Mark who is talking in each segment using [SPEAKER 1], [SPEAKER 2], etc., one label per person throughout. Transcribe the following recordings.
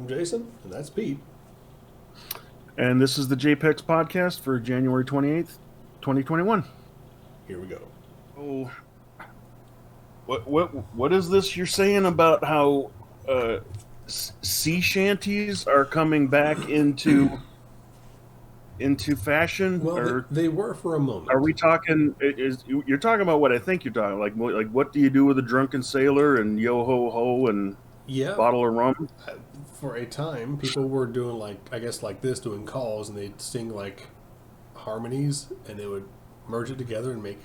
[SPEAKER 1] I'm Jason, and that's Pete.
[SPEAKER 2] And this is the JPEX podcast for January 28th, 2021.
[SPEAKER 1] Here we go.
[SPEAKER 2] Oh, what is this you're saying about how sea shanties are coming back into fashion?
[SPEAKER 1] Well, they were for a moment.
[SPEAKER 2] Are we talking? You're talking about what I think you're talking like what do you do with a drunken sailor and yo ho ho and bottle of rum?
[SPEAKER 1] For a time, people were doing doing calls, and they'd sing like harmonies, and they would merge it together and make.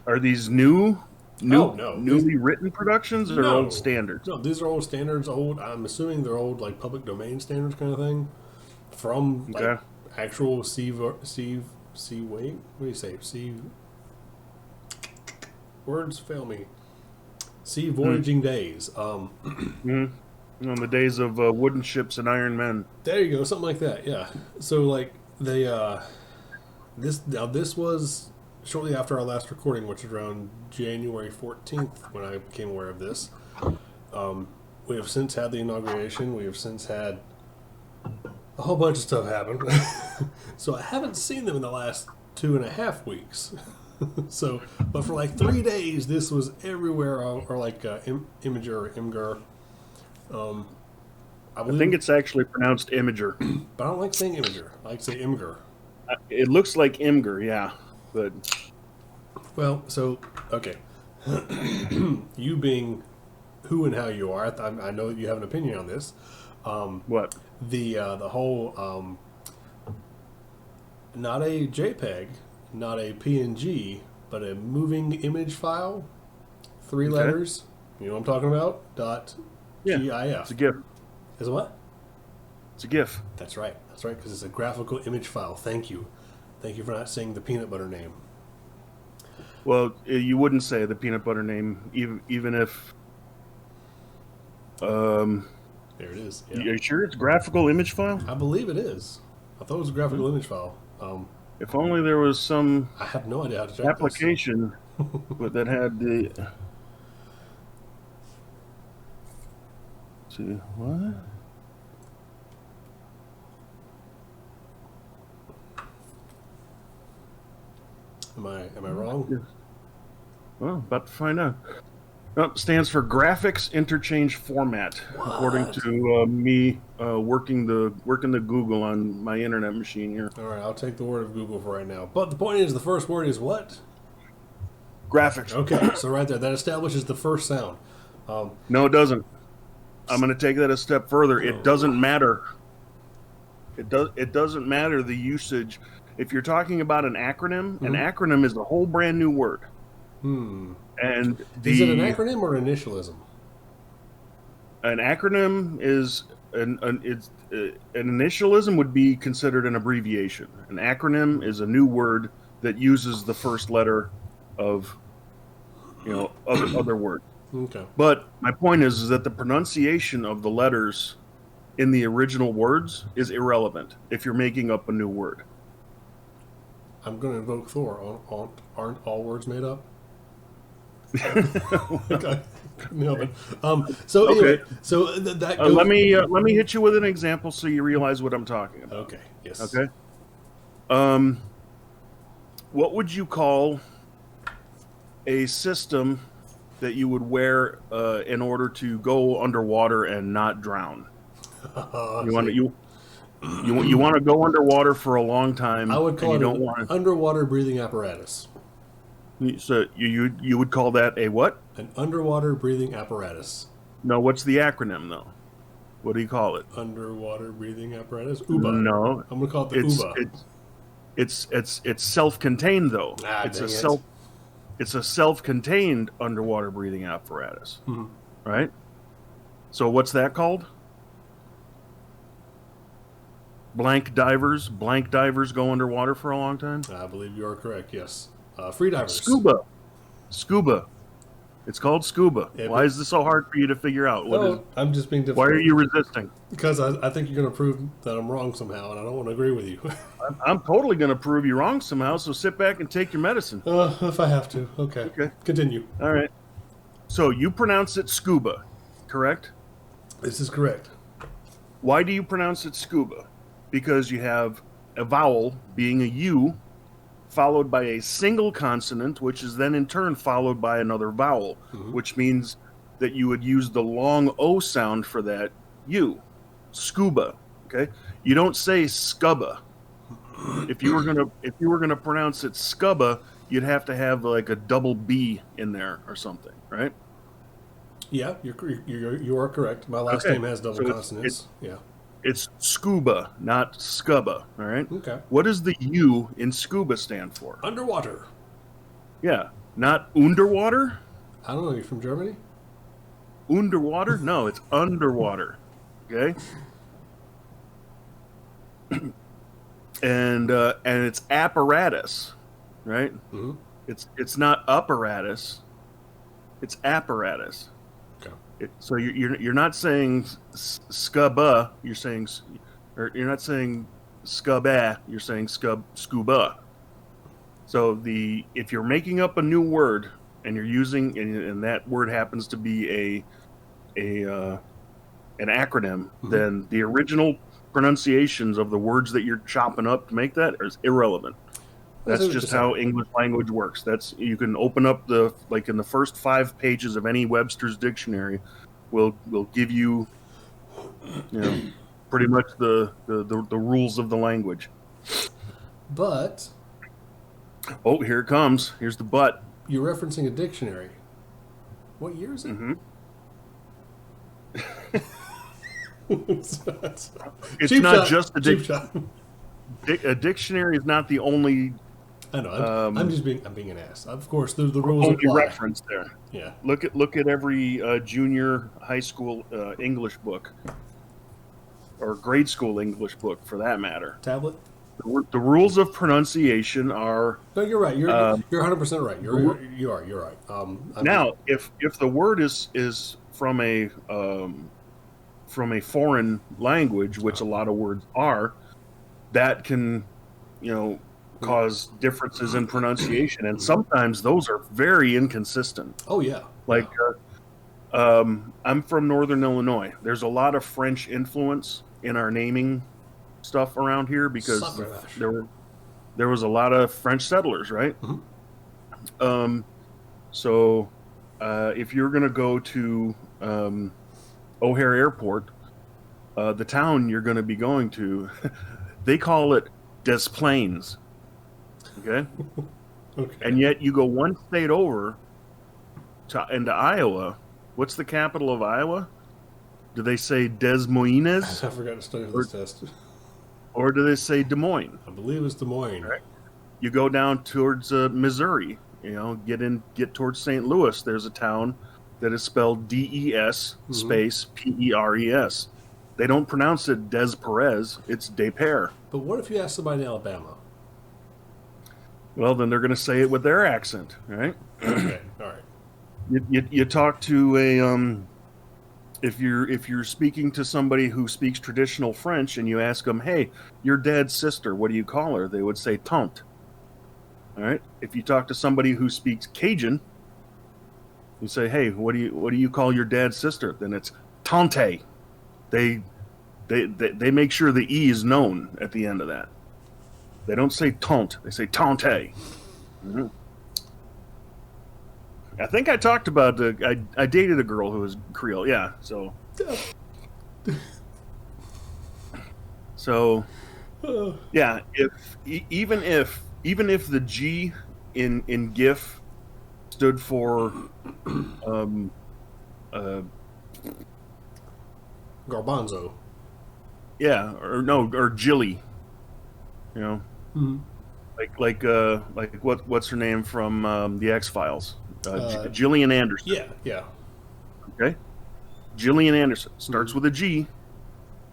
[SPEAKER 2] Are these newly written productions or old standards?
[SPEAKER 1] No, these are old standards. I'm assuming they're old, like public domain standards kind of thing, from like actual sea. What do you say? Sea. Words fail me. Sea voyaging days.
[SPEAKER 2] On the days of wooden ships and iron men.
[SPEAKER 1] There you go, something like that. Yeah. So like they this was shortly after our last recording, which was around January 14th when I became aware of this. We have since had the inauguration. We have since had a whole bunch of stuff happen. So I haven't seen them in the last 2.5 weeks. So, but for like 3 days, this was everywhere, or like Imager or Imgur.
[SPEAKER 2] I think it's actually pronounced Imager.
[SPEAKER 1] But I don't like saying Imager. I like to say Imgur.
[SPEAKER 2] It looks like Imgur, yeah. But
[SPEAKER 1] well, so okay. You being who and how you are, I know that you have an opinion on this.
[SPEAKER 2] What?
[SPEAKER 1] The whole not a JPEG, not a PNG, but a moving image file, 3 letters. You know what I'm talking about?
[SPEAKER 2] GIF. It's a GIF.
[SPEAKER 1] Is it what?
[SPEAKER 2] It's a GIF.
[SPEAKER 1] That's right, because it's a graphical image file. Thank you for not saying the peanut butter name.
[SPEAKER 2] Well, you wouldn't say the peanut butter name, even if.
[SPEAKER 1] There it is. Yeah.
[SPEAKER 2] Are you sure it's graphical image file?
[SPEAKER 1] I believe it is. I thought it was a graphical image file.
[SPEAKER 2] If only there was some.
[SPEAKER 1] I have no idea how to check
[SPEAKER 2] application that had the. Let's see what.
[SPEAKER 1] Am I wrong?
[SPEAKER 2] Well, about to find out. Oh, stands for Graphics Interchange Format, according to me working the Google on my internet machine here.
[SPEAKER 1] All right, I'll take the word of Google for right now. But the point is, the first word is what?
[SPEAKER 2] Graphics.
[SPEAKER 1] Okay, so right there, that establishes the first sound.
[SPEAKER 2] No, it doesn't. I'm going to take that a step further. It doesn't matter. It doesn't matter the usage. If you're talking about an acronym, an acronym is a whole brand new word. And
[SPEAKER 1] is it an acronym or an initialism?
[SPEAKER 2] An acronym is an initialism would be considered an abbreviation. An acronym is a new word that uses the first letter of other word.
[SPEAKER 1] Okay.
[SPEAKER 2] But my point is that the pronunciation of the letters in the original words is irrelevant if you're making up a new word.
[SPEAKER 1] I'm going to invoke Thor. Aren't all words made up? Okay. No, but, so anyway, so that goes...
[SPEAKER 2] let me hit you with an example so you realize what I'm talking about.
[SPEAKER 1] Okay. Yes.
[SPEAKER 2] Okay. What would you call a system that you would wear in order to go underwater and not drown? You want to go underwater for a long time.
[SPEAKER 1] I would call it an underwater breathing apparatus.
[SPEAKER 2] So you would call that a what?
[SPEAKER 1] An underwater breathing apparatus.
[SPEAKER 2] No, what's the acronym though? What do you call it?
[SPEAKER 1] Underwater breathing apparatus. UBA.
[SPEAKER 2] No,
[SPEAKER 1] I'm gonna call it the UBA.
[SPEAKER 2] It's self-contained though. It's a self-contained underwater breathing apparatus.
[SPEAKER 1] Mm-hmm.
[SPEAKER 2] Right? So what's that called? Blank divers go underwater for a long time?
[SPEAKER 1] I believe you are correct, yes. Free divers.
[SPEAKER 2] Scuba. It's called scuba. Why is this so hard for you to figure out?
[SPEAKER 1] I'm just being difficult.
[SPEAKER 2] Why are you resisting?
[SPEAKER 1] Because I think you're going to prove that I'm wrong somehow, and I don't want to agree with you.
[SPEAKER 2] I'm totally going to prove you wrong somehow, so sit back and take your medicine.
[SPEAKER 1] If I have to. Okay. Continue.
[SPEAKER 2] All right. So you pronounce it scuba, correct?
[SPEAKER 1] This is correct.
[SPEAKER 2] Why do you pronounce it scuba? Because you have a vowel being a U followed by a single consonant, which is then in turn followed by another vowel, which means that you would use the long O sound for that U. Scuba. Okay? You don't say scuba. If you were gonna pronounce it scuba, you'd have to have like a double B in there or something, right?
[SPEAKER 1] Yeah, you are correct. My last name has double consonants. Yeah.
[SPEAKER 2] It's scuba, not scuba. All right.
[SPEAKER 1] Okay.
[SPEAKER 2] What does the U in scuba stand for?
[SPEAKER 1] Underwater.
[SPEAKER 2] Yeah, not underwater.
[SPEAKER 1] I don't know. You're from Germany?
[SPEAKER 2] Underwater? No, it's underwater. Okay. and it's apparatus, right?
[SPEAKER 1] Mm-hmm.
[SPEAKER 2] It's not apparatus. It's apparatus.
[SPEAKER 1] Okay.
[SPEAKER 2] So you're not saying scuba. You're saying, or you're not saying scuba. You're saying scuba. So if you're making up a new word and you're using and that word happens to be an acronym, then the original pronunciations of the words that you're chopping up to make that is irrelevant. That's just how English language works. You can open up in the first 5 pages of any Webster's dictionary, will give you, pretty much the rules of the language.
[SPEAKER 1] But
[SPEAKER 2] oh, here it comes. Here's the but.
[SPEAKER 1] You're referencing a dictionary. What year is it?
[SPEAKER 2] It's not just a dictionary. A dictionary is not the only.
[SPEAKER 1] I know. I'm being an ass. Of course, the rules apply.
[SPEAKER 2] Reference there.
[SPEAKER 1] Yeah.
[SPEAKER 2] Look at every junior high school English book, or grade school English book for that matter.
[SPEAKER 1] Tablet.
[SPEAKER 2] The rules of pronunciation are.
[SPEAKER 1] No, you're right. You're 100% right. You are. You're right.
[SPEAKER 2] Now, if the word is from a foreign language, which a lot of words are, that can, cause differences in pronunciation, and sometimes those are very inconsistent.
[SPEAKER 1] Oh yeah.
[SPEAKER 2] Like, I'm from Northern Illinois. There's a lot of French influence in our naming stuff around here because there was a lot of French settlers, right? So if you're going to go to O'Hare Airport, the town you're going to be going to, they call it Des Plaines. Okay?
[SPEAKER 1] Okay.
[SPEAKER 2] And yet you go one state over into Iowa. What's the capital of Iowa? Do they say Des Moines?
[SPEAKER 1] I forgot to study for this test.
[SPEAKER 2] Or do they say Des Moines?
[SPEAKER 1] I believe it's Des Moines.
[SPEAKER 2] Right. You go down towards Missouri. Get towards St. Louis. There's a town that is spelled DES space PERES. They don't pronounce it Des Perez. It's Des Peres.
[SPEAKER 1] But what if you ask somebody in Alabama?
[SPEAKER 2] Well, then they're going to say it with their accent, right?
[SPEAKER 1] Okay, all right.
[SPEAKER 2] You talk to a if you're speaking to somebody who speaks traditional French and you ask them, "Hey, your dad's sister, what do you call her?" They would say tante. All right. If you talk to somebody who speaks Cajun, you say, "Hey, what do you call your dad's sister?" Then it's tante. They make sure the E is known at the end of that. They don't say tante. They say tante. Mm-hmm. I think I talked about I dated a girl who was Creole. Yeah. So yeah. Even if the G in GIF stood for
[SPEAKER 1] Garbanzo.
[SPEAKER 2] Yeah, or Jilly. Like what's her name from the X-Files? Gillian Anderson.
[SPEAKER 1] Yeah.
[SPEAKER 2] Okay. Gillian Anderson starts with a G,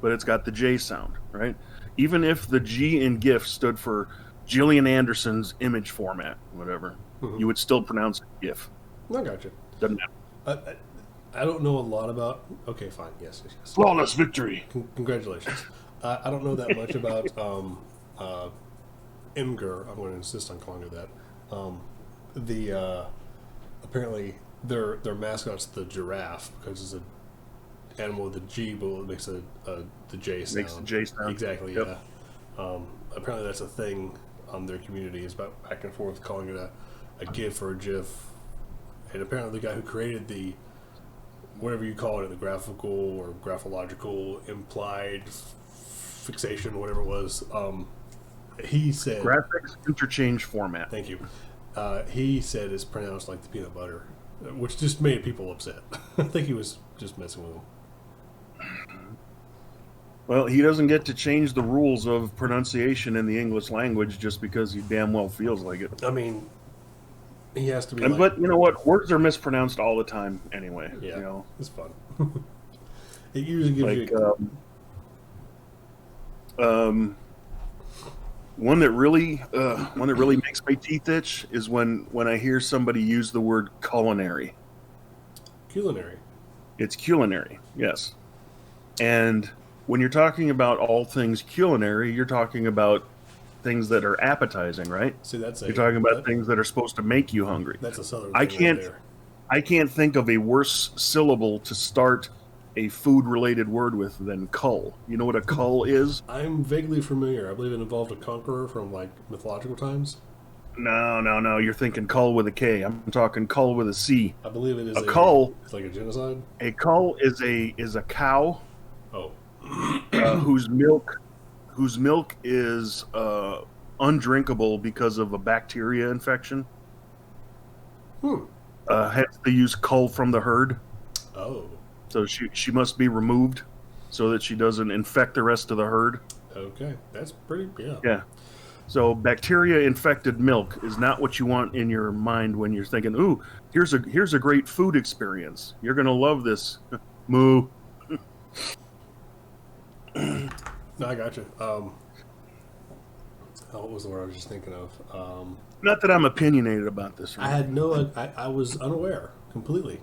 [SPEAKER 2] but it's got the J sound, right? Even if the G in GIF stood for Gillian Anderson's image format, whatever, you would still pronounce it GIF.
[SPEAKER 1] I got you.
[SPEAKER 2] Doesn't matter.
[SPEAKER 1] I don't know a lot about. Okay, fine. Yes.
[SPEAKER 2] Flawless victory.
[SPEAKER 1] Congratulations. I don't know that much about Imgur. I'm going to insist on calling her that. Apparently their mascot's the giraffe because animal with a G, but it makes the J sound.
[SPEAKER 2] Makes the J sound.
[SPEAKER 1] Exactly.
[SPEAKER 2] Yep.
[SPEAKER 1] Yeah. Apparently, that's a thing on their community. Is about back and forth calling it a GIF or a GIF. And apparently, the guy who created the whatever you call it, the graphical or graphological implied fixation, whatever it was, he said
[SPEAKER 2] graphics interchange format.
[SPEAKER 1] Thank you. He said it's pronounced like the peanut butter, which just made people upset. I think he was just messing with them.
[SPEAKER 2] Well, he doesn't get to change the rules of pronunciation in the English language just because he damn well feels like it.
[SPEAKER 1] I mean, he has to be.
[SPEAKER 2] But you know what? Words are mispronounced all the time anyway.
[SPEAKER 1] Yeah,
[SPEAKER 2] you know?
[SPEAKER 1] It's fun. It usually gives
[SPEAKER 2] you. One that really makes my teeth itch is when I hear somebody use the word culinary.
[SPEAKER 1] Culinary.
[SPEAKER 2] It's culinary, yes. And when you're talking about all things culinary, you're talking about things that are appetizing, right?
[SPEAKER 1] See,
[SPEAKER 2] you're talking about things that are supposed to make you hungry.
[SPEAKER 1] That's a southern
[SPEAKER 2] I
[SPEAKER 1] thing
[SPEAKER 2] can't
[SPEAKER 1] right there.
[SPEAKER 2] I can't think of a worse syllable to start a food-related word with than cull. You know what a cull is?
[SPEAKER 1] I'm vaguely familiar. I believe it involved a conqueror from like mythological times.
[SPEAKER 2] No. You're thinking cull with a K. I'm talking cull with a C.
[SPEAKER 1] I believe it is
[SPEAKER 2] a cull.
[SPEAKER 1] It's like a genocide.
[SPEAKER 2] A cull is a cow.
[SPEAKER 1] Oh.
[SPEAKER 2] Whose milk is undrinkable because of a bacteria infection. Hence they use cull from the herd.
[SPEAKER 1] Oh.
[SPEAKER 2] So she must be removed so that she doesn't infect the rest of the herd.
[SPEAKER 1] Okay, that's pretty. Yeah.
[SPEAKER 2] Yeah. So bacteria-infected milk is not what you want in your mind when you're thinking, "Ooh, here's a great food experience. You're gonna love this." Moo.
[SPEAKER 1] No, I got you. What was the word I was just thinking of?
[SPEAKER 2] Not that I'm opinionated about this. Right?
[SPEAKER 1] I had no. I was unaware completely.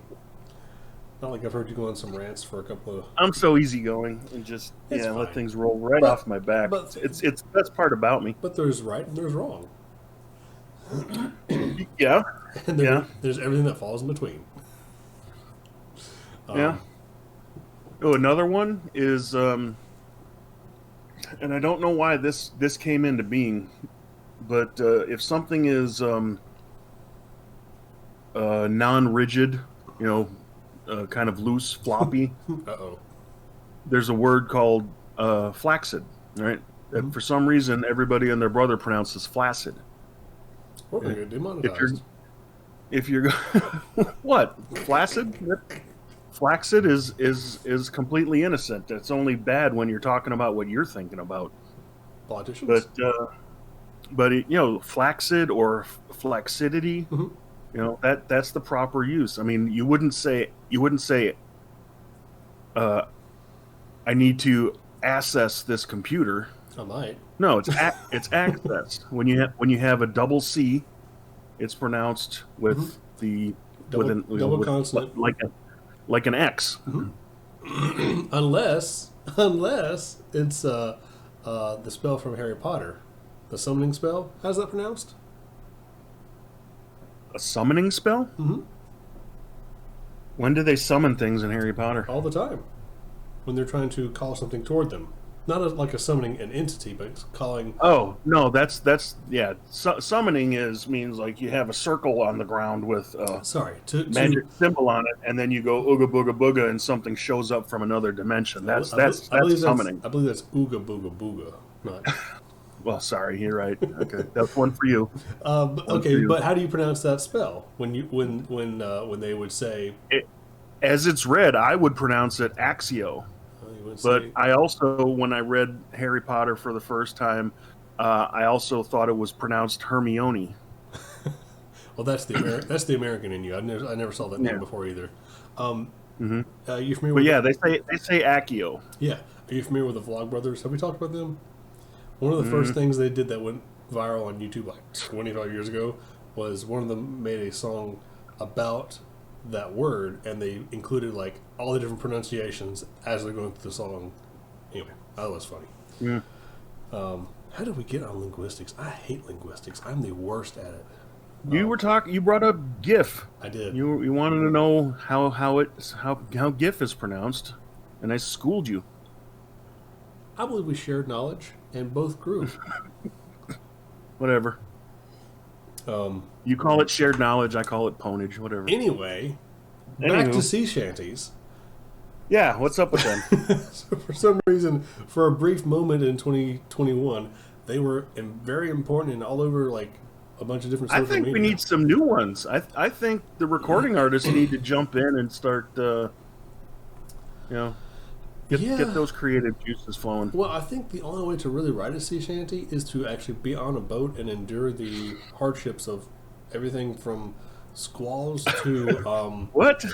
[SPEAKER 1] Not like I've heard you go on some rants for a couple of.
[SPEAKER 2] I'm so easygoing and just let things roll right off my back. But it's the best part about me.
[SPEAKER 1] But there's right and there's wrong.
[SPEAKER 2] Yeah.
[SPEAKER 1] And there's everything that falls in between.
[SPEAKER 2] Yeah. Oh, another one is, and I don't know why this came into being, but if something is non-rigid, kind of loose, floppy. There's a word called flaccid, right? That for some reason everybody and their brother pronounces flaccid.
[SPEAKER 1] We're going to get demonetized.
[SPEAKER 2] If you're what? Flaccid? Flaccid is completely innocent. It's only bad when you're talking about what you're thinking about.
[SPEAKER 1] Politicians.
[SPEAKER 2] But flaccid or flaccidity. That's the proper use. I mean, you wouldn't say I need to access this computer.
[SPEAKER 1] I might.
[SPEAKER 2] No, it's access. When you have a double C, it's pronounced with the
[SPEAKER 1] double consonant,
[SPEAKER 2] like an X.
[SPEAKER 1] Unless it's the spell from Harry Potter, the summoning spell. How's that pronounced?
[SPEAKER 2] A summoning spell?
[SPEAKER 1] Mm-hmm.
[SPEAKER 2] When do they summon things in Harry Potter?
[SPEAKER 1] All the time. When they're trying to call something toward them. Not like a summoning an entity, but calling...
[SPEAKER 2] Oh, no, that's summoning means like you have a circle on the ground with a magic symbol on it, and then you go ooga booga booga and something shows up from another dimension. That's summoning.
[SPEAKER 1] I believe that's ooga booga booga. Not...
[SPEAKER 2] Well, sorry, you're right. Okay, that's one for you.
[SPEAKER 1] But how do you pronounce that spell? When they would say,
[SPEAKER 2] as it's read, I would pronounce it Axio. But I also, when I read Harry Potter for the first time, I also thought it was pronounced Hermione.
[SPEAKER 1] Well, that's the American in you. I never saw that name before either. You familiar?
[SPEAKER 2] But they say Accio.
[SPEAKER 1] Yeah, are you familiar with the Vlogbrothers? Have we talked about them? One of the first things they did that went viral on YouTube like 25 years ago was one of them made a song about that word, and they included like all the different pronunciations as they're going through the song. Anyway, that was funny.
[SPEAKER 2] Yeah.
[SPEAKER 1] How did we get on linguistics? I hate linguistics. I'm the worst at it.
[SPEAKER 2] You brought up GIF.
[SPEAKER 1] I did.
[SPEAKER 2] You wanted to know how GIF is pronounced. and I schooled you.
[SPEAKER 1] I believe we shared knowledge and both grew.
[SPEAKER 2] Whatever. You call it shared knowledge, I call it ponage, whatever.
[SPEAKER 1] Anyway, back to sea shanties.
[SPEAKER 2] Yeah, what's up with them?
[SPEAKER 1] So for some reason, for a brief moment in 2021, they were very important and all over like a bunch of different social media.
[SPEAKER 2] I think we need some new ones. I think the recording artists need to jump in and start, get those creative juices flowing.
[SPEAKER 1] Well, I think the only way to really write a sea shanty is to actually be on a boat and endure the hardships of everything from squalls to
[SPEAKER 2] what?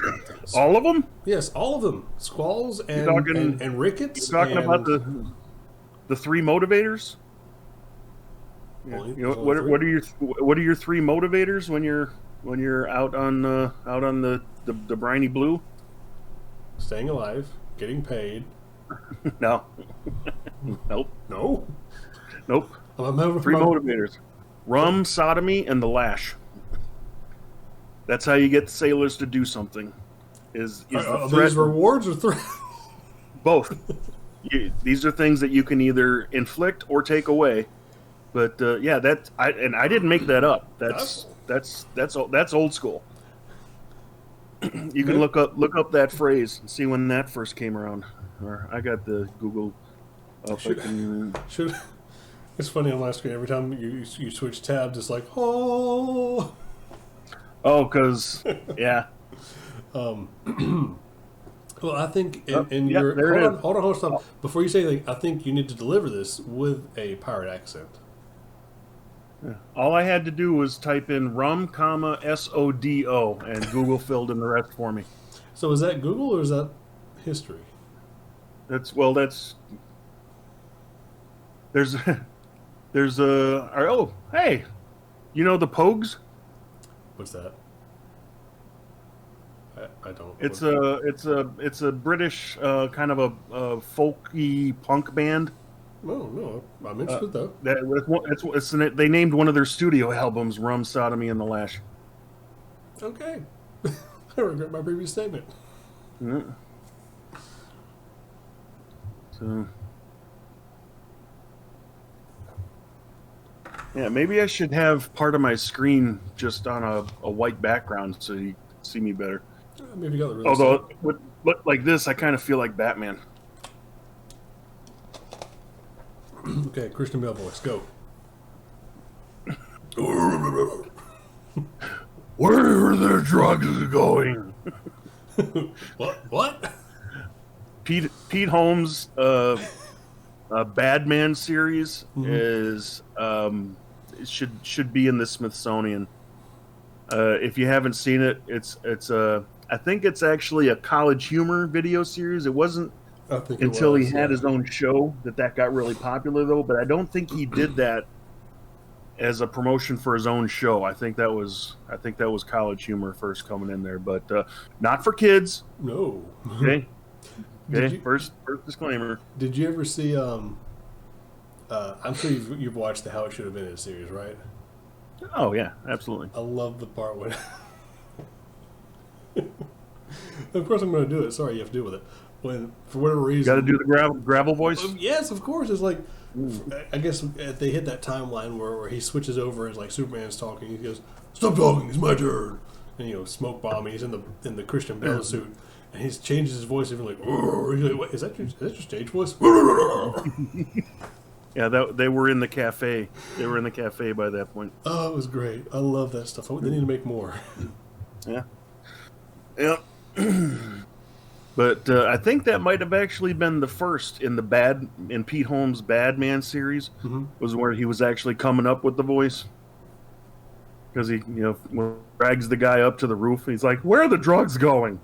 [SPEAKER 2] All of them?
[SPEAKER 1] Yes, all of them. Squalls and rickets.
[SPEAKER 2] You're talking about the three motivators? Yeah. What are your three motivators when you're out on the briny blue?
[SPEAKER 1] Staying alive, getting paid.
[SPEAKER 2] No. Nope.
[SPEAKER 1] No.
[SPEAKER 2] Nope. Three motivators: rum, sodomy, and the lash. That's how you get sailors to do something. Is
[SPEAKER 1] are these rewards or threats?
[SPEAKER 2] Both. These are things that you can either inflict or take away. But I didn't make that up. That's old school. You can look up that phrase and see when that first came around. Or I got the Google up.
[SPEAKER 1] It's funny on my screen every time you switch tabs. It's like
[SPEAKER 2] because yeah.
[SPEAKER 1] Well, I think hold on, stop. Before you say anything, I think you need to deliver this with a pirate accent.
[SPEAKER 2] Yeah. All I had to do was type in rum, SODO, and Google filled in the rest for me.
[SPEAKER 1] So is that Google or is that history?
[SPEAKER 2] There's hey, you know the Pogues?
[SPEAKER 1] What's that? I don't.
[SPEAKER 2] It's a British kind of a folky punk band.
[SPEAKER 1] Oh no, I'm interested though.
[SPEAKER 2] They named one of their studio albums "Rum, Sodomy, and the Lash."
[SPEAKER 1] Okay, I regret my previous statement.
[SPEAKER 2] Mm-hmm. So, yeah, maybe I should have part of my screen just on a white background so you can see me better.
[SPEAKER 1] Maybe you got the really.
[SPEAKER 2] Although, look like this, I kind of feel like Batman.
[SPEAKER 1] Okay, Christian Bale voice, go.
[SPEAKER 2] Where are the drugs going?
[SPEAKER 1] What?
[SPEAKER 2] Pete Holmes' Badman series is should be in the Smithsonian. If you haven't seen it, it's I think it's actually a College Humor video series. It wasn't until he had his own show that got really popular though. But I don't think he did that as a promotion for his own show. I think that was College Humor first coming in there, but not for kids.
[SPEAKER 1] No.
[SPEAKER 2] Okay. Okay. First disclaimer.
[SPEAKER 1] Did you ever see? I'm sure you've watched the How It Should Have Been series, right?
[SPEAKER 2] Oh yeah, absolutely.
[SPEAKER 1] I love the part when. Of course, I'm going to do it. Sorry, you have to deal with it. When for whatever reason,
[SPEAKER 2] got to do the gravel voice.
[SPEAKER 1] Yes, of course. It's like I guess they hit that timeline where he switches over as like Superman's talking. He goes, "Stop talking, it's my turn." And smoke bomb. He's in the Christian Bale suit, and he changes his voice even like, "Wait, is that your stage voice?"
[SPEAKER 2] Yeah, they were in the cafe. They were in the cafe by that point.
[SPEAKER 1] Oh, it was great. I love that stuff. They need to make more.
[SPEAKER 2] Yeah. Yeah. But I think that might have actually been the first in Pete Holmes' Badman series, was where he was actually coming up with the voice. Because he, drags the guy up to the roof, and he's like, "Where are the drugs going?"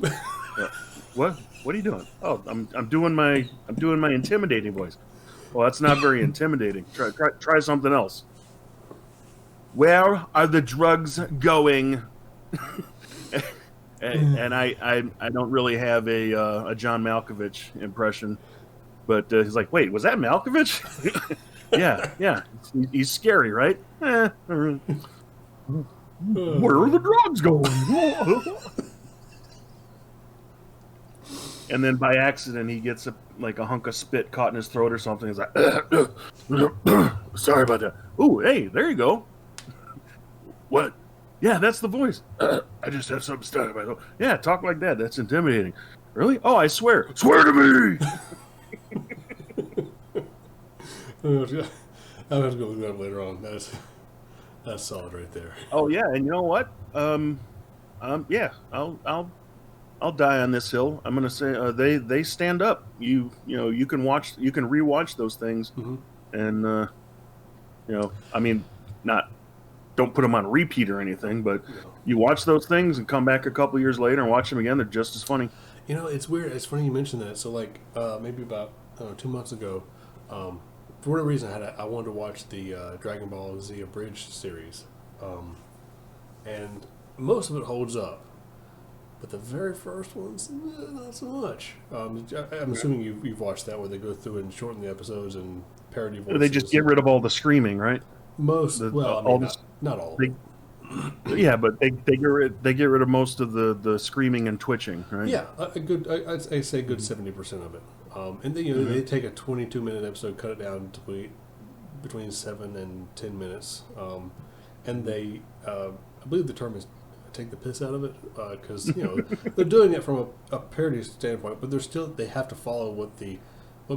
[SPEAKER 2] What? What are you doing? Oh, I'm doing my intimidating voice. Well, that's not very intimidating. Try something else. Where are the drugs going? And I don't really have a John Malkovich impression, but he's like, "Wait, was that Malkovich?" yeah. He's scary, right? Where are the drugs going? and then by accident he gets like a hunk of spit caught in his throat or something. He's like, sorry about that. Ooh, hey, there you go. What? Yeah, that's the voice. I just have something stuck in my throat. Yeah, talk like that. That's intimidating. Really? Oh, I swear. Swear to me!
[SPEAKER 1] I'll have to go look that up later on. That's solid right there.
[SPEAKER 2] Oh yeah, and you know what? Yeah, I'll die on this hill. I'm gonna say they stand up. You know you can rewatch those things, and I mean, don't put them on repeat or anything, but you watch those things and come back a couple years later and watch them again. They're just as funny.
[SPEAKER 1] You know, it's weird. It's funny you mentioned that. So like maybe about 2 months ago, for whatever reason, I wanted to watch the Dragon Ball Z Abridged series, and most of it holds up, but the very first one's not so much. I'm assuming you've watched that, where they go through and shorten the episodes and parody voices.
[SPEAKER 2] They just get rid of all the screaming, right?
[SPEAKER 1] Not all.
[SPEAKER 2] Yeah, but they get rid of most of the screaming and twitching, right?
[SPEAKER 1] Yeah, I'd say a good 70% of it. And then, they take a 22-minute episode, cut it down to between 7 and 10 minutes, and they, I believe the term is take the piss out of it, because they're doing it from a parody standpoint, but they have to follow what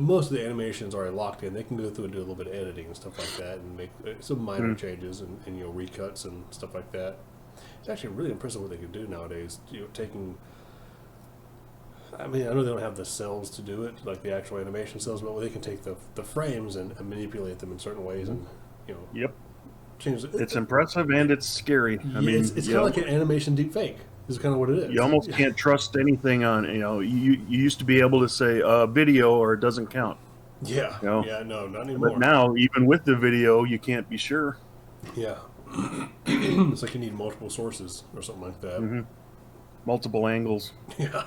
[SPEAKER 1] most of the animations are locked in. They can go through and do a little bit of editing and stuff like that, and make some minor changes and recuts and stuff like that. It's actually really impressive what they can do nowadays. Taking. I mean, I know they don't have the cells to do it, like the actual animation cells, but they can take the frames and manipulate them in certain ways, and
[SPEAKER 2] Yep.
[SPEAKER 1] change it.
[SPEAKER 2] It's impressive and it's scary. I mean,
[SPEAKER 1] it's kind of like an animation deep fake. Is kind of what it is.
[SPEAKER 2] You almost can't trust anything on. You used to be able to say video or it doesn't count.
[SPEAKER 1] Yeah. Yeah. No, not anymore.
[SPEAKER 2] But now, even with the video, you can't be sure.
[SPEAKER 1] Yeah. It's like you need multiple sources or something like that.
[SPEAKER 2] Multiple angles.
[SPEAKER 1] Yeah.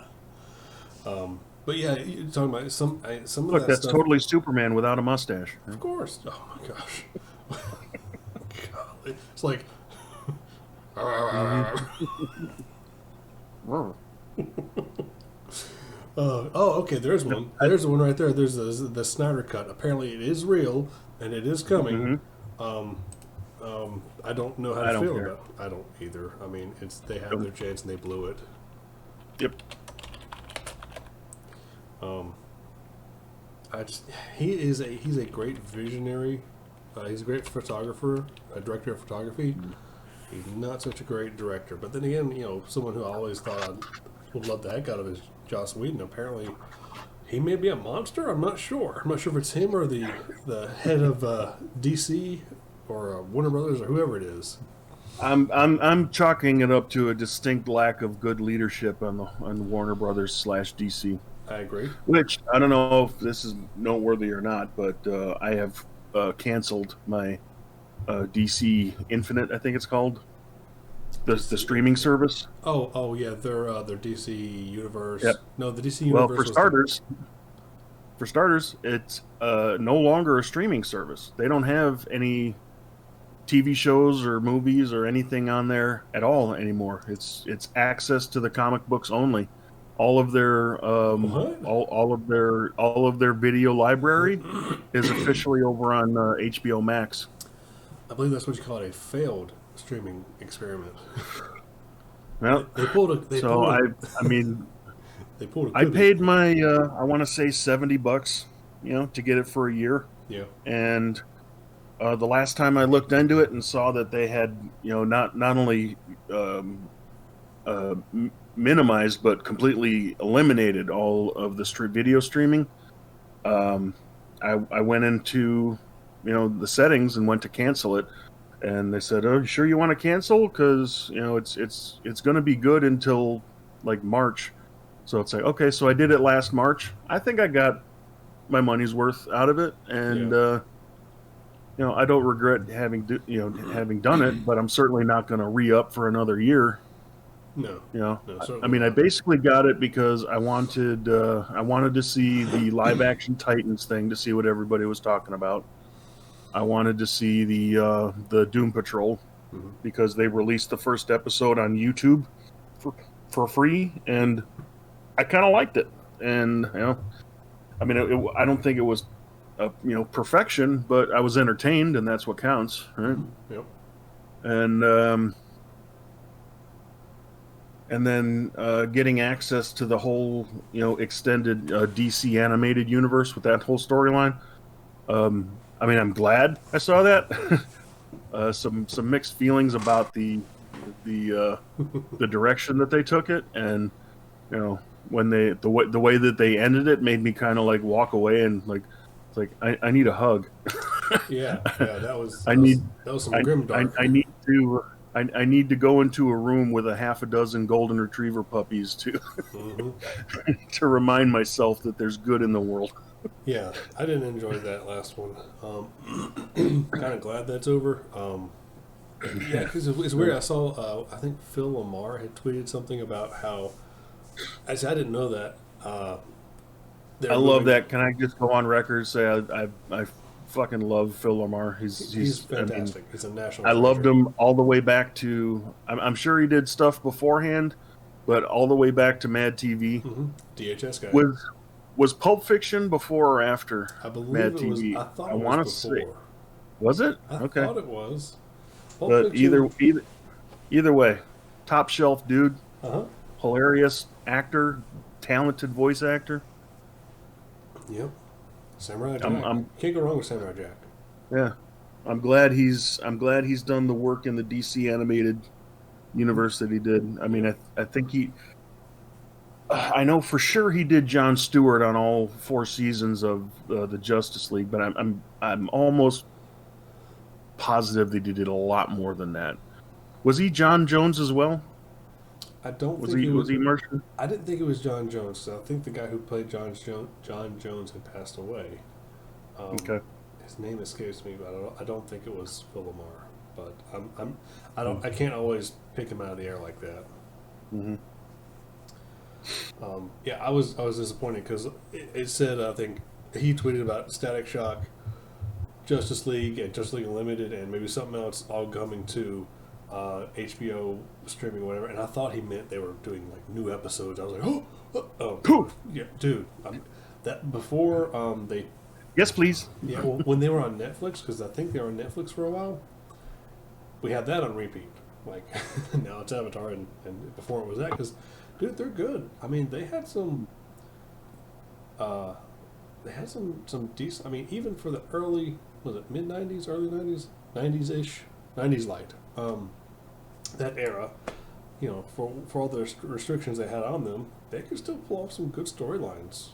[SPEAKER 1] But yeah, you're talking about some of
[SPEAKER 2] Look,
[SPEAKER 1] that
[SPEAKER 2] that's
[SPEAKER 1] stuff.
[SPEAKER 2] totally Superman without a mustache.
[SPEAKER 1] Of course. Oh my gosh. Golly. It's like. Okay. There's one. There's the one right there. There's the Snyder Cut. Apparently, it is real and it is coming. I don't know how to feel about it. I don't either. I mean, they had their chance and they blew it.
[SPEAKER 2] Yep.
[SPEAKER 1] He's a great visionary. He's a great photographer, a director of photography. He's not such a great director, but then again, someone who I always thought I would love the heck out of is Joss Whedon. Apparently, he may be a monster. I'm not sure. I'm not sure if it's him or the head of DC or Warner Brothers or whoever it is.
[SPEAKER 2] I'm chalking it up to a distinct lack of good leadership on Warner Brothers / DC.
[SPEAKER 1] I agree.
[SPEAKER 2] Which I don't know if this is noteworthy or not, but I have canceled my DC Infinite, I think it's called, the streaming service.
[SPEAKER 1] Oh yeah, their DC Universe.
[SPEAKER 2] Yep.
[SPEAKER 1] No, the DC Universe.
[SPEAKER 2] Well, for starters, it's no longer a streaming service. They don't have any TV shows or movies or anything on there at all anymore. It's access to the comic books only. All of their all of their video library is officially over on HBO Max.
[SPEAKER 1] I believe that's what you call it, a failed streaming experiment.
[SPEAKER 2] Well, I paid my I want to say $70, to get it for a year.
[SPEAKER 1] Yeah.
[SPEAKER 2] And the last time I looked into it and saw that they had, not only minimized but completely eliminated all of the video streaming, I went into the settings and went to cancel it, and they said, "Oh, you sure you want to cancel? Because it's going to be good until like March." So it's like, okay, so I did it last March. I think I got my money's worth out of it, and I don't regret having done it, but I'm certainly not going to re-up for another year.
[SPEAKER 1] No.
[SPEAKER 2] I mean, I basically got it because I wanted to see the live action Titans thing, to see what everybody was talking about. I wanted to see the Doom Patrol because they released the first episode on YouTube for free, and I kind of liked it. and I mean, I don't think it was perfection, but I was entertained, and that's what counts, right?
[SPEAKER 1] Yep.
[SPEAKER 2] And then getting access to the whole extended DC animated universe with that whole storyline. I mean, I'm glad I saw that. Some mixed feelings about the direction that they took it, and when the way that they ended it made me kind of like walk away and like it's like I need a hug.
[SPEAKER 1] Yeah, that was some grim dark.
[SPEAKER 2] I need to go into a room with a half a dozen golden retriever puppies to to remind myself that there's good in the world.
[SPEAKER 1] Yeah, I didn't enjoy that last one. Kind of glad that's over. Yeah, because it's weird. I saw, I think Phil Lamar had tweeted something about how. I didn't know that.
[SPEAKER 2] I love that. Can I just go on record and say I fucking love Phil Lamar. He's
[SPEAKER 1] fantastic. He's a national.
[SPEAKER 2] I loved him all the way back to. I'm sure he did stuff beforehand, but all the way back to Mad TV.
[SPEAKER 1] DHS guy.
[SPEAKER 2] Was Pulp Fiction before or after
[SPEAKER 1] I believe
[SPEAKER 2] Mad
[SPEAKER 1] it
[SPEAKER 2] TV?
[SPEAKER 1] was. I thought it was before.
[SPEAKER 2] Say, was it?
[SPEAKER 1] I
[SPEAKER 2] okay.
[SPEAKER 1] thought it was.
[SPEAKER 2] Pulp but Fiction. either way, top shelf dude. Hilarious actor, talented voice actor.
[SPEAKER 1] Yep. Samurai Jack. Can't go wrong with Samurai Jack.
[SPEAKER 2] Yeah, I'm glad he's done the work in the DC animated universe that he did. I mean, I think I know for sure he did Jon Stewart on all 4 seasons of the Justice League, but I'm almost positive that he did a lot more than that. Was he John Jones as well?
[SPEAKER 1] I don't
[SPEAKER 2] was
[SPEAKER 1] think
[SPEAKER 2] he was he Martian?
[SPEAKER 1] I didn't think it was John Jones. So I think the guy who played John Jones had passed away.
[SPEAKER 2] Okay.
[SPEAKER 1] His name escapes me, but I don't think it was Phil Lamar. But I can't always pick him out of the air like that. Yeah, I was disappointed because it said, I think he tweeted about Static Shock, Justice League, and Justice League Unlimited, and maybe something else all coming to HBO streaming or whatever, and I thought he meant they were doing like new episodes. I was like, oh, yeah, dude. That before they.
[SPEAKER 2] Yes, please.
[SPEAKER 1] Yeah, well, when they were on Netflix, because I think they were on Netflix for a while, we had that on repeat. Like now it's Avatar, and before it was that, because dude, they're good. I mean, they had some decent. I mean, even for the early, was it mid '90s, early '90s, '90s-ish, '90s light. That era, for all the restrictions they had on them, they could still pull off some good storylines.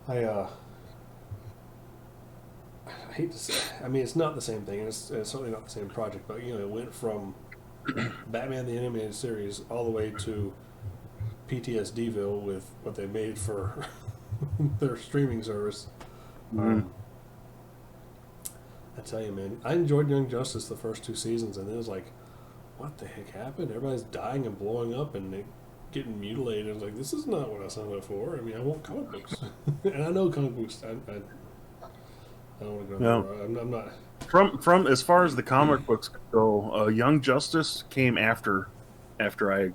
[SPEAKER 1] I hate to say, I mean, it's not the same thing, and it's certainly not the same project, but it went from Batman the Animated Series all the way to PTSDville with what they made for their streaming service. I tell you, man, I enjoyed Young Justice the first 2 seasons, and it was like, what the heck happened? Everybody's dying and blowing up and getting mutilated. I was like, this is not what I signed up for. I mean, I want comic books. And I know comic books, I don't want to go there. I'm not.
[SPEAKER 2] From as far as the comic books go, Young Justice came after I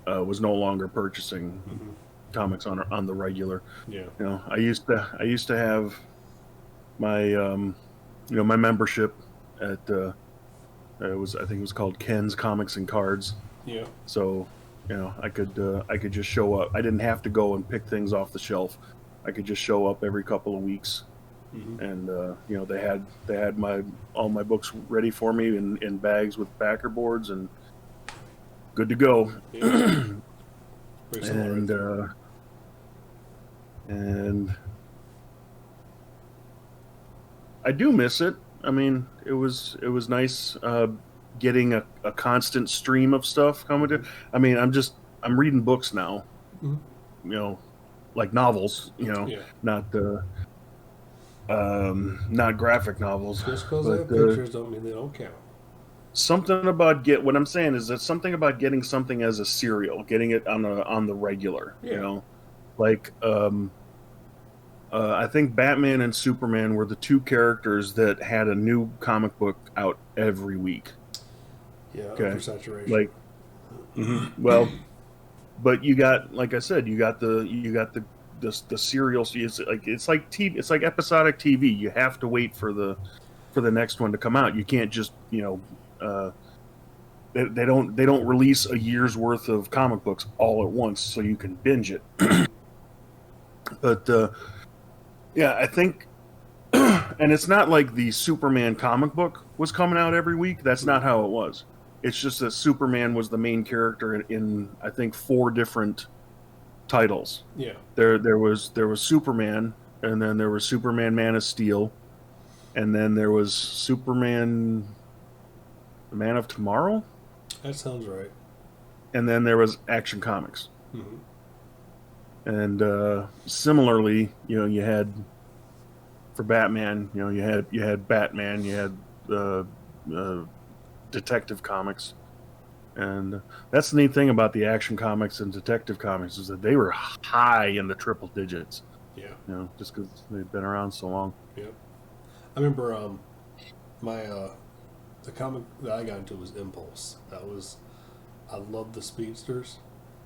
[SPEAKER 2] was no longer purchasing comics on the regular.
[SPEAKER 1] Yeah.
[SPEAKER 2] I used to have my my membership at I think it was called Ken's Comics and Cards.
[SPEAKER 1] Yeah.
[SPEAKER 2] So I could just show up. I didn't have to go and pick things off the shelf. I could just show up every couple of weeks. And they had all my books ready for me in bags with backer boards and good to go.
[SPEAKER 1] Yeah.
[SPEAKER 2] And I do miss it. I mean, it was nice getting a constant stream of stuff coming to. I mean, I'm reading books now. Like novels. Not graphic novels.
[SPEAKER 1] Just because they have pictures don't mean they don't count.
[SPEAKER 2] Something about what I'm saying is that something about getting something as a serial, getting it on the regular.
[SPEAKER 1] Yeah.
[SPEAKER 2] Like I think Batman and Superman were the 2 characters that had a new comic book out every week.
[SPEAKER 1] Yeah, oversaturation.
[SPEAKER 2] Like Well, but you got, like I said, you got the serial. It's like TV. It's like episodic TV. You have to wait for the next one to come out. You can't just they don't release a year's worth of comic books all at once, so you can binge it. But yeah, I think, and it's not like the Superman comic book was coming out every week. That's not how it was. It's just that Superman was the main character in I think 4 different titles.
[SPEAKER 1] Yeah.
[SPEAKER 2] There was Superman, and then there was Superman Man of Steel, and then there was Superman the Man of Tomorrow.
[SPEAKER 1] That sounds right.
[SPEAKER 2] And then there was Action Comics.
[SPEAKER 1] Mm-hmm.
[SPEAKER 2] And similarly, you had for Batman, you had Batman, you had Detective Comics, and that's the neat thing about the Action Comics and Detective Comics is that they were high in the triple digits.
[SPEAKER 1] Yeah,
[SPEAKER 2] just because they've been around so long.
[SPEAKER 1] Yeah, I remember the comic that I got into was Impulse. I loved the speedsters.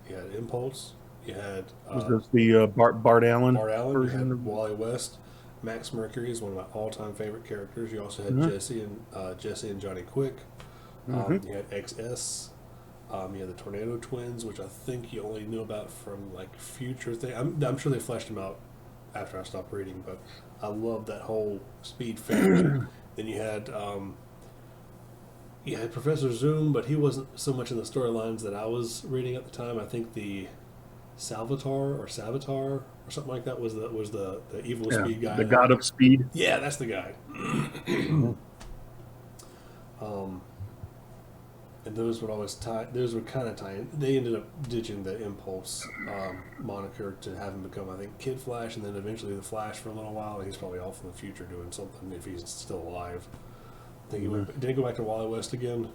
[SPEAKER 1] You had Impulse. You had
[SPEAKER 2] was this the Bart Allen?
[SPEAKER 1] Bart Allen. You had Wally West. Max Mercury is one of my all-time favorite characters. You also had Jesse and Johnny Quick. You had XS. You had the Tornado Twins, which I think you only knew about from like future thing. I'm sure they fleshed them out after I stopped reading, but I love that whole Speed family. Then you had Professor Zoom, but he wasn't so much in the storylines that I was reading at the time. I think the Savitar or something like that was the evil speed guy.
[SPEAKER 2] The god of speed.
[SPEAKER 1] Yeah, that's the guy. And those would always those would kind of tie in. They ended up ditching the Impulse moniker to have him become, I think, Kid Flash, and then eventually the Flash for a little while. He's probably off in the future doing something if he's still alive. I think did he go back to Wally West again?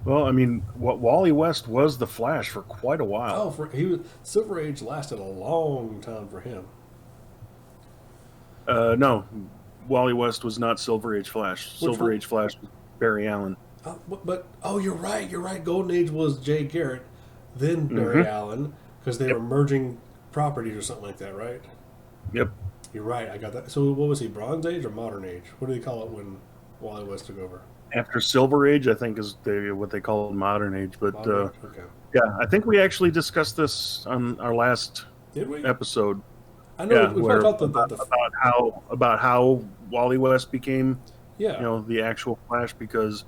[SPEAKER 2] Well, I mean, Wally West was the Flash for quite a while.
[SPEAKER 1] Oh, Silver Age lasted a long time for him.
[SPEAKER 2] No, Wally West was not Silver Age Flash. Silver Age Flash was Barry Allen.
[SPEAKER 1] But you're right. You're right. Golden Age was Jay Garrett, then Barry Allen, because they were merging properties or something like that, right?
[SPEAKER 2] Yep.
[SPEAKER 1] You're right. I got that. So what was he? Bronze Age or Modern Age? What do they call it when Wally West took over?
[SPEAKER 2] After Silver Age, I think is what they call Modern Age. But
[SPEAKER 1] Modern Age? Okay.
[SPEAKER 2] Yeah, I think we actually discussed this on our last episode.
[SPEAKER 1] I know we talked
[SPEAKER 2] about how Wally West became, the actual Flash, because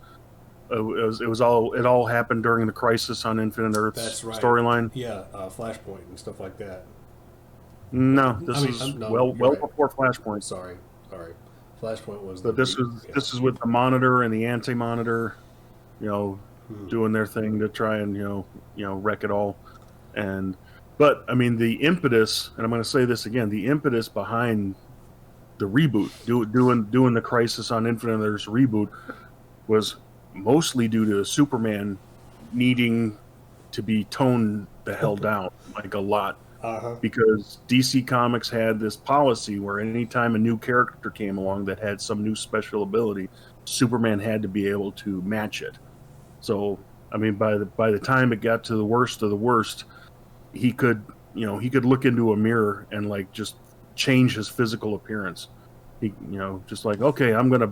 [SPEAKER 2] it all happened during the Crisis on Infinite Earths storyline.
[SPEAKER 1] Yeah, Flashpoint and stuff like that.
[SPEAKER 2] No, this is well before Flashpoint.
[SPEAKER 1] Sorry. Flashpoint was.
[SPEAKER 2] But this is with the Monitor and the Anti-Monitor, doing their thing to try and wreck it all, But I mean, the impetus, and I'm going to say this again, the impetus behind the reboot, doing the Crisis on Infinite Earths reboot, was mostly due to Superman needing to be toned the hell down, like a lot. Because DC Comics had this policy where anytime a new character came along that had some new special ability, Superman had to be able to match it. So, I mean, by the time it got to the worst of the worst, he could look into a mirror and like just change his physical appearance. He, just like, okay, I'm gonna,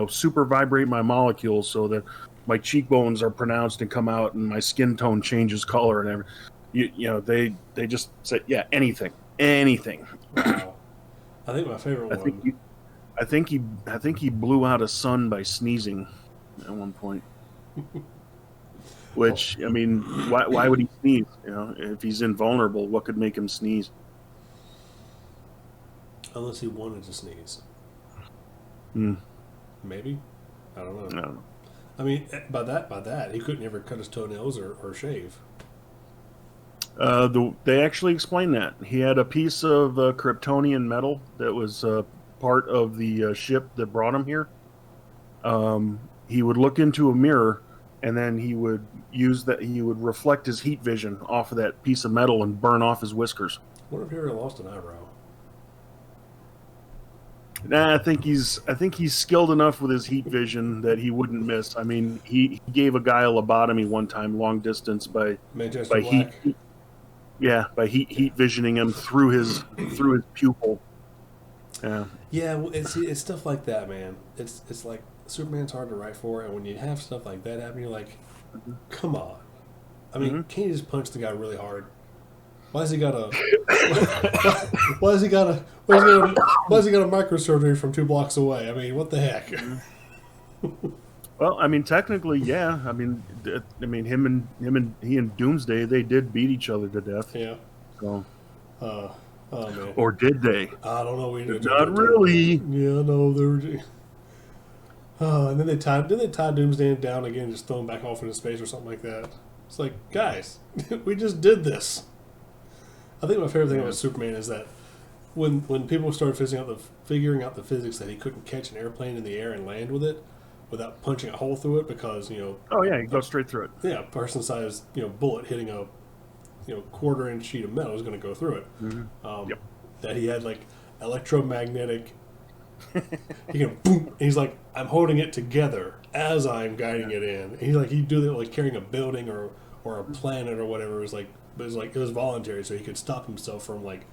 [SPEAKER 2] super vibrate my molecules so that my cheekbones are pronounced and come out, and my skin tone changes color and everything. They just said, yeah, anything.
[SPEAKER 1] Wow. I think my favorite one.
[SPEAKER 2] I think he blew out a sun by sneezing at one point. Which, I mean, why would he sneeze? If he's invulnerable, what could make him sneeze?
[SPEAKER 1] Unless he wanted to sneeze. Maybe? I don't know.
[SPEAKER 2] No.
[SPEAKER 1] I mean, by that, he couldn't ever cut his toenails or shave.
[SPEAKER 2] They actually explained that. He had a piece of Kryptonian metal that was part of the ship that brought him here. He would look into a mirror, and then he would reflect his heat vision off of that piece of metal and burn off his whiskers.
[SPEAKER 1] What if he ever lost an eyebrow?
[SPEAKER 2] Nah, I think he's skilled enough with his heat vision that he wouldn't miss. I mean, he gave a guy a lobotomy one time, long distance
[SPEAKER 1] Manchester
[SPEAKER 2] by heat.
[SPEAKER 1] Black.
[SPEAKER 2] By heat visioning him through his pupil. Yeah.
[SPEAKER 1] Yeah, well, it's stuff like that, man. It's like Superman's hard to write for, and when you have stuff like that happen, you're like, come on. I mean, can't you just punch the guy really hard? Why has he got a why has he got a microsurgery from 2 blocks away? I mean, what the heck?
[SPEAKER 2] Well, I mean, technically, yeah. I mean, he and Doomsday, they did beat each other to death.
[SPEAKER 1] Yeah.
[SPEAKER 2] So.
[SPEAKER 1] Oh man.
[SPEAKER 2] Or did they?
[SPEAKER 1] I don't know.
[SPEAKER 2] Not really.
[SPEAKER 1] Yeah, no, they were. And then they tied Doomsday down again, and just throw him back off into space or something like that. It's like, guys, we just did this. I think my favorite thing about Superman is that when people started figuring out the physics that he couldn't catch an airplane in the air and land with it without punching a hole through it because
[SPEAKER 2] Oh yeah, you go straight through it.
[SPEAKER 1] Yeah, person-sized bullet hitting a quarter-inch sheet of metal is going to go through it.
[SPEAKER 2] Mm-hmm.
[SPEAKER 1] That he had like electromagnetic. He can boom. And he's like, I'm holding it together as I'm guiding it in. And he'd do that like carrying a building or a planet or whatever. It was voluntary, so he could stop himself from like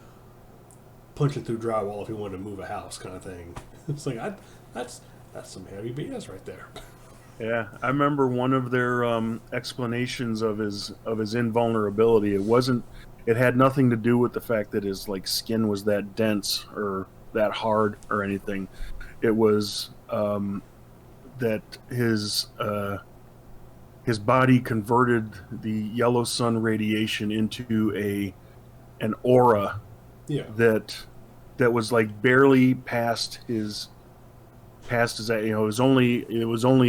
[SPEAKER 1] punching through drywall if he wanted to move a house, kind of thing. It's like that's some heavy BS right there.
[SPEAKER 2] Yeah, I remember one of their explanations of his invulnerability. It had nothing to do with the fact that his like skin was that dense or that hard or anything. It was that his body converted the yellow sun radiation into an aura.
[SPEAKER 1] Yeah.
[SPEAKER 2] That was like barely past his it was only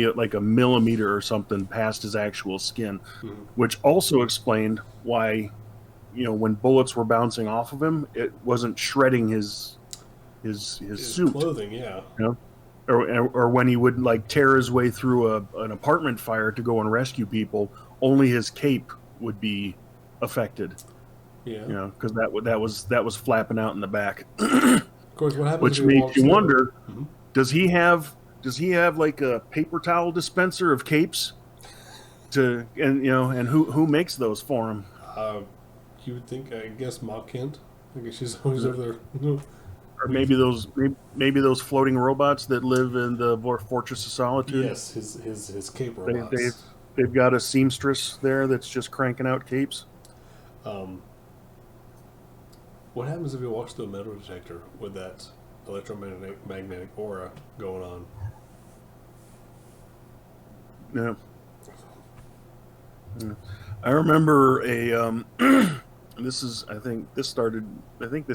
[SPEAKER 2] like a millimeter or something past his actual skin, which also explained why when bullets were bouncing off of him, it wasn't shredding his suit,
[SPEAKER 1] clothing, yeah.
[SPEAKER 2] Or when he would like tear his way through an apartment fire to go and rescue people, only his cape would be affected.
[SPEAKER 1] Yeah,
[SPEAKER 2] because that was flapping out in the back.
[SPEAKER 1] Of course, what happens?
[SPEAKER 2] Which makes you wonder: does he have like a paper towel dispenser of capes? And who makes those for him?
[SPEAKER 1] You would think, I guess, Ma Kent. I guess she's always over there.
[SPEAKER 2] Or maybe those floating robots that live in the Fortress of Solitude.
[SPEAKER 1] Yes, his cape robots.
[SPEAKER 2] They've got a seamstress there that's just cranking out capes.
[SPEAKER 1] What happens if you walk through a metal detector with that electromagnetic aura going on?
[SPEAKER 2] Yeah. I remember I think this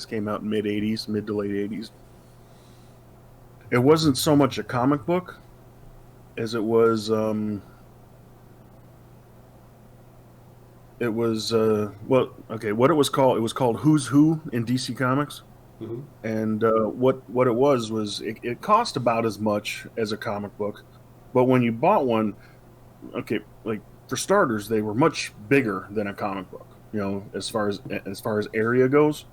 [SPEAKER 2] came out in mid to late 80s. It wasn't so much a comic book as it was what it was called. It was called Who's Who in DC Comics.
[SPEAKER 1] Mm-hmm.
[SPEAKER 2] And what it was it cost about as much as a comic book, but when you bought one, like for starters, they were much bigger than a comic book, as far as area goes.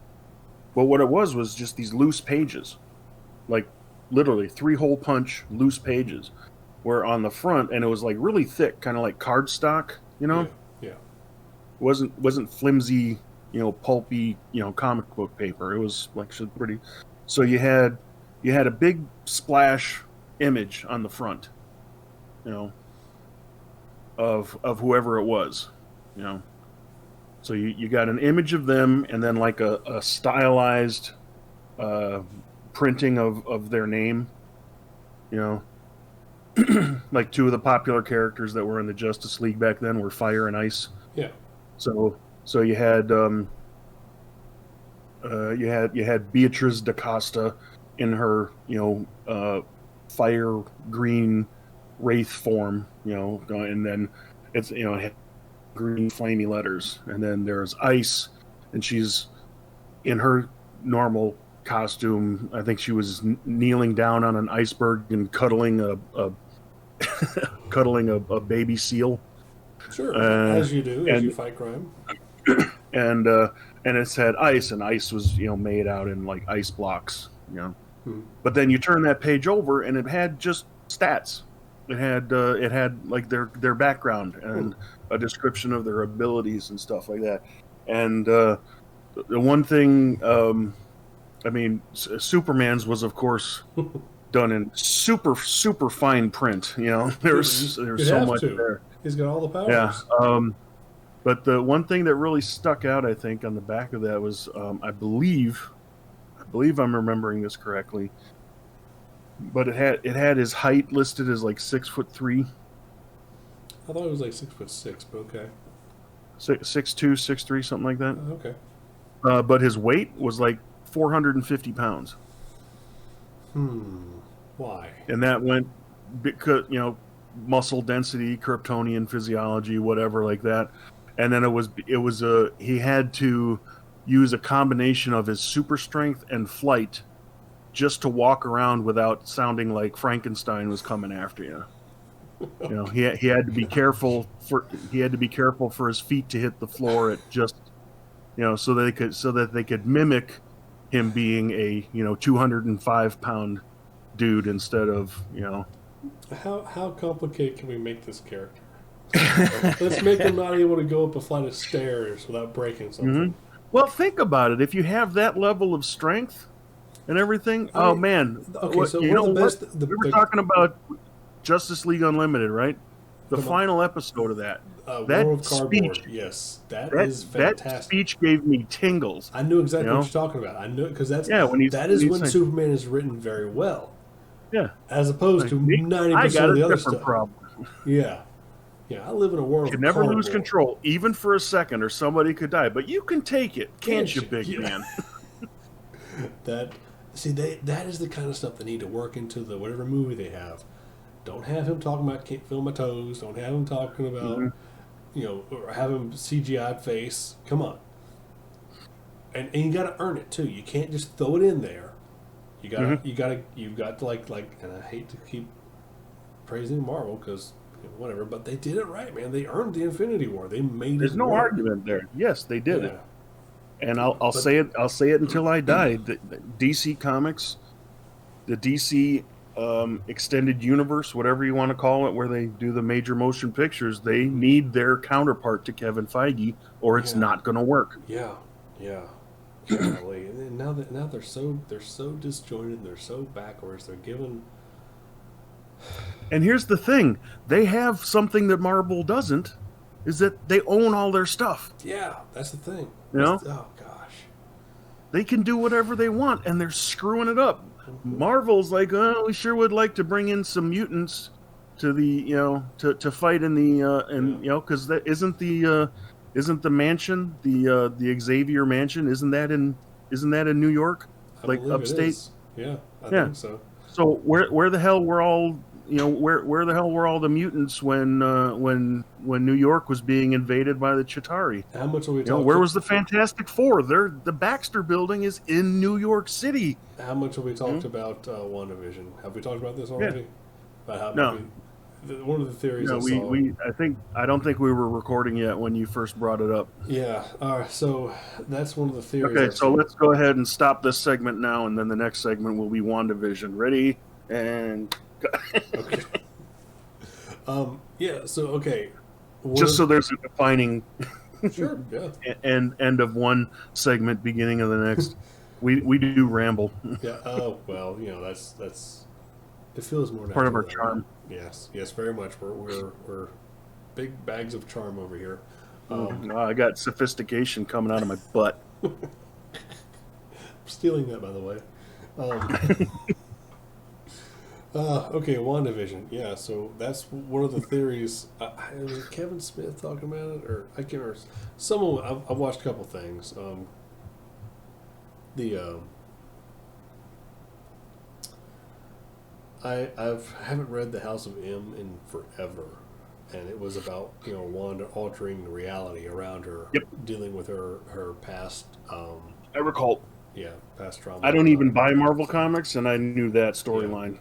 [SPEAKER 2] But what it was just these loose pages, like literally 3-hole punch loose pages, where on the front, and it was like really thick, kind of like cardstock,
[SPEAKER 1] Yeah.
[SPEAKER 2] Wasn't flimsy, pulpy, comic book paper. It was like pretty. So you had a big splash image on the front, of whoever it was, So you got an image of them, and then like a stylized printing of their name, like 2 of the popular characters that were in the Justice League back then were Fire and Ice.
[SPEAKER 1] Yeah.
[SPEAKER 2] So you had Beatrice DaCosta in her fire green wraith form, and then it's it had green flamey letters, and then there's Ice, and she's in her normal costume. I think she was kneeling down on an iceberg and cuddling a baby seal.
[SPEAKER 1] Sure, as you do, as you fight crime.
[SPEAKER 2] And it said Ice, and Ice was made out in like ice blocks, But then you turn that page over, and it had just stats. It had like their background and a description of their abilities and stuff like that. And the one thing, I mean, Superman's was of course done in super fine print. You know, there's so much there.
[SPEAKER 1] He's got all the powers.
[SPEAKER 2] Yeah. But the one thing that really stuck out, I think, on the back of that was, I believe I'm remembering this correctly, but it had his height listed as like 6'3".
[SPEAKER 1] I thought it was like 6'6", but okay.
[SPEAKER 2] 6'2", 6'3", something like that.
[SPEAKER 1] Okay.
[SPEAKER 2] But his weight was like 450 pounds.
[SPEAKER 1] Why?
[SPEAKER 2] And that went because, you know, muscle density, Kryptonian physiology, whatever like that. And then he had to use a combination of his super strength and flight just to walk around without sounding like Frankenstein was coming after you. You know, he had to be careful for his feet to hit the floor at just, you know, so that they could mimic him being a, you know, 205-pound dude instead of, you know.
[SPEAKER 1] How complicated can we make this character? Let's make him not able to go up a flight of stairs without breaking something.
[SPEAKER 2] Well, think about it. If you have that level of strength and everything, man.
[SPEAKER 1] Okay, so
[SPEAKER 2] you know
[SPEAKER 1] the best.
[SPEAKER 2] We were talking about Justice League Unlimited, right? The final episode of that. That
[SPEAKER 1] World Cardboard.
[SPEAKER 2] speech,
[SPEAKER 1] yes, that is fantastic.
[SPEAKER 2] That speech gave me tingles.
[SPEAKER 1] I knew exactly what you're talking about. I knew because that is when Superman is written very well.
[SPEAKER 2] Yeah,
[SPEAKER 1] as opposed to 90% of the other stuff.
[SPEAKER 2] Problem.
[SPEAKER 1] Yeah, I live in a world.
[SPEAKER 2] You could never lose control, even for a second, or somebody could die. But you can take it, can't you, big man?
[SPEAKER 1] That is the kind of stuff they need to work into whatever movie they have. Don't have him talking about can't feel my toes. Don't have him talking about or have him CGI face. Come on, and you got to earn it too. You can't just throw it in there. You've got to like, and I hate to keep praising Marvel because whatever, but they did it right, man. They earned the Infinity War. They made
[SPEAKER 2] There's no argument there. Yes, they did it. And I'll say it until I die. The DC Comics, the DC extended universe, whatever you want to call it, where they do the major motion pictures, they need their counterpart to Kevin Feige, or it's not going to work.
[SPEAKER 1] Yeah. And now they're so disjointed, and they're so backwards. They're given.
[SPEAKER 2] And here's the thing: they have something that Marvel doesn't, is that they own all their stuff.
[SPEAKER 1] Yeah, that's the thing.
[SPEAKER 2] Oh
[SPEAKER 1] gosh,
[SPEAKER 2] they can do whatever they want, and they're screwing it up. Marvel's like, we sure would like to bring in some mutants to the, to fight in the, because that isn't the mansion, the Xavier mansion, isn't that in New York, like upstate?
[SPEAKER 1] Yeah, I think so.
[SPEAKER 2] So where the hell were all, where the hell were all the mutants when New York was being invaded by the Chitauri?
[SPEAKER 1] How much are we talking?
[SPEAKER 2] Where was the Fantastic Four? The Baxter Building is in New York City.
[SPEAKER 1] How much have we talked about WandaVision? Have we talked about this already?
[SPEAKER 2] Yeah.
[SPEAKER 1] About how one of the theories.
[SPEAKER 2] No, I don't think we were recording yet when you first brought it up.
[SPEAKER 1] Yeah. All right. So that's one of the theories.
[SPEAKER 2] Okay. So let's go ahead and stop this segment now, and then the next segment will be WandaVision. Ready and.
[SPEAKER 1] Okay. Yeah. So okay.
[SPEAKER 2] Just so there's a defining.
[SPEAKER 1] Sure. Yeah.
[SPEAKER 2] End of one segment, beginning of the next. We do ramble.
[SPEAKER 1] Yeah. Oh well. That's. It feels more
[SPEAKER 2] part of our charm.
[SPEAKER 1] Yes, very much. We're big bags of charm over here.
[SPEAKER 2] I got sophistication coming out of my butt.
[SPEAKER 1] I'm stealing that, by the way. Okay, WandaVision. Yeah, so that's one of the theories. Was it Kevin Smith talking about it, or I can't remember. Someone I've watched a couple things. I haven't read The House of M in forever, and it was about Wanda altering the reality around her, dealing with her past.
[SPEAKER 2] I recall.
[SPEAKER 1] Yeah, past trauma.
[SPEAKER 2] I don't even buy Marvel comics, and I knew that storyline.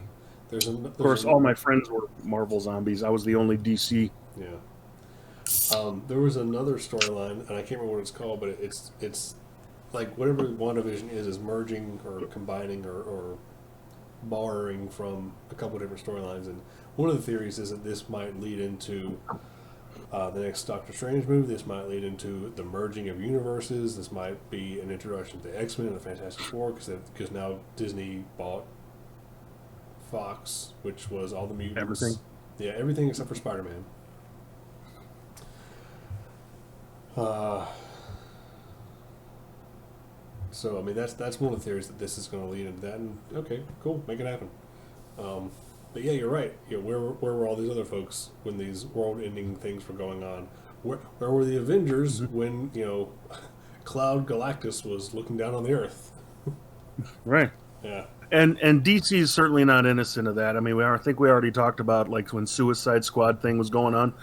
[SPEAKER 2] Yeah. Of course, all my friends were Marvel zombies. I was the only DC.
[SPEAKER 1] Yeah. There was another storyline, and I can't remember what it's called, but it's like whatever WandaVision is merging or combining or borrowing from a couple of different storylines, and one of the theories is that this might lead into the next Doctor Strange movie. This might lead into the merging of universes. This might be an introduction to X-Men and the Fantastic Four, because now Disney bought Fox, which was all the mutants.
[SPEAKER 2] Everything.
[SPEAKER 1] Yeah, everything except for Spider-Man. So I mean that's one of the theories, that this is going to lead into that. And okay, cool, make it happen. But yeah, you're right. You know, where were all these other folks when these world-ending things were going on? Where were the Avengers when Cloud Galactus was looking down on the Earth?
[SPEAKER 2] Right.
[SPEAKER 1] Yeah.
[SPEAKER 2] And DC is certainly not innocent of that. I mean, I think we already talked about like when Suicide Squad thing was going on.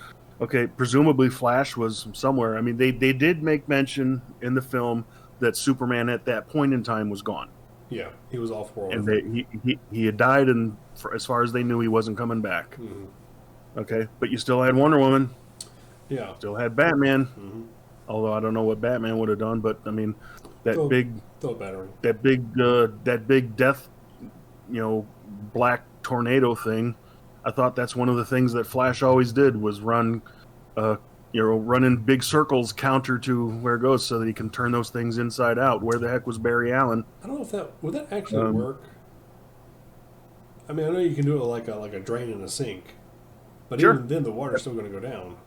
[SPEAKER 2] Okay, presumably Flash was somewhere. I mean, they did make mention in the film that Superman at that point in time was gone.
[SPEAKER 1] Yeah, he was off world.
[SPEAKER 2] And he had died, and as far as they knew, he wasn't coming back.
[SPEAKER 1] Mm-hmm.
[SPEAKER 2] Okay, but you still had Wonder Woman.
[SPEAKER 1] Yeah.
[SPEAKER 2] Still had Batman.
[SPEAKER 1] Mm-hmm.
[SPEAKER 2] Although I don't know what Batman would have done, but I mean, that big death, black tornado thing. I thought that's one of the things that Flash always did, was run in big circles counter to where it goes, so that he can turn those things inside out. Where the heck was Barry Allen?
[SPEAKER 1] I don't know if would that actually work. I mean, I know you can do it like a drain in a sink, but
[SPEAKER 2] sure.
[SPEAKER 1] Even then the water's still going to go down.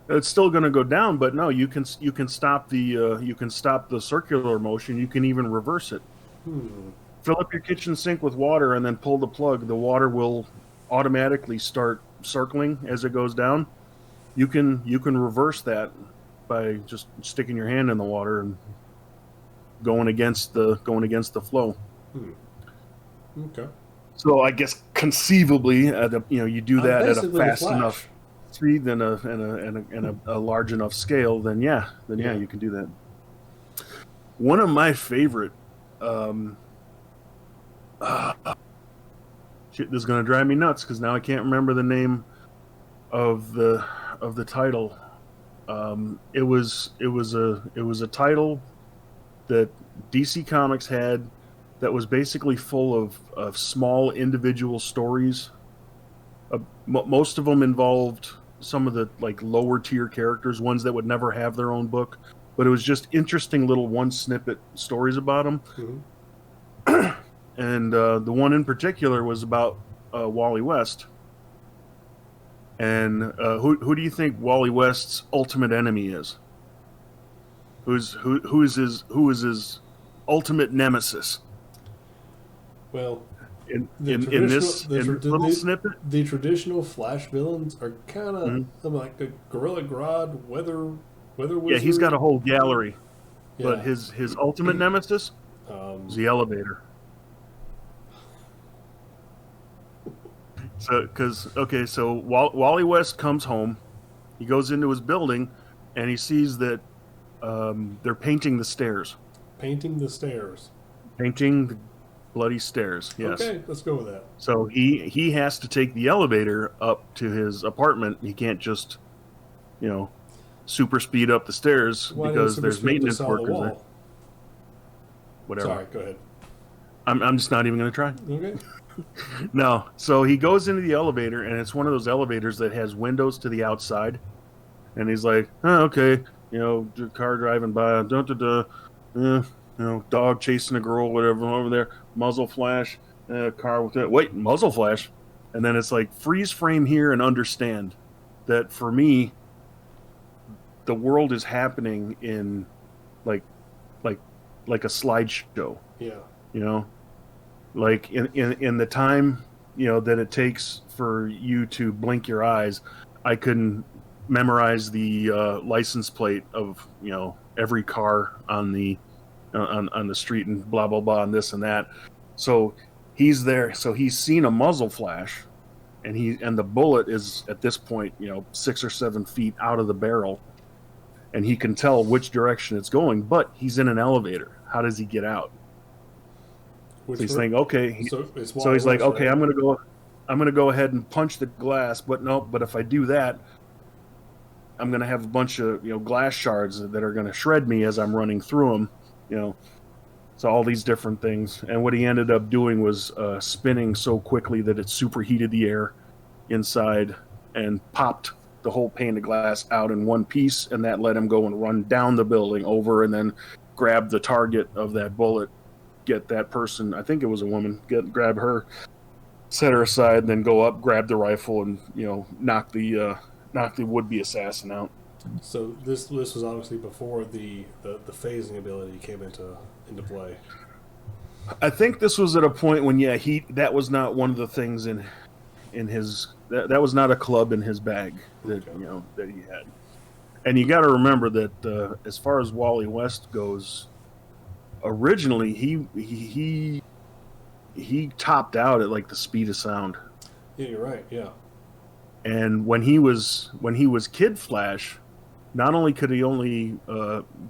[SPEAKER 2] It's still going to go down, but no, you can stop the circular motion. You can even reverse it. Fill up your kitchen sink with water and then pull the plug. The water will automatically start circling as it goes down. You can reverse that by just sticking your hand in the water and going against the flow.
[SPEAKER 1] Okay.
[SPEAKER 2] So I guess conceivably, you do that at a fast enough speed and a large enough scale, then yeah, you can do that. One of my favorite. Shit, this is gonna drive me nuts because now I can't remember the name of the title. It was a title that DC Comics had that was basically full of small individual stories. Most of them involved some of the like lower tier characters, ones that would never have their own book, but it was just interesting little one snippet stories about them.
[SPEAKER 1] Mm-hmm.
[SPEAKER 2] And the one in particular was about Wally West. And who do you think Wally West's ultimate enemy is? Who is his ultimate nemesis?
[SPEAKER 1] Well,
[SPEAKER 2] in this little snippet,
[SPEAKER 1] the traditional Flash villains are kind of like a Gorilla Grodd, weather wizard.
[SPEAKER 2] Yeah, he's got a whole gallery.
[SPEAKER 1] Yeah.
[SPEAKER 2] But his ultimate nemesis is the elevator. So Wally West comes home, he goes into his building, and he sees that they're painting the stairs.
[SPEAKER 1] Painting the stairs.
[SPEAKER 2] Painting the bloody stairs. Yes.
[SPEAKER 1] Okay, let's go with that.
[SPEAKER 2] So he has to take the elevator up to his apartment. He can't just, super speed up the stairs because there's maintenance workers there. Whatever.
[SPEAKER 1] Sorry, go ahead.
[SPEAKER 2] I'm just not even going to try.
[SPEAKER 1] Okay.
[SPEAKER 2] No. So he goes into the elevator, and it's one of those elevators that has windows to the outside. And he's like, oh, okay, car driving by, dog chasing a girl, whatever, over there, muzzle flash, car with it. Wait, muzzle flash. And then it's like, freeze frame here and understand that for me, the world is happening in like a slideshow.
[SPEAKER 1] Yeah.
[SPEAKER 2] Like in the time, that it takes for you to blink your eyes, I couldn't memorize the license plate of, every car on the street and blah, blah, blah, and this and that. So he's there. So he's seen a muzzle flash, and the bullet is at this point, 6 or 7 feet out of the barrel, and he can tell which direction it's going, but he's in an elevator. How does he get out? So he's thinking, okay. So he's like, okay, I'm gonna go ahead and punch the glass, but no. But if I do that, I'm gonna have a bunch of glass shards that are gonna shred me as I'm running through them. So all these different things, and what he ended up doing was spinning so quickly that it superheated the air inside and popped the whole pane of glass out in one piece, and that let him go and run down the building over and then grab the target of that bullet, get that person, I think it was a woman, grab her, set her aside, and then go up, grab the rifle, and knock the would-be assassin out.
[SPEAKER 1] So this was obviously before the phasing ability came into play.
[SPEAKER 2] I think this was at a point when that was not one of the things in his that was not a club in his bag that that he had. And you got to remember that as far as Wally West goes, originally he topped out at like the speed of sound.
[SPEAKER 1] Yeah, you're right. Yeah.
[SPEAKER 2] And when he was Kid Flash, not only could he only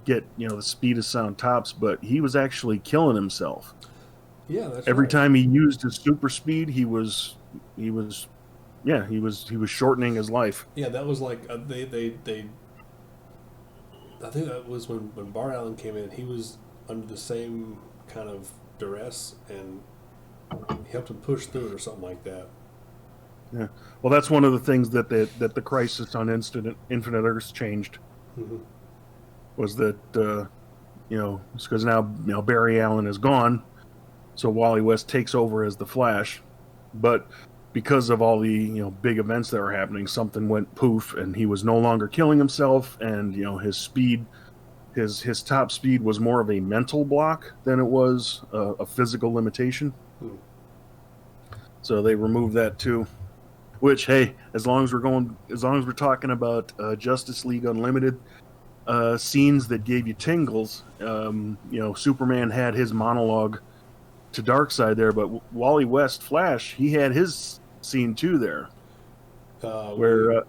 [SPEAKER 2] get the speed of sound tops, but he was actually killing himself.
[SPEAKER 1] Yeah, that's
[SPEAKER 2] every
[SPEAKER 1] right.
[SPEAKER 2] time he used his super speed, he was shortening his life.
[SPEAKER 1] Yeah, that was like they. I think that was when Bart Allen came in. He was under the same kind of duress, and he helped him push through it or something like that.
[SPEAKER 2] Yeah, well, that's one of the things that the Crisis on Infinite Earths changed.
[SPEAKER 1] Mm-hmm.
[SPEAKER 2] Was that it's because now Barry Allen is gone, so Wally West takes over as the Flash, but because of all the big events that were happening, something went poof, and he was no longer killing himself, and his speed, his top speed was more of a mental block than it was a physical limitation. So they removed that too. Which, hey, as long as we're talking about Justice League Unlimited scenes that gave you tingles, Superman had his monologue to Darkseid there, but Wally West Flash, he had his scene too there, where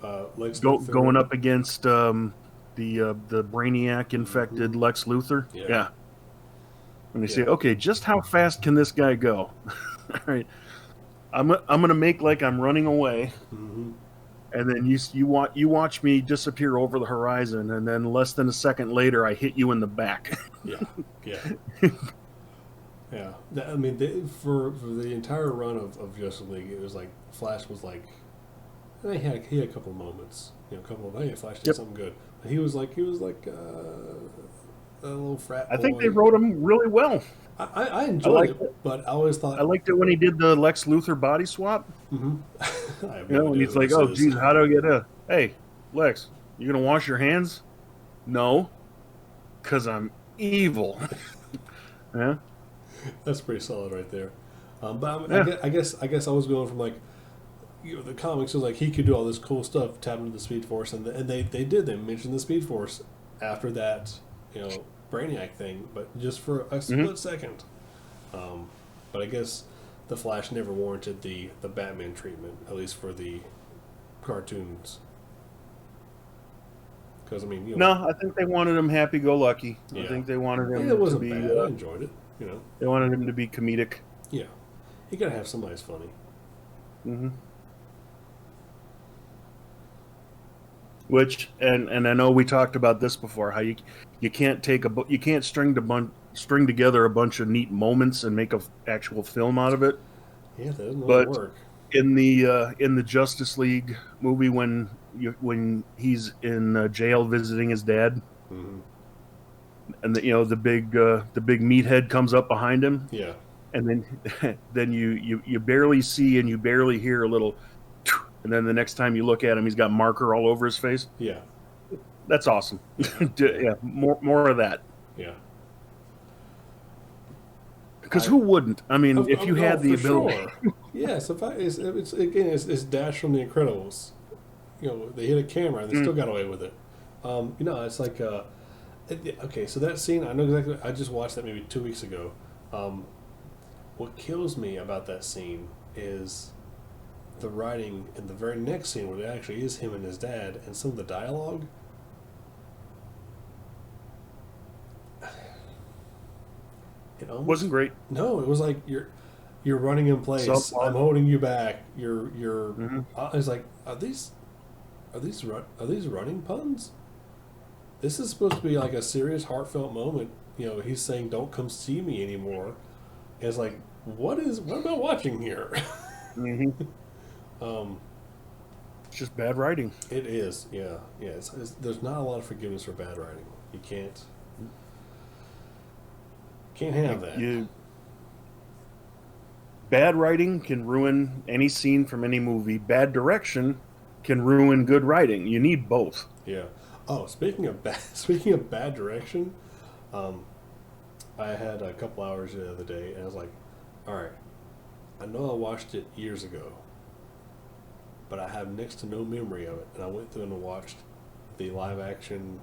[SPEAKER 2] going up against the Brainiac infected Lex Luthor. Yeah. And they say, okay, just how fast can this guy go? All right, I'm gonna make like I'm running away,
[SPEAKER 1] mm-hmm.
[SPEAKER 2] and then you watch me disappear over the horizon, and then less than a second later, I hit you in the back.
[SPEAKER 1] Yeah. Yeah, I mean, for the entire run of Justice League, it was like Flash was like, he had a couple of moments, Flash did something good. But he was like a little frat boy.
[SPEAKER 2] I think they wrote him really well.
[SPEAKER 1] I enjoyed it, but I always thought
[SPEAKER 2] I liked it when he did the Lex Luthor body swap.
[SPEAKER 1] Mm-hmm.
[SPEAKER 2] And he's like, "Oh, geez, how do I get a? Hey, Lex, you gonna wash your hands? No, because I'm evil." Yeah.
[SPEAKER 1] That's pretty solid right there. But I guess I was going from like, the comics was like he could do all this cool stuff, tap into the Speed Force, and they did. They mentioned the Speed Force after that, Brainiac thing, but just for a split second. But I guess the Flash never warranted the Batman treatment, at least for the cartoons. Because
[SPEAKER 2] no, I think they wanted him happy-go-lucky.
[SPEAKER 1] Yeah.
[SPEAKER 2] I think they wanted him
[SPEAKER 1] it wasn't
[SPEAKER 2] to be.
[SPEAKER 1] Bad. I enjoyed it.
[SPEAKER 2] They wanted him to be comedic.
[SPEAKER 1] Yeah, you gotta have somebody who's funny.
[SPEAKER 2] Mm-hmm. Which and I know we talked about this before. How you can't string together a bunch of neat moments and make an actual film out of it.
[SPEAKER 1] Yeah, that doesn't really work.
[SPEAKER 2] In the Justice League movie, when he's in jail visiting his dad, and the big meathead comes up behind him, and then you barely see and you barely hear a little, and then the next time you look at him, he's got marker all over his face.
[SPEAKER 1] Yeah,
[SPEAKER 2] that's awesome. Yeah, more of that.
[SPEAKER 1] Yeah.
[SPEAKER 2] Because who wouldn't? I mean, if you had the ability.
[SPEAKER 1] Sure. Yes, it's Dash from The Incredibles. They hit a camera and they still got away with it. It's like, okay, so that scene, I know exactly. I just watched that maybe 2 weeks ago. What kills me about that scene is the writing in the very next scene where it actually is him and his dad, and some of the dialogue. It almost
[SPEAKER 2] wasn't great.
[SPEAKER 1] No, it was like you're running in place. I'm holding you back. You're. It's like, are these running puns? This is supposed to be like a serious, heartfelt moment, he's saying, "Don't come see me anymore." And it's like, what am I watching here?
[SPEAKER 2] hmm
[SPEAKER 1] um,
[SPEAKER 2] It's just bad writing.
[SPEAKER 1] it is, yeah, yeah. There's not a lot of forgiveness for bad writing. You can't have that.
[SPEAKER 2] Bad writing can ruin any scene from any movie. Bad direction can ruin good writing. You need both.
[SPEAKER 1] Yeah. Oh, speaking of bad direction, I had a couple hours the other day, and I was like, all right, I know I watched it years ago, but I have next to no memory of it. And I went through and watched the live action,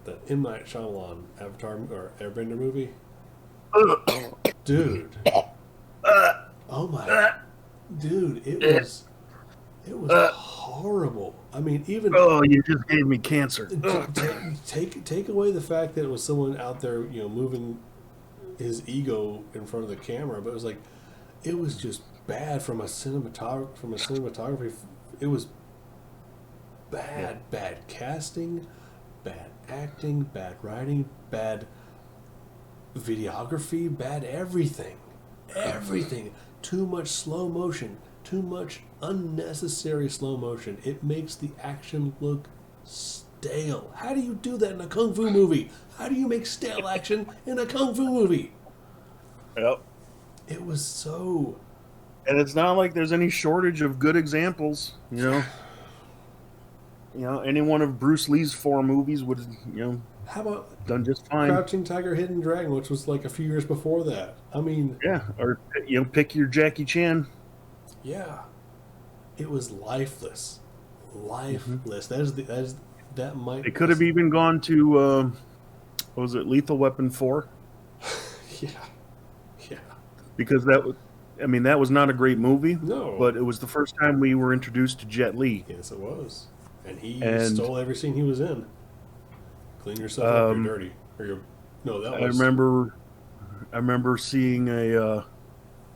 [SPEAKER 1] the M. Night Shyamalan Avatar or Airbender movie. Dude. Oh my. Dude, it was horrible. I mean, even
[SPEAKER 2] Oh, you just gave me cancer.
[SPEAKER 1] take away the fact that it was someone out there, moving his ego in front of the camera, but it was just bad from a cinematography. It was bad casting, bad acting, bad writing, bad videography, bad everything. Too much slow motion, too much unnecessary slow motion. It makes the action look stale. How do you do that in a kung fu movie? How do you make stale action in a kung fu movie?
[SPEAKER 2] Yep.
[SPEAKER 1] It was so...
[SPEAKER 2] And it's not like there's any shortage of good examples, any one of Bruce Lee's 4 movies would,
[SPEAKER 1] How about
[SPEAKER 2] done just fine.
[SPEAKER 1] Crouching Tiger, Hidden Dragon, which was like a few years before that? I mean...
[SPEAKER 2] Yeah, or, pick your Jackie Chan.
[SPEAKER 1] Yeah. It was lifeless. Lifeless. That might...
[SPEAKER 2] It could have even gone to, what was it, Lethal Weapon 4?
[SPEAKER 1] Yeah. Yeah.
[SPEAKER 2] Because that was not a great movie.
[SPEAKER 1] No.
[SPEAKER 2] But it was the first time we were introduced to Jet Li.
[SPEAKER 1] Yes, it was. And he stole every scene he was in. Clean yourself up, you're dirty.
[SPEAKER 2] I remember seeing an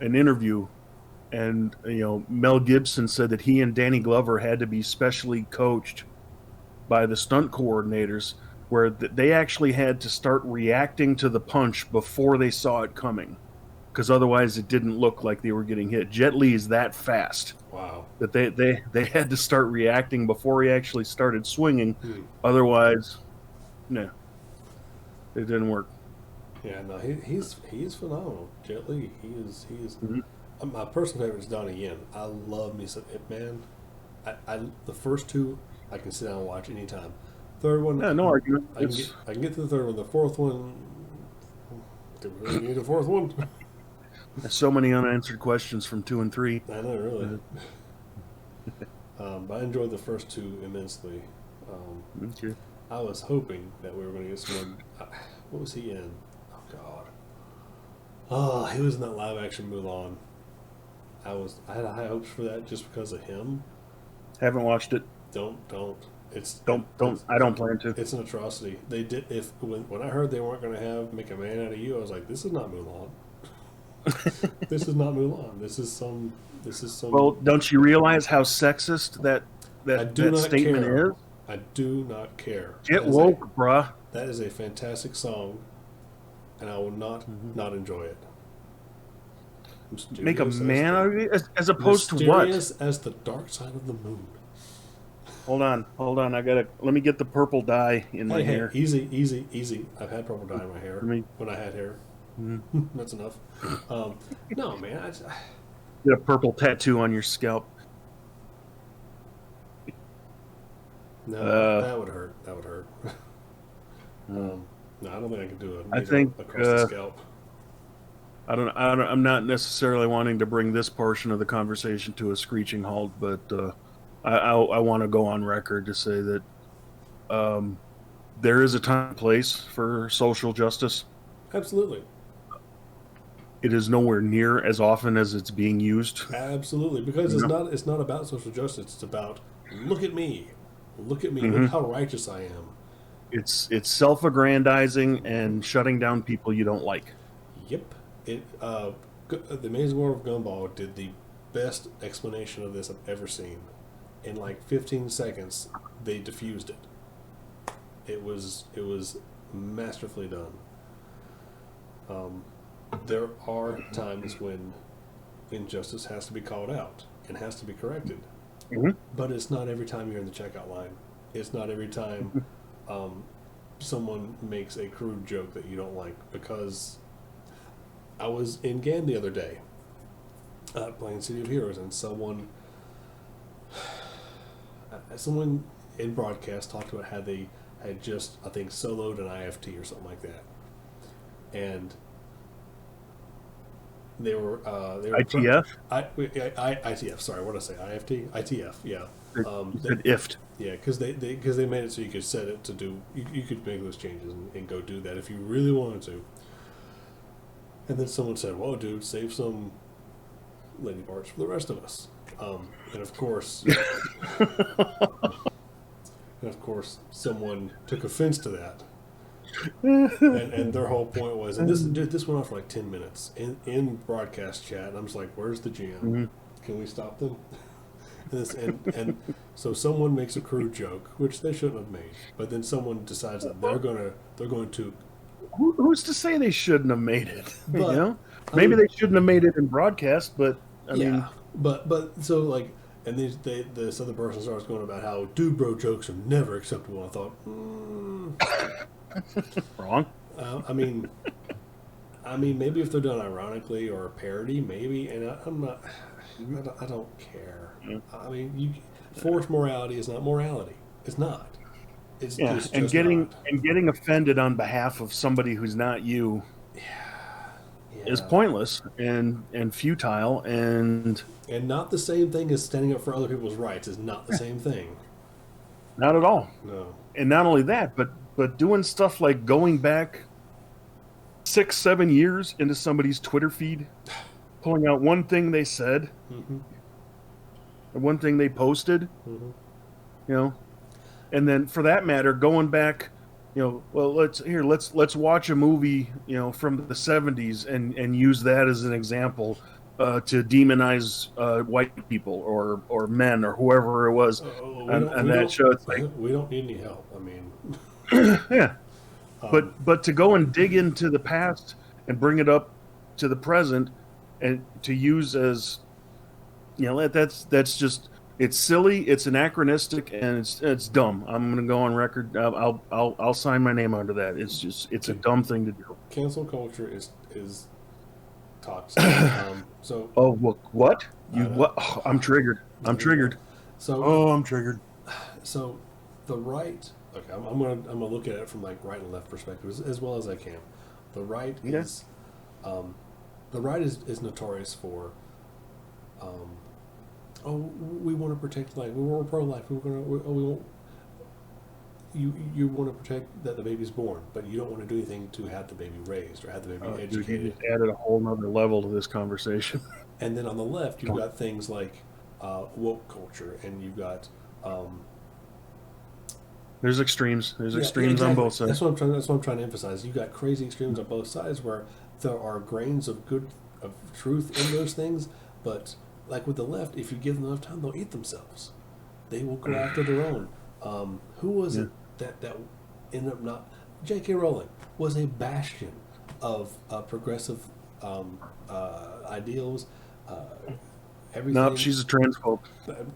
[SPEAKER 2] interview, and Mel Gibson said that he and Danny Glover had to be specially coached by the stunt coordinators, where they actually had to start reacting to the punch before they saw it coming, because otherwise it didn't look like they were getting hit. Jet Li is that fast.
[SPEAKER 1] Wow.
[SPEAKER 2] That they had to start reacting before he actually started swinging. Otherwise, no, it didn't work.
[SPEAKER 1] Yeah, no, he's phenomenal. Jet Li, he is. My personal favorite is Donnie Yen. I love me some Ip Man. The first 2 I can sit down and watch anytime. Third one,
[SPEAKER 2] Yeah, no argument.
[SPEAKER 1] I can get to the third one. The fourth one, do we really need a fourth one?
[SPEAKER 2] There's so many unanswered questions from 2 and 3.
[SPEAKER 1] I know, really. But I enjoyed the first 2 immensely.
[SPEAKER 2] Okay.
[SPEAKER 1] I was hoping that we were going to get some more. What was he in? Oh God. Oh, he was in that live action Mulan. I had high hopes for that just because of him.
[SPEAKER 2] Haven't watched it.
[SPEAKER 1] Don't.
[SPEAKER 2] I don't plan to.
[SPEAKER 1] It's an atrocity. They did. When I heard they weren't going to make a man out of you, I was like, this is not Mulan. This is not Mulan. This is some.
[SPEAKER 2] Well, don't you realize how sexist that statement is?
[SPEAKER 1] I do not care.
[SPEAKER 2] Get woke, bruh.
[SPEAKER 1] That is a fantastic song, and I will not enjoy it.
[SPEAKER 2] Make a man out of you, as opposed to what?
[SPEAKER 1] Mysterious as the dark side of the moon.
[SPEAKER 2] Hold on. Let me get the purple dye in my hair.
[SPEAKER 1] Easy. I've had purple dye in my hair when I had hair. That's enough. No, man.
[SPEAKER 2] Get a purple tattoo on your scalp.
[SPEAKER 1] No, that would hurt. No, I don't think I could do it.
[SPEAKER 2] I think
[SPEAKER 1] across the scalp.
[SPEAKER 2] I'm not necessarily wanting to bring this portion of the conversation to a screeching halt, but I want to go on record to say that there is a time and place for social justice.
[SPEAKER 1] Absolutely.
[SPEAKER 2] It is nowhere near as often as it's being used.
[SPEAKER 1] Absolutely, because it's not about social justice. It's about look at me, look how righteous I am.
[SPEAKER 2] It's self-aggrandizing and shutting down people you don't like.
[SPEAKER 1] Yep. The Amazing World of Gumball did the best explanation of this I've ever seen. In like 15 seconds, they diffused it. It was masterfully done. There are times when injustice has to be called out and has to be corrected.
[SPEAKER 2] Mhm.
[SPEAKER 1] But it's not every time you're in the checkout line. It's not every time someone makes a crude joke that you don't like. Because I was in GAN the other day playing City of Heroes, and someone in broadcast talked about how they had just, I think, soloed an IFT or something like that. And they were
[SPEAKER 2] ITF?
[SPEAKER 1] ITF. Sorry, what did I say? IFT, ITF. Yeah.
[SPEAKER 2] You said IFT.
[SPEAKER 1] Yeah, because they made it so you could set it to do. You could make those changes and go do that if you really wanted to. And then someone said, "Well, dude, save some lady parts for the rest of us." And of course, someone took offense to that. and their whole point was, and this went on for like 10 minutes in broadcast chat, and I'm just like, where's the GM?
[SPEAKER 2] Mm-hmm.
[SPEAKER 1] Can we stop them? and so someone makes a crude joke, which they shouldn't have made, but then someone decides that they're going to.
[SPEAKER 2] Who's to say they shouldn't have made it?
[SPEAKER 1] But,
[SPEAKER 2] you know, maybe they shouldn't have made it in broadcast, but I mean,
[SPEAKER 1] but so like, and this other person starts going about how dude bro jokes are never acceptable. I thought,
[SPEAKER 2] wrong.
[SPEAKER 1] I mean, maybe if they're done ironically or a parody, maybe. And I don't care. I mean, forced morality is not morality. It's not. It's just
[SPEAKER 2] getting offended on behalf of somebody who's not you. Is pointless and futile and
[SPEAKER 1] not the same thing as standing up for other people's rights. Is not the same thing.
[SPEAKER 2] Not at all.
[SPEAKER 1] No.
[SPEAKER 2] And not only that, but doing stuff like going back 6-7 years into somebody's Twitter feed, pulling out one thing they said, and one thing they posted, you know, and then for that matter, going back, you know, well, let's watch a movie, you know, from the 70s and use that as an example to demonize white people or men or whoever it was on that show. It's like,
[SPEAKER 1] we don't need any help. I mean,
[SPEAKER 2] yeah, but to go and dig into the past and bring it up to the present and to use as, you know, that's just. It's silly. It's anachronistic, and it's dumb. I'm going to go on record. I'll sign my name under that. It's a dumb thing to do.
[SPEAKER 1] Cancel culture is toxic. So
[SPEAKER 2] what? What? Oh, I'm triggered. I'm triggered. I'm triggered.
[SPEAKER 1] So the right. Okay, I'm gonna look at it from like right and left perspectives as well as I can. The right is notorious for. We want to protect life. We're pro-life. You want to protect that the baby's born, but you don't want to do anything to have the baby raised or have the baby educated.
[SPEAKER 2] You just added a whole nother level to this conversation.
[SPEAKER 1] And then on the left, you've got things like woke culture, and you've got
[SPEAKER 2] there's extremes. There's extremes on both sides.
[SPEAKER 1] That's what I'm trying to emphasize. You've got crazy extremes on both sides, where there are grains of truth in those things, but like with the left, if you give them enough time, they'll eat themselves. They will go after their own. Who was it that ended up not? J.K. Rowling was a bastion of progressive ideals. Everything.
[SPEAKER 2] No, she's a transphobe.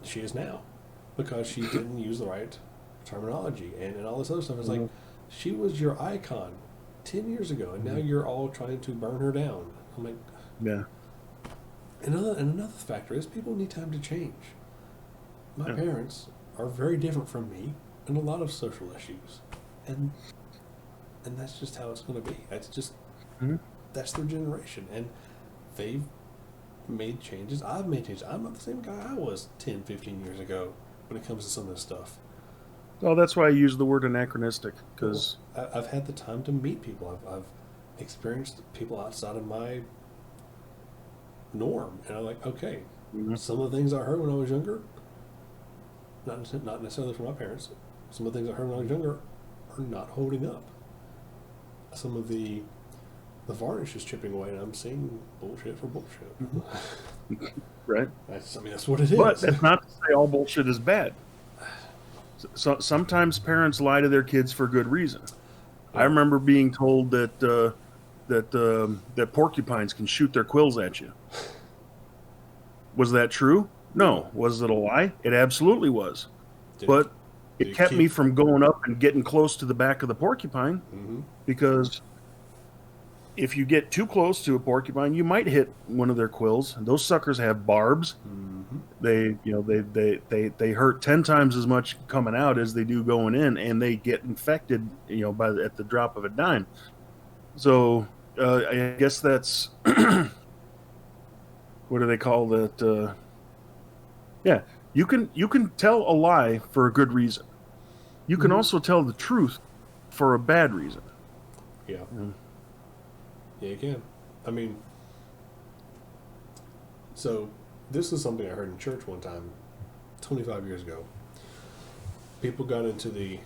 [SPEAKER 1] She is now, because she didn't use the right terminology and all this other stuff. It's like, she was your icon 10 years ago, and now you're all trying to burn her down. I'm like,
[SPEAKER 2] yeah.
[SPEAKER 1] Another factor is people need time to change. My parents are very different from me in a lot of social issues, and that's just how it's going to be. It's just that's their generation, and they've made changes. I've made changes. I'm not the same guy I was 10, 15 years ago when it comes to some of this stuff.
[SPEAKER 2] Well, that's why I use the word anachronistic, because
[SPEAKER 1] I've had the time to meet people. I've experienced people outside of my norm, and I'm like, okay, some of the things I heard when I was younger, not necessarily from my parents, some of the things I heard when I was younger are not holding up. Some of the varnish is chipping away, and I'm seeing bullshit for bullshit.
[SPEAKER 2] Right.
[SPEAKER 1] That's what it is.
[SPEAKER 2] But that's not to say all bullshit is bad. So sometimes parents lie to their kids for good reason. I remember being told that that porcupines can shoot their quills at you. Was that true? No. Was it a lie? It absolutely was. But it kept me from going up and getting close to the back of the porcupine, because if you get too close to a porcupine, you might hit one of their quills. And those suckers have barbs. They hurt 10 times as much coming out as they do going in, and they get infected, at the drop of a dime. So I guess that's what do they call that? Yeah, you can tell a lie for a good reason. You can also tell the truth for a bad reason.
[SPEAKER 1] Yeah. Yeah, you can. I mean, so this is something I heard in church one time, 25 years ago. People got into the,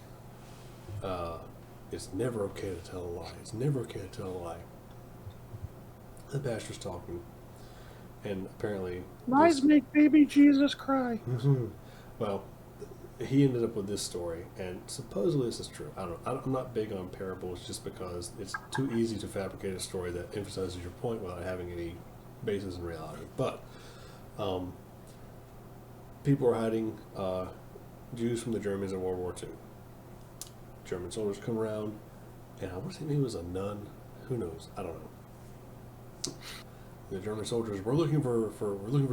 [SPEAKER 1] it's never okay to tell a lie. It's never okay to tell a lie. The pastor's talking, and apparently...
[SPEAKER 2] Lies make baby Jesus cry.
[SPEAKER 1] Well, he ended up with this story, and supposedly this is true. I'm not big on parables just because it's too easy to fabricate a story that emphasizes your point without having any basis in reality. But people were hiding Jews from the Germans in World War II. German soldiers come around, and I want to say maybe it was a nun. Who knows? I don't know. The German soldiers were looking for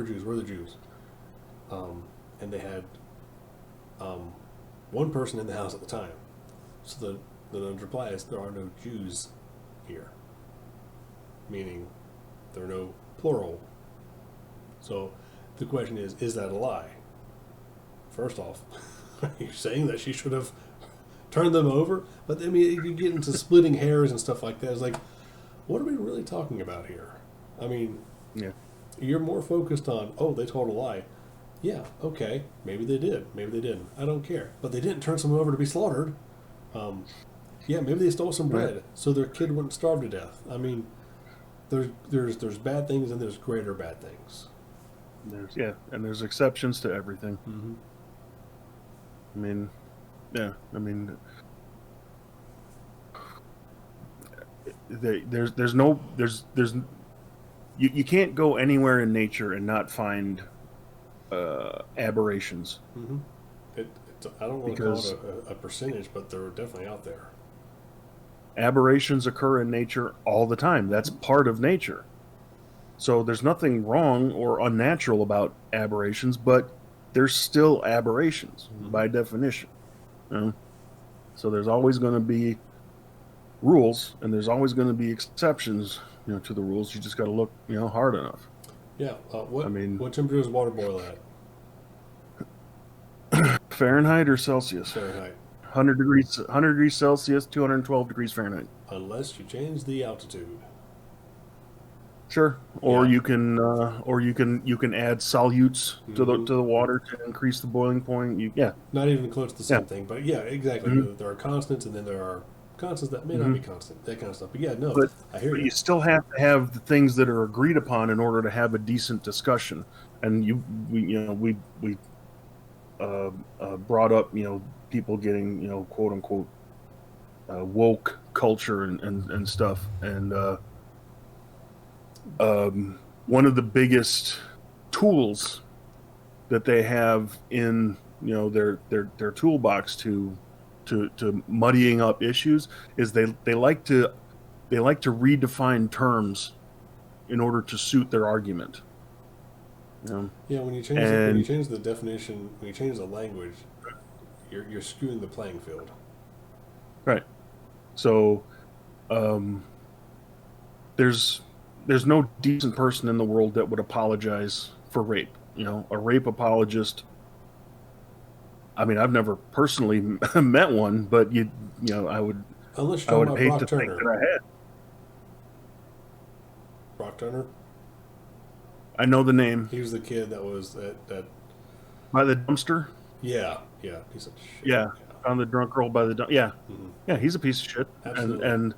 [SPEAKER 1] Jews. Where are the Jews? And they had one person in the house at the time. So the nun's reply is, there are no Jews here. Meaning, there are no plural. So the question is that a lie? First off, are you saying that she should have turned them over? But I mean, if you get into splitting hairs and stuff like that, it's like, what are we really talking about here? I mean, you're more focused on, they told a lie. Yeah, okay, maybe they did, maybe they didn't. I don't care. But they didn't turn someone over to be slaughtered. Yeah, maybe they stole some bread so their kid wouldn't starve to death. I mean, there's bad things and there's greater bad things.
[SPEAKER 2] And there's exceptions to everything. I mean, you can't go anywhere in nature and not find aberrations.
[SPEAKER 1] I don't want to call it a percentage, but they're definitely out there.
[SPEAKER 2] Aberrations occur in nature all the time. That's part of nature. So there's nothing wrong or unnatural about aberrations, but there's still aberrations by definition. So there's always going to be rules, and there's always going to be exceptions, to the rules. You just got to look, hard enough.
[SPEAKER 1] Yeah. What temperature does water boil at?
[SPEAKER 2] Fahrenheit or Celsius?
[SPEAKER 1] Fahrenheit.
[SPEAKER 2] 100 degrees Celsius, 212 degrees Fahrenheit.
[SPEAKER 1] Unless you change the altitude.
[SPEAKER 2] Sure. Or you can add solutes to the water to increase the boiling point.
[SPEAKER 1] Not even close to the same thing, but yeah, exactly. There are constants, and then there are constants that may not be constant, that kind of stuff. But yeah, no, I hear you.
[SPEAKER 2] You still have to have the things that are agreed upon in order to have a decent discussion. And we brought up people getting quote unquote woke culture and stuff. And one of the biggest tools that they have in their toolbox to muddying up issues is they like to redefine terms in order to suit their argument.
[SPEAKER 1] Yeah, when you change the definition, when you change the language, you're skewing the playing field.
[SPEAKER 2] Right. So there's no decent person in the world that would apologize for rape. A rape apologist. I mean, I've never personally met one, but I would.
[SPEAKER 1] Unless you're talking about Brock Turner.
[SPEAKER 2] Think that I had.
[SPEAKER 1] Brock Turner.
[SPEAKER 2] I know the name.
[SPEAKER 1] He was the kid that was at
[SPEAKER 2] by the dumpster.
[SPEAKER 1] Yeah, piece of shit.
[SPEAKER 2] Yeah, found the drunk girl by the dumpster. Yeah, yeah, he's a piece of shit.
[SPEAKER 1] Absolutely.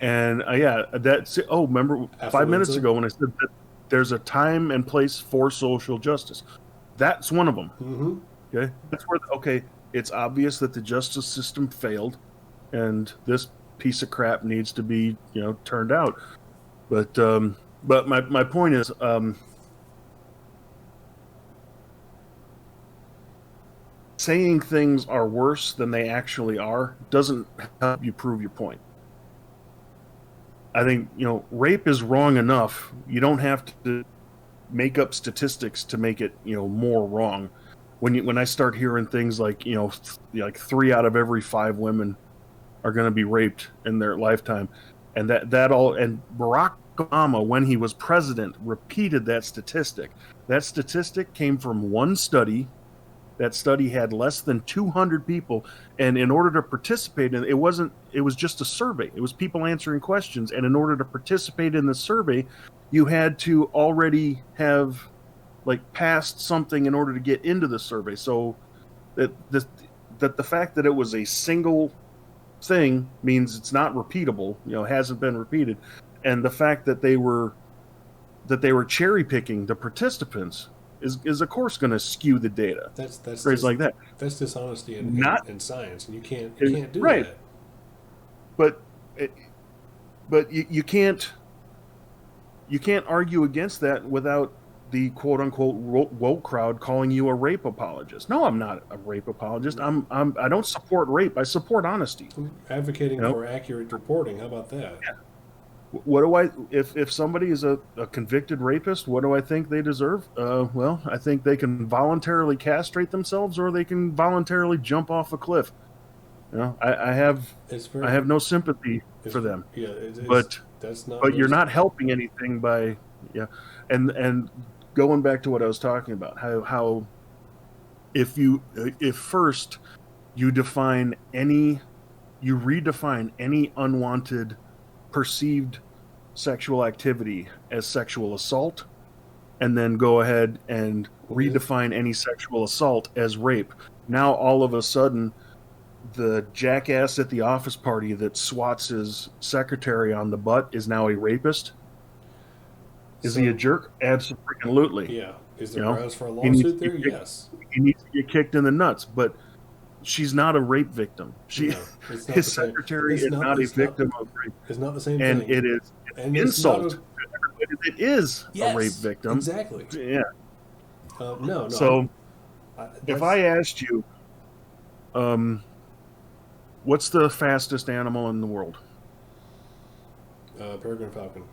[SPEAKER 2] And that's. Oh, remember 5 minutes ago when I said that there's a time and place for social justice. That's one of them. Okay, that's where. Okay, it's obvious that the justice system failed, and this piece of crap needs to be, turned out. But my point is, saying things are worse than they actually are doesn't help you prove your point. I think, rape is wrong enough. You don't have to make up statistics to make it, more wrong. When I start hearing things like, like 3 out of every 5 women are going to be raped in their lifetime, and and Barack Obama, when he was president, repeated that statistic. That statistic came from one study. That study had less than 200 people, and in order to participate in it, it was just a survey. It was people answering questions, and in order to participate in the survey, you had to already have passed something in order to get into the survey. So that the fact that it was a single thing means it's not repeatable, hasn't been repeated. And the fact that they were cherry picking the participants is of course going to skew the data.
[SPEAKER 1] That's
[SPEAKER 2] phrase like that.
[SPEAKER 1] That's dishonesty in science, and you can't do
[SPEAKER 2] right.
[SPEAKER 1] that.
[SPEAKER 2] But you can't argue against that without the quote unquote woke crowd calling you a rape apologist. No, I'm not a rape apologist. I don't support rape. I support honesty.
[SPEAKER 1] I'm advocating for accurate reporting. How about that?
[SPEAKER 2] Yeah. What do if somebody is a convicted rapist, what do I think they deserve? Well, I think they can voluntarily castrate themselves, or they can voluntarily jump off a cliff. I have no sympathy for them.
[SPEAKER 1] Yeah,
[SPEAKER 2] but
[SPEAKER 1] that's not.
[SPEAKER 2] But you're not helping anything by and going back to what I was talking about, how if first you redefine any unwanted perceived sexual activity as sexual assault, and then go ahead and redefine any sexual assault as rape. Now all of a sudden, the jackass at the office party that swats his secretary on the butt is now a rapist. Is he a jerk? Absolutely.
[SPEAKER 1] Yeah. Is there grounds for a lawsuit there? Yes.
[SPEAKER 2] He needs to get kicked in the nuts, but she's not a rape victim. His secretary is not a victim of rape.
[SPEAKER 1] It's not the same
[SPEAKER 2] thing.
[SPEAKER 1] And
[SPEAKER 2] it is an insult to everybody that is a rape victim.
[SPEAKER 1] Exactly.
[SPEAKER 2] Yeah.
[SPEAKER 1] No.
[SPEAKER 2] So, if I asked you, what's the fastest animal in the world?
[SPEAKER 1] Peregrine falcon.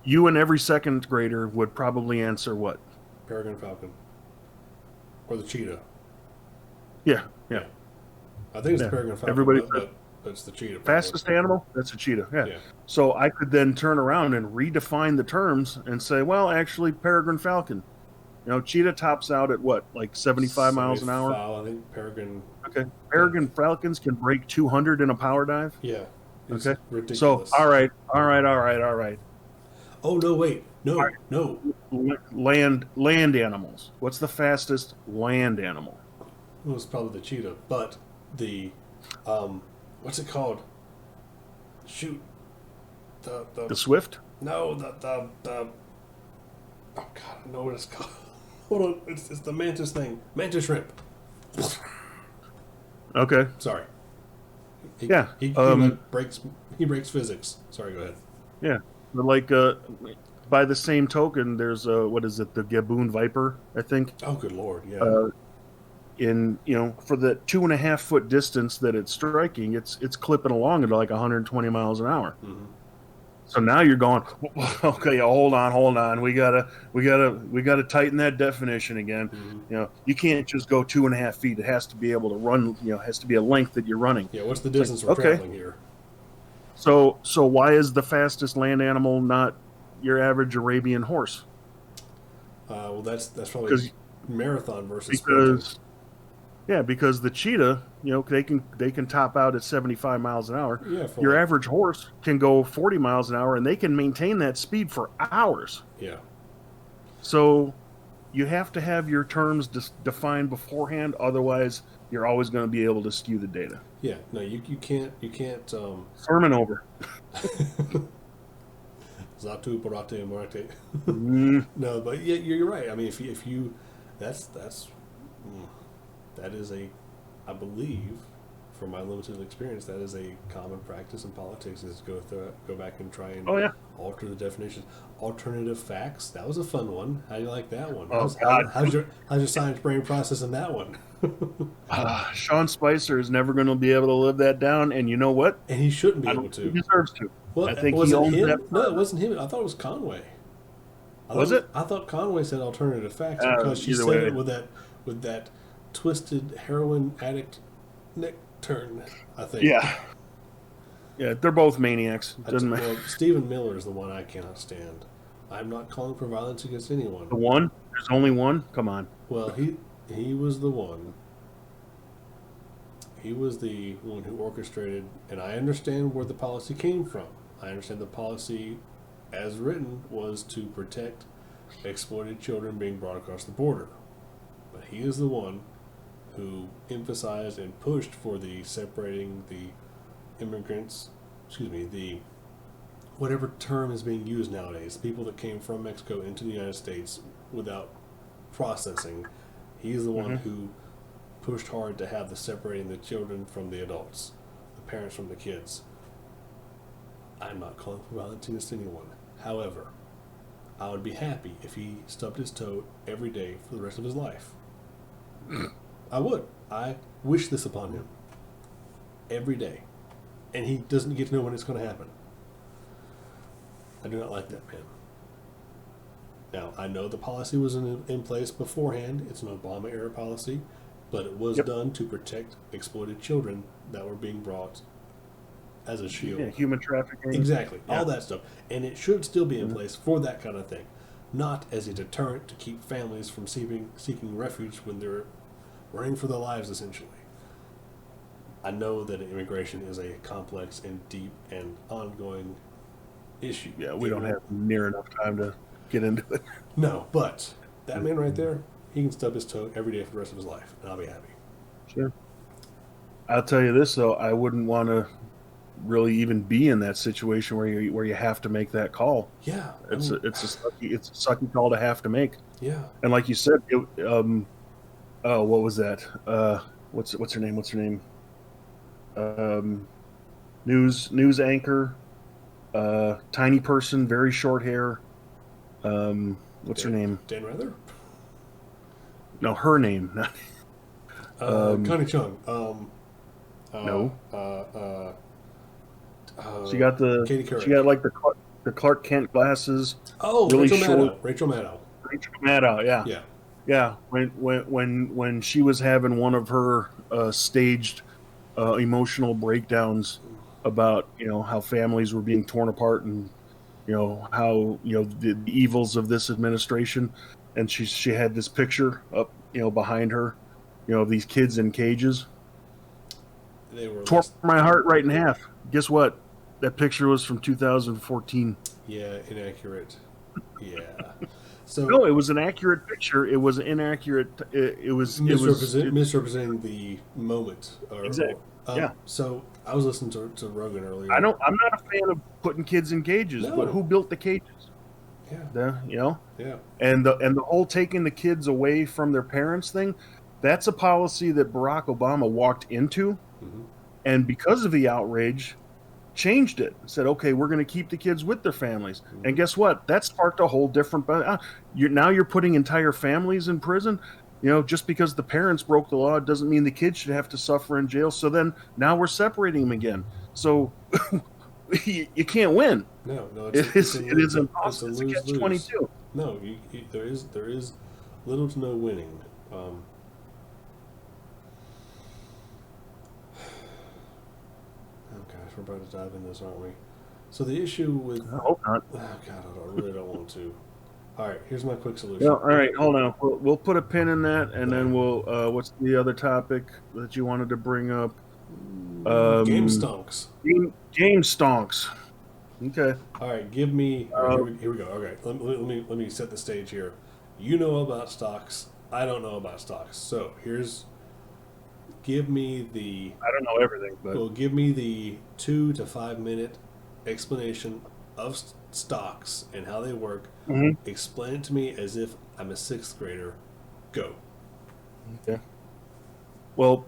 [SPEAKER 2] You and every second grader would probably answer what?
[SPEAKER 1] Peregrine falcon. Or the cheetah.
[SPEAKER 2] Yeah.
[SPEAKER 1] I think it's the peregrine falcon.
[SPEAKER 2] Everybody
[SPEAKER 1] but it's the cheetah.
[SPEAKER 2] Fastest animal? That's a cheetah. Yeah. So I could then turn around and redefine the terms and say, well, actually, peregrine falcon. Cheetah tops out at what, like 75 miles an hour?
[SPEAKER 1] I think peregrine.
[SPEAKER 2] Okay. Peregrine falcons can break 200 in a power dive?
[SPEAKER 1] Yeah. It's
[SPEAKER 2] okay.
[SPEAKER 1] ridiculous.
[SPEAKER 2] So, all right.
[SPEAKER 1] Oh, no, wait. No.
[SPEAKER 2] Land animals. What's the fastest land animal?
[SPEAKER 1] Well, it's probably the cheetah, but the, what's it called? Shoot.
[SPEAKER 2] The swift?
[SPEAKER 1] No, the oh God, I know what it's called. Hold on, it's the mantis thing. Mantis shrimp.
[SPEAKER 2] Okay.
[SPEAKER 1] Sorry. He breaks physics. Sorry, go ahead.
[SPEAKER 2] Yeah. But by the same token, there's what is it, the Gaboon viper, I think.
[SPEAKER 1] Oh, good Lord, yeah.
[SPEAKER 2] For the 2.5 foot distance that it's striking, it's clipping along at like 120 miles an hour.
[SPEAKER 1] Mm-hmm.
[SPEAKER 2] So now you're going, okay, hold on. We gotta tighten that definition again.
[SPEAKER 1] Mm-hmm.
[SPEAKER 2] You can't just go 2.5 feet. It has to be able to run. It has to be a length that you're running.
[SPEAKER 1] Yeah, what's the distance we're traveling here?
[SPEAKER 2] So why is the fastest land animal not your average Arabian horse?
[SPEAKER 1] Well, that's probably marathon versus sprinting.
[SPEAKER 2] Because the cheetah, they can top out at 75 miles an hour.
[SPEAKER 1] Yeah,
[SPEAKER 2] your average horse can go 40 miles an hour, and they can maintain that speed for hours.
[SPEAKER 1] Yeah.
[SPEAKER 2] So you have to have your terms defined beforehand, otherwise you're always going to be able to skew the data.
[SPEAKER 1] Yeah. No, you can't.
[SPEAKER 2] Sermon over.
[SPEAKER 1] Zatu parate morate. No, but yeah, you're right. I mean, if you, that is I believe, from my limited experience, that is a common practice in politics, is go back and try and alter the definitions. Alternative facts, that was a fun one. How do you like that one?
[SPEAKER 2] Oh, God.
[SPEAKER 1] How's your science brain processing that one?
[SPEAKER 2] Sean Spicer is never going to be able to live that down, and you know what?
[SPEAKER 1] And he shouldn't be able to.
[SPEAKER 2] He deserves to.
[SPEAKER 1] Well,
[SPEAKER 2] I think
[SPEAKER 1] was
[SPEAKER 2] he
[SPEAKER 1] it
[SPEAKER 2] owns
[SPEAKER 1] him?
[SPEAKER 2] that.
[SPEAKER 1] No, it wasn't him. I thought it was Conway.
[SPEAKER 2] Was it?
[SPEAKER 1] I thought Conway said alternative facts because she said it with that twisted heroin addict neck turn, I think.
[SPEAKER 2] Yeah. Yeah, they're both maniacs. Doesn't matter.
[SPEAKER 1] Well, Stephen Miller is the one I cannot stand. I'm not calling for violence against anyone.
[SPEAKER 2] The one? There's only one? Come on.
[SPEAKER 1] Well, he was the one. He was the one who orchestrated, and I understand where the policy came from. I understand the policy, as written, was to protect exploited children being brought across the border. But he is the one who emphasized and pushed for the separating the immigrants, the whatever term is being used nowadays, people that came from Mexico into the United States without processing. He's the one who pushed hard to have the separating the children from the adults, the parents from the kids. I'm not calling for violence against anyone. However, I would be happy if he stubbed his toe every day for the rest of his life. I would. I wish this upon him. Every day. And he doesn't get to know when it's going to happen. I do not like that man. Now, I know the policy was in place beforehand. It's an Obama-era policy. But it was done to protect exploited children that were being brought as a shield.
[SPEAKER 2] Yeah, human trafficking.
[SPEAKER 1] Exactly.
[SPEAKER 2] Yeah.
[SPEAKER 1] All that stuff. And it should still be in place for that kind of thing. Not as a deterrent to keep families from seeking refuge when they're running for their lives, essentially. I know that immigration is a complex and deep and ongoing issue.
[SPEAKER 2] Yeah, we don't have near enough time to get into it.
[SPEAKER 1] No, but that man right there, he can stub his toe every day for the rest of his life, and I'll be happy.
[SPEAKER 2] Sure. I'll tell you this, though. I wouldn't want to really even be in that situation where you have to make that call.
[SPEAKER 1] Yeah.
[SPEAKER 2] It's a sucky call to have to make.
[SPEAKER 1] Yeah.
[SPEAKER 2] And like you said, what was that? What's her name? News anchor, tiny person, very short hair. What's her name?
[SPEAKER 1] Dan Rather?
[SPEAKER 2] No, her name. Not
[SPEAKER 1] Connie Chung.
[SPEAKER 2] No. She got
[SPEAKER 1] Katie Couric.
[SPEAKER 2] She got like the Clark Kent glasses.
[SPEAKER 1] Oh,
[SPEAKER 2] really
[SPEAKER 1] Rachel Maddow.
[SPEAKER 2] Rachel Maddow, yeah.
[SPEAKER 1] Yeah.
[SPEAKER 2] Yeah. When she was having one of her staged emotional breakdowns about how families were being torn apart and how the evils of this administration, and she had this picture up behind her, of these kids in cages.
[SPEAKER 1] They were
[SPEAKER 2] tore my heart right in half. Guess what? That picture was from 2014.
[SPEAKER 1] Yeah, inaccurate. Yeah. So
[SPEAKER 2] no, it was an accurate picture. It was inaccurate. It was
[SPEAKER 1] misrepresenting the moment.
[SPEAKER 2] Exactly. Yeah.
[SPEAKER 1] So I was listening to Rogan earlier.
[SPEAKER 2] I'm not a fan of putting kids in cages, but who built the cages?
[SPEAKER 1] Yeah.
[SPEAKER 2] Yeah. And the whole taking the kids away from their parents thing, that's a policy that Barack Obama walked into, and because of the outrage, changed it. Said, okay, we're going to keep the kids with their families. And guess what? That sparked a whole different. Now you're putting entire families in prison. Just because the parents broke the law doesn't mean the kids should have to suffer in jail. So then now we're separating them again. So you can't win.
[SPEAKER 1] No,
[SPEAKER 2] it is impossible. It's a catch-22.
[SPEAKER 1] No, there is little to no winning. Oh gosh, we're about to dive in this, aren't we? So the issue with
[SPEAKER 2] I hope not.
[SPEAKER 1] Oh God, I really don't want to. All right, here's my quick solution.
[SPEAKER 2] Yeah, all right, hold on. We'll put a pin in that, and then we'll. What's the other topic that you wanted to bring up?
[SPEAKER 1] GameStonks.
[SPEAKER 2] GameStonks. Okay.
[SPEAKER 1] All right, give me. Here we go. Okay, let me set the stage here. You know about stocks. I don't know about stocks. So give me the.
[SPEAKER 2] I don't know everything, but.
[SPEAKER 1] Well, give me the 2 to 5 minute explanation of stocks and how they work. Explain it to me as if I'm a 6th grader. Go.
[SPEAKER 2] Okay. Well,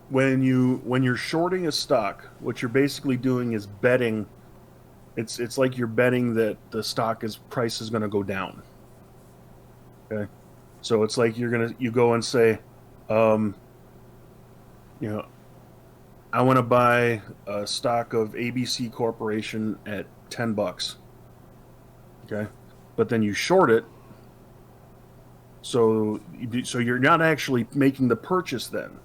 [SPEAKER 2] when you're shorting a stock, what you're basically doing is betting. It's like you're betting that the price is going to go down. Okay, so it's like you go and say, you know, I want to buy a stock of ABC Corporation at $10. Okay, but then you short it, so you're not actually making the purchase then.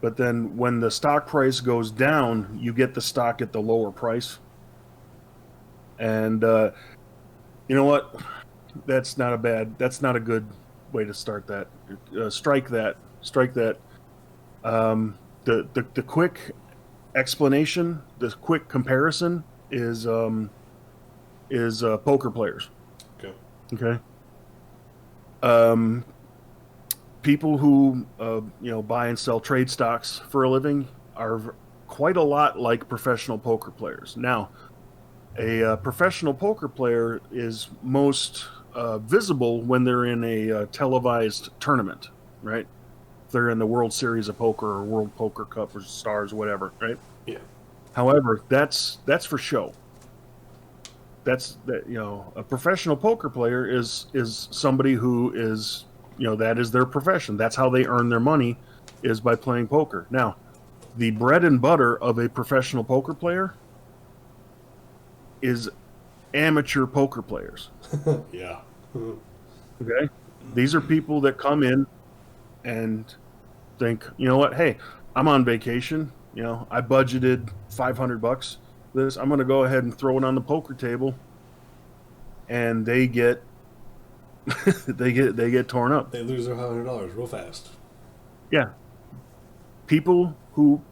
[SPEAKER 2] But then when the stock price goes down, you get the stock at the lower price. And you know what? That's not a good way to start that. Strike that. The quick explanation, the quick comparison is poker players. Okay. People who buy and sell trade stocks for a living are quite a lot like professional poker players. Now, a professional poker player is most visible when they're in a televised tournament, right? If they're in the World Series of Poker or World Poker Cup or Stars, whatever, right?
[SPEAKER 1] Yeah.
[SPEAKER 2] However, that's for show. A professional poker player is somebody who is, that is their profession. That's how they earn their money, is by playing poker. Now, the bread and butter of a professional poker player is amateur poker players.
[SPEAKER 1] Yeah.
[SPEAKER 2] Okay? These are people that come in and think, you know what, hey, I'm on vacation. I budgeted $500. I'm going to go ahead and throw it on the poker table, and they get they get torn up.
[SPEAKER 1] They lose their $500 real fast.
[SPEAKER 2] Yeah, people who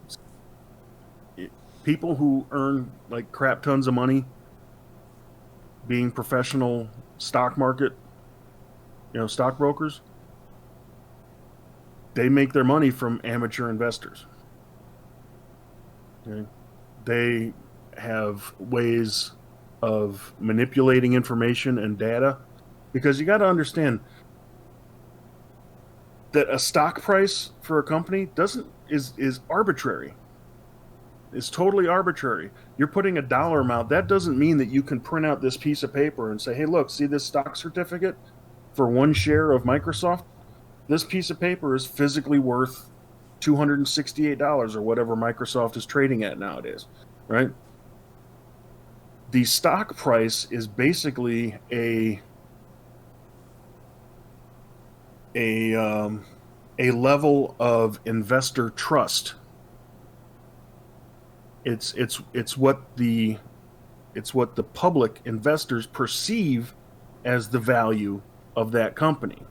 [SPEAKER 2] earn like crap tons of money being professional stock market, stockbrokers, they make their money from amateur investors. Okay? They have ways of manipulating information and data, because you got to understand that a stock price for a company is arbitrary. It's totally arbitrary. You're putting a dollar amount. That doesn't mean that you can print out this piece of paper and say, hey, look, see this stock certificate for one share of Microsoft? This piece of paper is physically worth $268 or whatever Microsoft is trading at nowadays, right? The stock price is basically a level of investor trust. It's what the public investors perceive as the value of that company.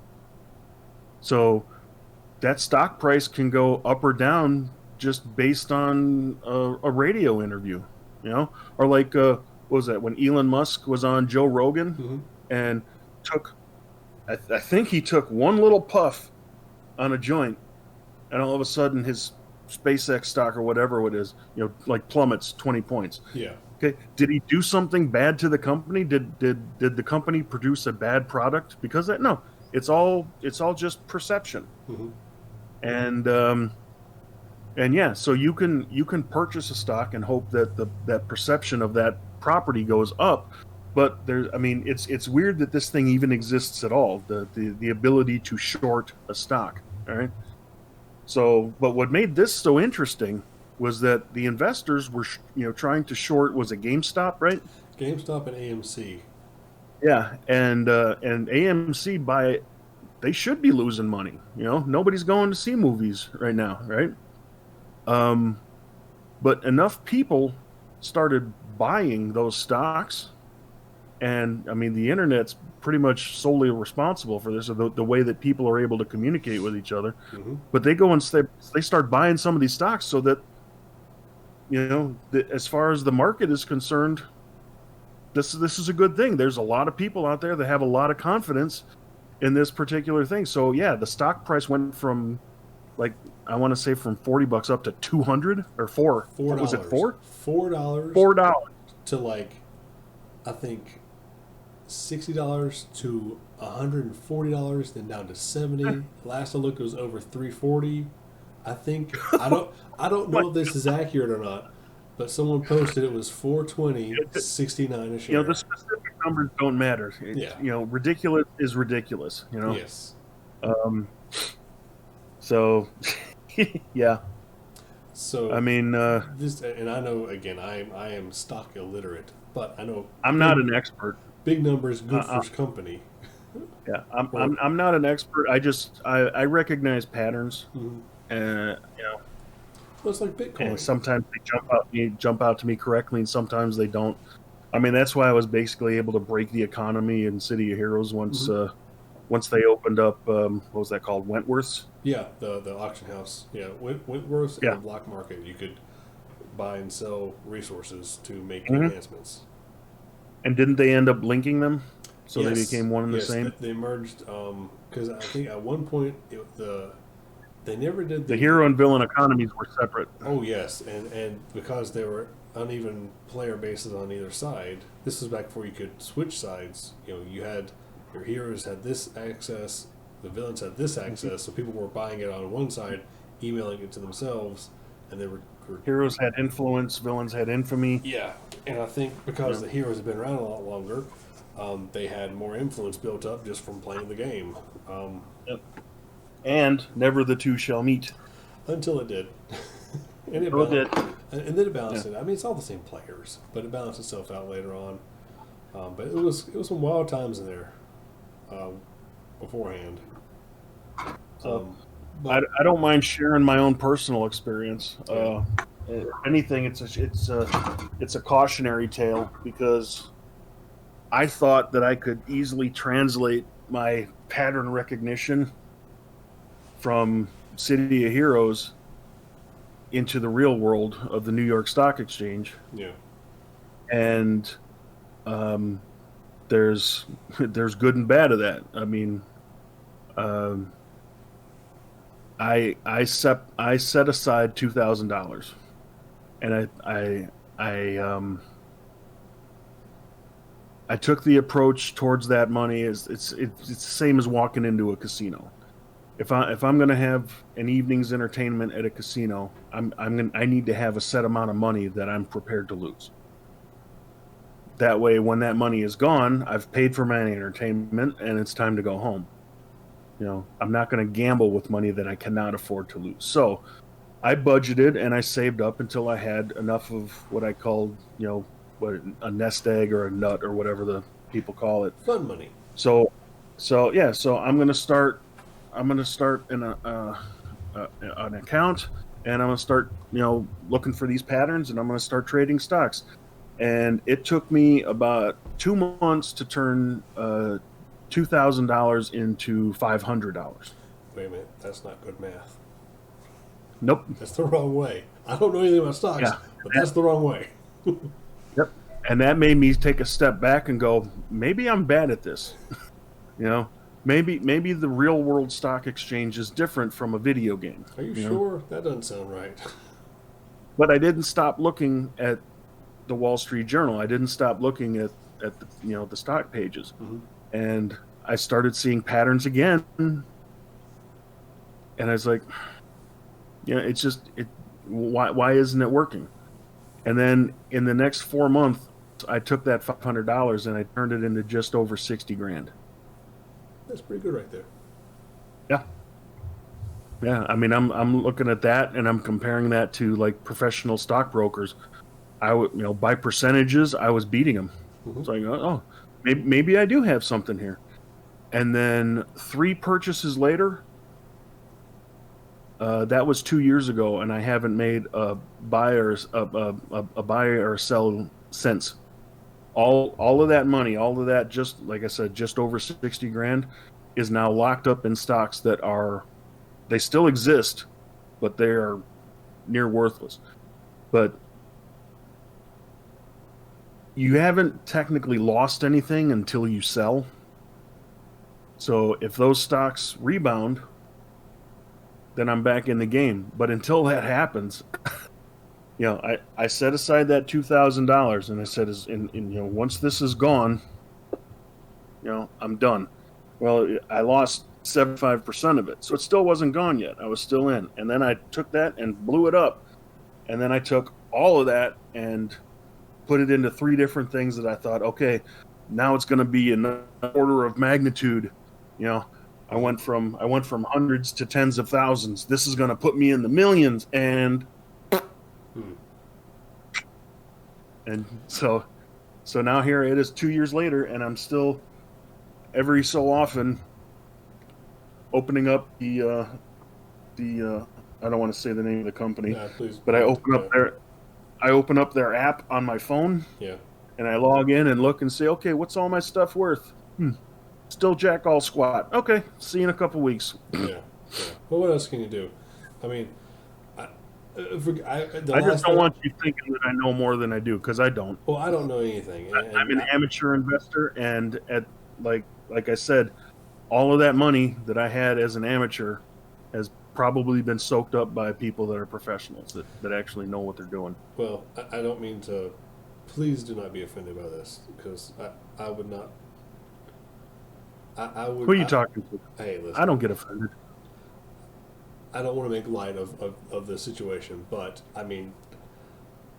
[SPEAKER 2] So that stock price can go up or down just based on a radio interview, or like what was that, when Elon Musk was on Joe Rogan, mm-hmm. and I think he took one little puff on a joint, and all of a sudden his SpaceX stock or whatever it is, like plummets 20 points.
[SPEAKER 1] Yeah.
[SPEAKER 2] Okay. Did he do something bad to the company? Did the company produce a bad product because of that? No. It's all just perception.
[SPEAKER 1] Mm-hmm.
[SPEAKER 2] And yeah, so you can purchase a stock and hope that that perception of that property goes up. But it's weird that this thing even exists at all. The ability to short a stock. All right. So, but what made this so interesting was that the investors were, trying to short, was it GameStop, right?
[SPEAKER 1] GameStop and AMC.
[SPEAKER 2] Yeah, and AMC, they should be losing money. Nobody's going to see movies right now, right? But enough people started buying those stocks, and the internet's pretty much solely responsible for this, or the way that people are able to communicate with each other.
[SPEAKER 1] Mm-hmm.
[SPEAKER 2] But they go and they start buying some of these stocks so that, as far as the market is concerned, this is a good thing. There's a lot of people out there that have a lot of confidence in this particular thing. So yeah, the stock price went from, like, I want to say from $40 up to 200 or $4. What was it, $4? $4
[SPEAKER 1] to, like, I think $60 to $140, then down to $70. Last I looked, it was over $340. I think I don't know if this is accurate or not, but someone posted it was 420.69 a share.
[SPEAKER 2] The specific numbers don't matter.
[SPEAKER 1] Yeah.
[SPEAKER 2] Ridiculous is ridiculous.
[SPEAKER 1] Yes.
[SPEAKER 2] Um, so, yeah.
[SPEAKER 1] So
[SPEAKER 2] I mean,
[SPEAKER 1] this, and I know again, I am stock illiterate, but I know
[SPEAKER 2] I'm not an expert.
[SPEAKER 1] big numbers good for company.
[SPEAKER 2] Yeah, I'm not an expert. I recognize patterns,
[SPEAKER 1] Mhm.
[SPEAKER 2] and
[SPEAKER 1] Well, it's like Bitcoin.
[SPEAKER 2] and sometimes they jump out to me correctly, and sometimes they don't. I mean, that's why I was basically able to break the economy in City of Heroes once they opened up. What was that called? Wentworth's.
[SPEAKER 1] Yeah, the auction house. Yeah, Wentworth and
[SPEAKER 2] Yeah.
[SPEAKER 1] the black market. You could buy and sell resources to make
[SPEAKER 2] Mhm.
[SPEAKER 1] enhancements.
[SPEAKER 2] And didn't they end up linking them so they
[SPEAKER 1] Yes.
[SPEAKER 2] became one and the
[SPEAKER 1] Yes,
[SPEAKER 2] same?
[SPEAKER 1] they merged because I think at one point they never did
[SPEAKER 2] The hero and villain economies were separate.
[SPEAKER 1] Oh yes, and because there were uneven player bases on either side, this was back before you could switch sides. You had your heroes had this access, the villains had this access, so people were buying it on one side, emailing it to themselves, and they were
[SPEAKER 2] Heroes had influence, villains had infamy.
[SPEAKER 1] yeah. And I think because the heroes have been around a lot longer, they had more influence built up just from playing the game.
[SPEAKER 2] Yep. And never the two shall meet.
[SPEAKER 1] Until it did. And it
[SPEAKER 2] did.
[SPEAKER 1] And then it balanced it. I mean, it's all the same players, but it balanced itself out later on. But it was some wild times in there beforehand.
[SPEAKER 2] I don't mind sharing my own personal experience. If anything, it's a cautionary tale because I thought that I could easily translate my pattern recognition from City of Heroes into the real world of the New York Stock Exchange.
[SPEAKER 1] Yeah.
[SPEAKER 2] And there's good and bad of that. I mean, I set aside $2,000, and I took the approach towards that money as it's the same as walking into a casino. If I'm going to have an evening's entertainment at a casino, I need to have a set amount of money that I'm prepared to lose. That way, when that money is gone, I've paid for my entertainment and it's time to go home. I'm not going to gamble with money that I cannot afford to lose. So I budgeted and I saved up until I had enough of what I called, a nest egg or a nut or whatever the people call it.
[SPEAKER 1] Fun money.
[SPEAKER 2] So I'm going to start an account, and I'm going to start, looking for these patterns, and I'm going to start trading stocks. And it took me about 2 months to turn $2,000 into $500.
[SPEAKER 1] Wait a minute, that's not good math.
[SPEAKER 2] Nope.
[SPEAKER 1] That's the wrong way. I don't know anything about stocks, but that's the wrong way.
[SPEAKER 2] Yep. And that made me take a step back and go, maybe I'm bad at this. Maybe the real world stock exchange is different from a video game.
[SPEAKER 1] Are you sure? That doesn't sound right.
[SPEAKER 2] But I didn't stop looking at the Wall Street Journal. I didn't stop looking at the stock pages.
[SPEAKER 1] Mm-hmm.
[SPEAKER 2] And I started seeing patterns again. And I was like, why isn't it working? And then in the next 4 months, I took that $500 and I turned it into just over $60,000.
[SPEAKER 1] That's pretty good right there.
[SPEAKER 2] Yeah. Yeah. I mean, I'm looking at that and I'm comparing that to like professional stockbrokers. I would, by percentages, I was beating them.
[SPEAKER 1] Mm-hmm.
[SPEAKER 2] So I go, oh, maybe I do have something here. And then 3 purchases later, that was 2 years ago, and I haven't made a buy or a sell since. All of that money, all of that, just like I said, just over $60,000, is now locked up in stocks that they still exist, but they are near worthless. But you haven't technically lost anything until you sell. So if those stocks rebound, then I'm back in the game. But until that happens, I set aside that $2,000 and I said, once this is gone, I'm done. Well, I lost 75% of it. So it still wasn't gone yet. I was still in. And then I took that and blew it up. And then I took all of that and put it into 3 different things that I thought, okay, now it's going to be an order of magnitude. You know, I went from hundreds to tens of thousands. This is going to put me in the millions. And so now here it is 2 years later, and I'm still every so often opening up the I don't want to say the name of the company,
[SPEAKER 1] please,
[SPEAKER 2] but I open up their app on my phone, and I log in and look and say, okay, what's all my stuff worth? Still jack all squat. Okay, see you in a couple weeks.
[SPEAKER 1] Yeah. Well, what else can you do? I mean, I
[SPEAKER 2] just don't want you thinking that I know more than I do, because I don't.
[SPEAKER 1] Well, I don't know anything.
[SPEAKER 2] I'm an amateur investor, and like I said, all of that money that I had as an amateur has probably been soaked up by people that are professionals that actually know what they're doing.
[SPEAKER 1] Well, I don't mean to. Please do not be offended by this, because I would not. I would.
[SPEAKER 2] Who are you talking to?
[SPEAKER 1] Hey, listen.
[SPEAKER 2] I don't get offended.
[SPEAKER 1] I don't want to make light of the situation, but I mean,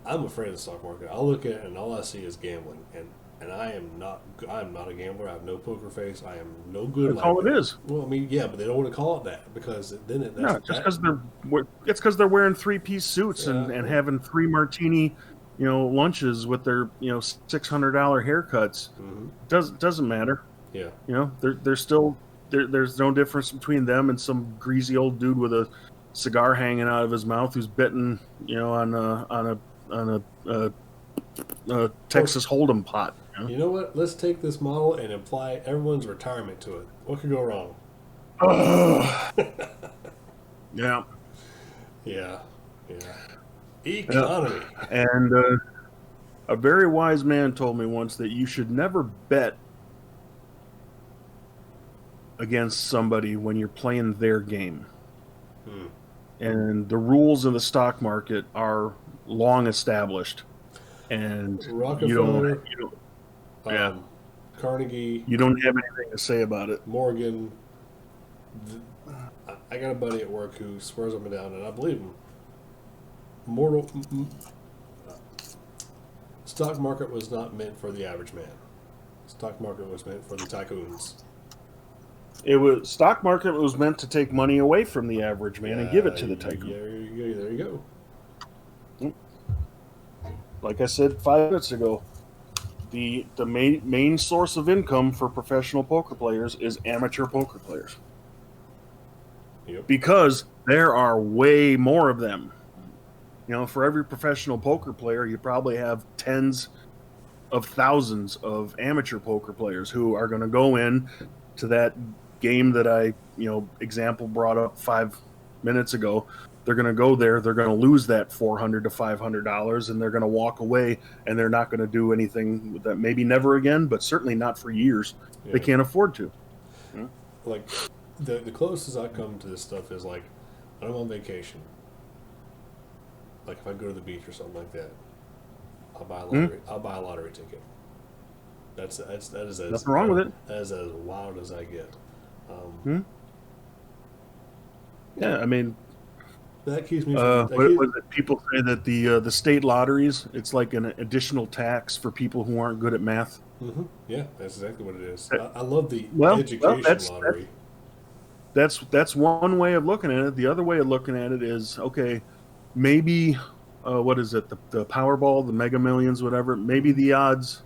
[SPEAKER 1] I'm afraid of the stock market. I look at it and all I see is gambling, and I'm not a gambler. I have no poker face. I am no good.
[SPEAKER 2] That's all it is.
[SPEAKER 1] Well, I mean, yeah, but they don't want to call it that, because then
[SPEAKER 2] it's because they're wearing 3-piece suits and having 3 martini, lunches with their $600 haircuts. Doesn't matter.
[SPEAKER 1] Yeah,
[SPEAKER 2] there's still there's no difference between them and some greasy old dude with a cigar hanging out of his mouth who's betting on a Texas Hold'em pot.
[SPEAKER 1] You know what? Let's take this model and apply everyone's retirement to it. What could go wrong?
[SPEAKER 2] Yeah.
[SPEAKER 1] Economy.
[SPEAKER 2] And a very wise man told me once that you should never bet against somebody when you're playing their game. And the rules of the stock market are long established. And
[SPEAKER 1] Rockefeller, Carnegie.
[SPEAKER 2] You don't have anything to say about it.
[SPEAKER 1] Morgan. I got a buddy at work who swears up and down, and I believe him. Stock market was not meant for the average man. Stock market was meant for the tycoons.
[SPEAKER 2] Stock market was meant to take money away from the average man and give it to the tycoon.
[SPEAKER 1] There you go.
[SPEAKER 2] Like I said 5 minutes ago, the main source of income for professional poker players is amateur poker players.
[SPEAKER 1] Yep.
[SPEAKER 2] Because there are way more of them. For every professional poker player, you probably have tens of thousands of amateur poker players who are going to go in to that game that I, example brought up 5 minutes ago. They're going to go there. They're going to lose that $400 to $500, and they're going to walk away, and they're not going to do anything with that. Maybe never again, but certainly not for years. Yeah. They can't afford to.
[SPEAKER 1] Like the closest I come to this stuff is like when I'm on vacation. Like if I go to the beach or something like that, I'll buy a lottery. I'll buy a lottery ticket. That is
[SPEAKER 2] nothing wrong with it.
[SPEAKER 1] That is as wild as I get.
[SPEAKER 2] Yeah, I mean,
[SPEAKER 1] that keeps me.
[SPEAKER 2] People say that the state lotteries, it's like an additional tax for people who aren't good at math.
[SPEAKER 1] Yeah, that's exactly what it is. I love the education lottery.
[SPEAKER 2] That's one way of looking at it. The other way of looking at it is, okay, maybe what is it? The Powerball, the Mega Millions, whatever. Maybe the odds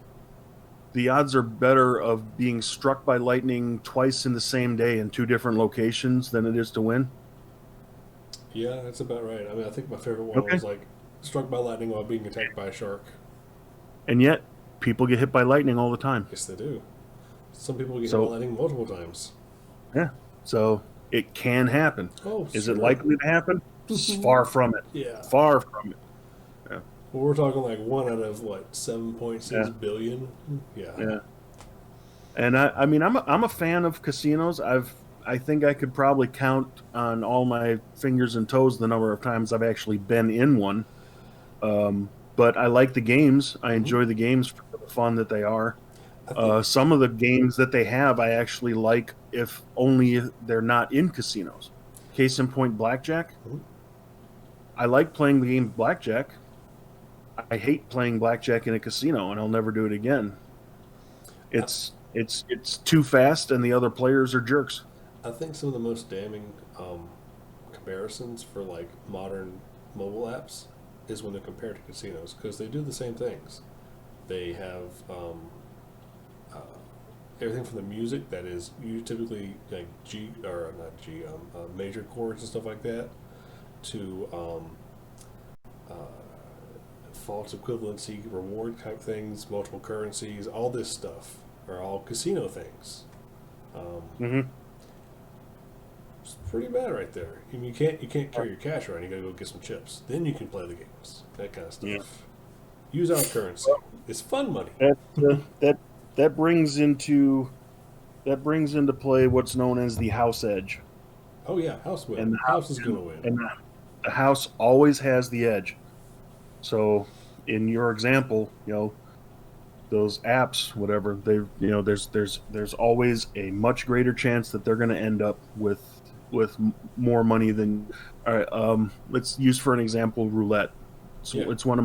[SPEAKER 2] are better of being struck by lightning twice in the same day in 2 different locations than it is to win.
[SPEAKER 1] Yeah, that's about right. I mean, I think my favorite one was like struck by lightning while being attacked by a shark.
[SPEAKER 2] And yet, people get hit by lightning all the time.
[SPEAKER 1] Yes, they do. Some people get hit by lightning multiple times.
[SPEAKER 2] Yeah, so it can happen.
[SPEAKER 1] Oh,
[SPEAKER 2] is it likely to happen? Far from it.
[SPEAKER 1] Yeah.
[SPEAKER 2] Far from it. Yeah.
[SPEAKER 1] Well, we're talking like 1 out of what, 7.6 billion? Yeah.
[SPEAKER 2] And I mean, I'm a fan of casinos. I think I could probably count on all my fingers and toes the number of times I've actually been in one. But I like the games. I enjoy the games for the fun that they are.
[SPEAKER 1] I think
[SPEAKER 2] Some of the games that they have, I actually like if only they're not in casinos. Case in point, blackjack.
[SPEAKER 1] Mhm.
[SPEAKER 2] I like playing the game blackjack. I hate playing blackjack in a casino, and I'll never do it again.
[SPEAKER 1] I,
[SPEAKER 2] It's too fast, and the other players are jerks.
[SPEAKER 1] I think some of the most damning comparisons for like modern mobile apps is when they're compared to casinos because they do the same things. They have uh, everything from the music that is you typically like G or not G major chords and stuff like that to uh, false equivalency reward type things, multiple currencies, all this stuff are all casino things. Um,
[SPEAKER 2] Hmm.
[SPEAKER 1] it's pretty bad right there. I mean, you can't carry your cash around. You got to go get some chips. Then you can play the games. That kind of stuff.
[SPEAKER 2] Yeah.
[SPEAKER 1] Use our currency. It's fun money.
[SPEAKER 2] That that brings into play what's known as the house edge,
[SPEAKER 1] Oh yeah, house
[SPEAKER 2] and
[SPEAKER 1] win.
[SPEAKER 2] the
[SPEAKER 1] House
[SPEAKER 2] house
[SPEAKER 1] is gonna win.
[SPEAKER 2] and the house always has the edge. So, in your example, those apps, whatever they, there's always a much greater chance that they're going to end up with more money than. All right, let's use for an example roulette. So
[SPEAKER 1] Yeah.
[SPEAKER 2] it's one of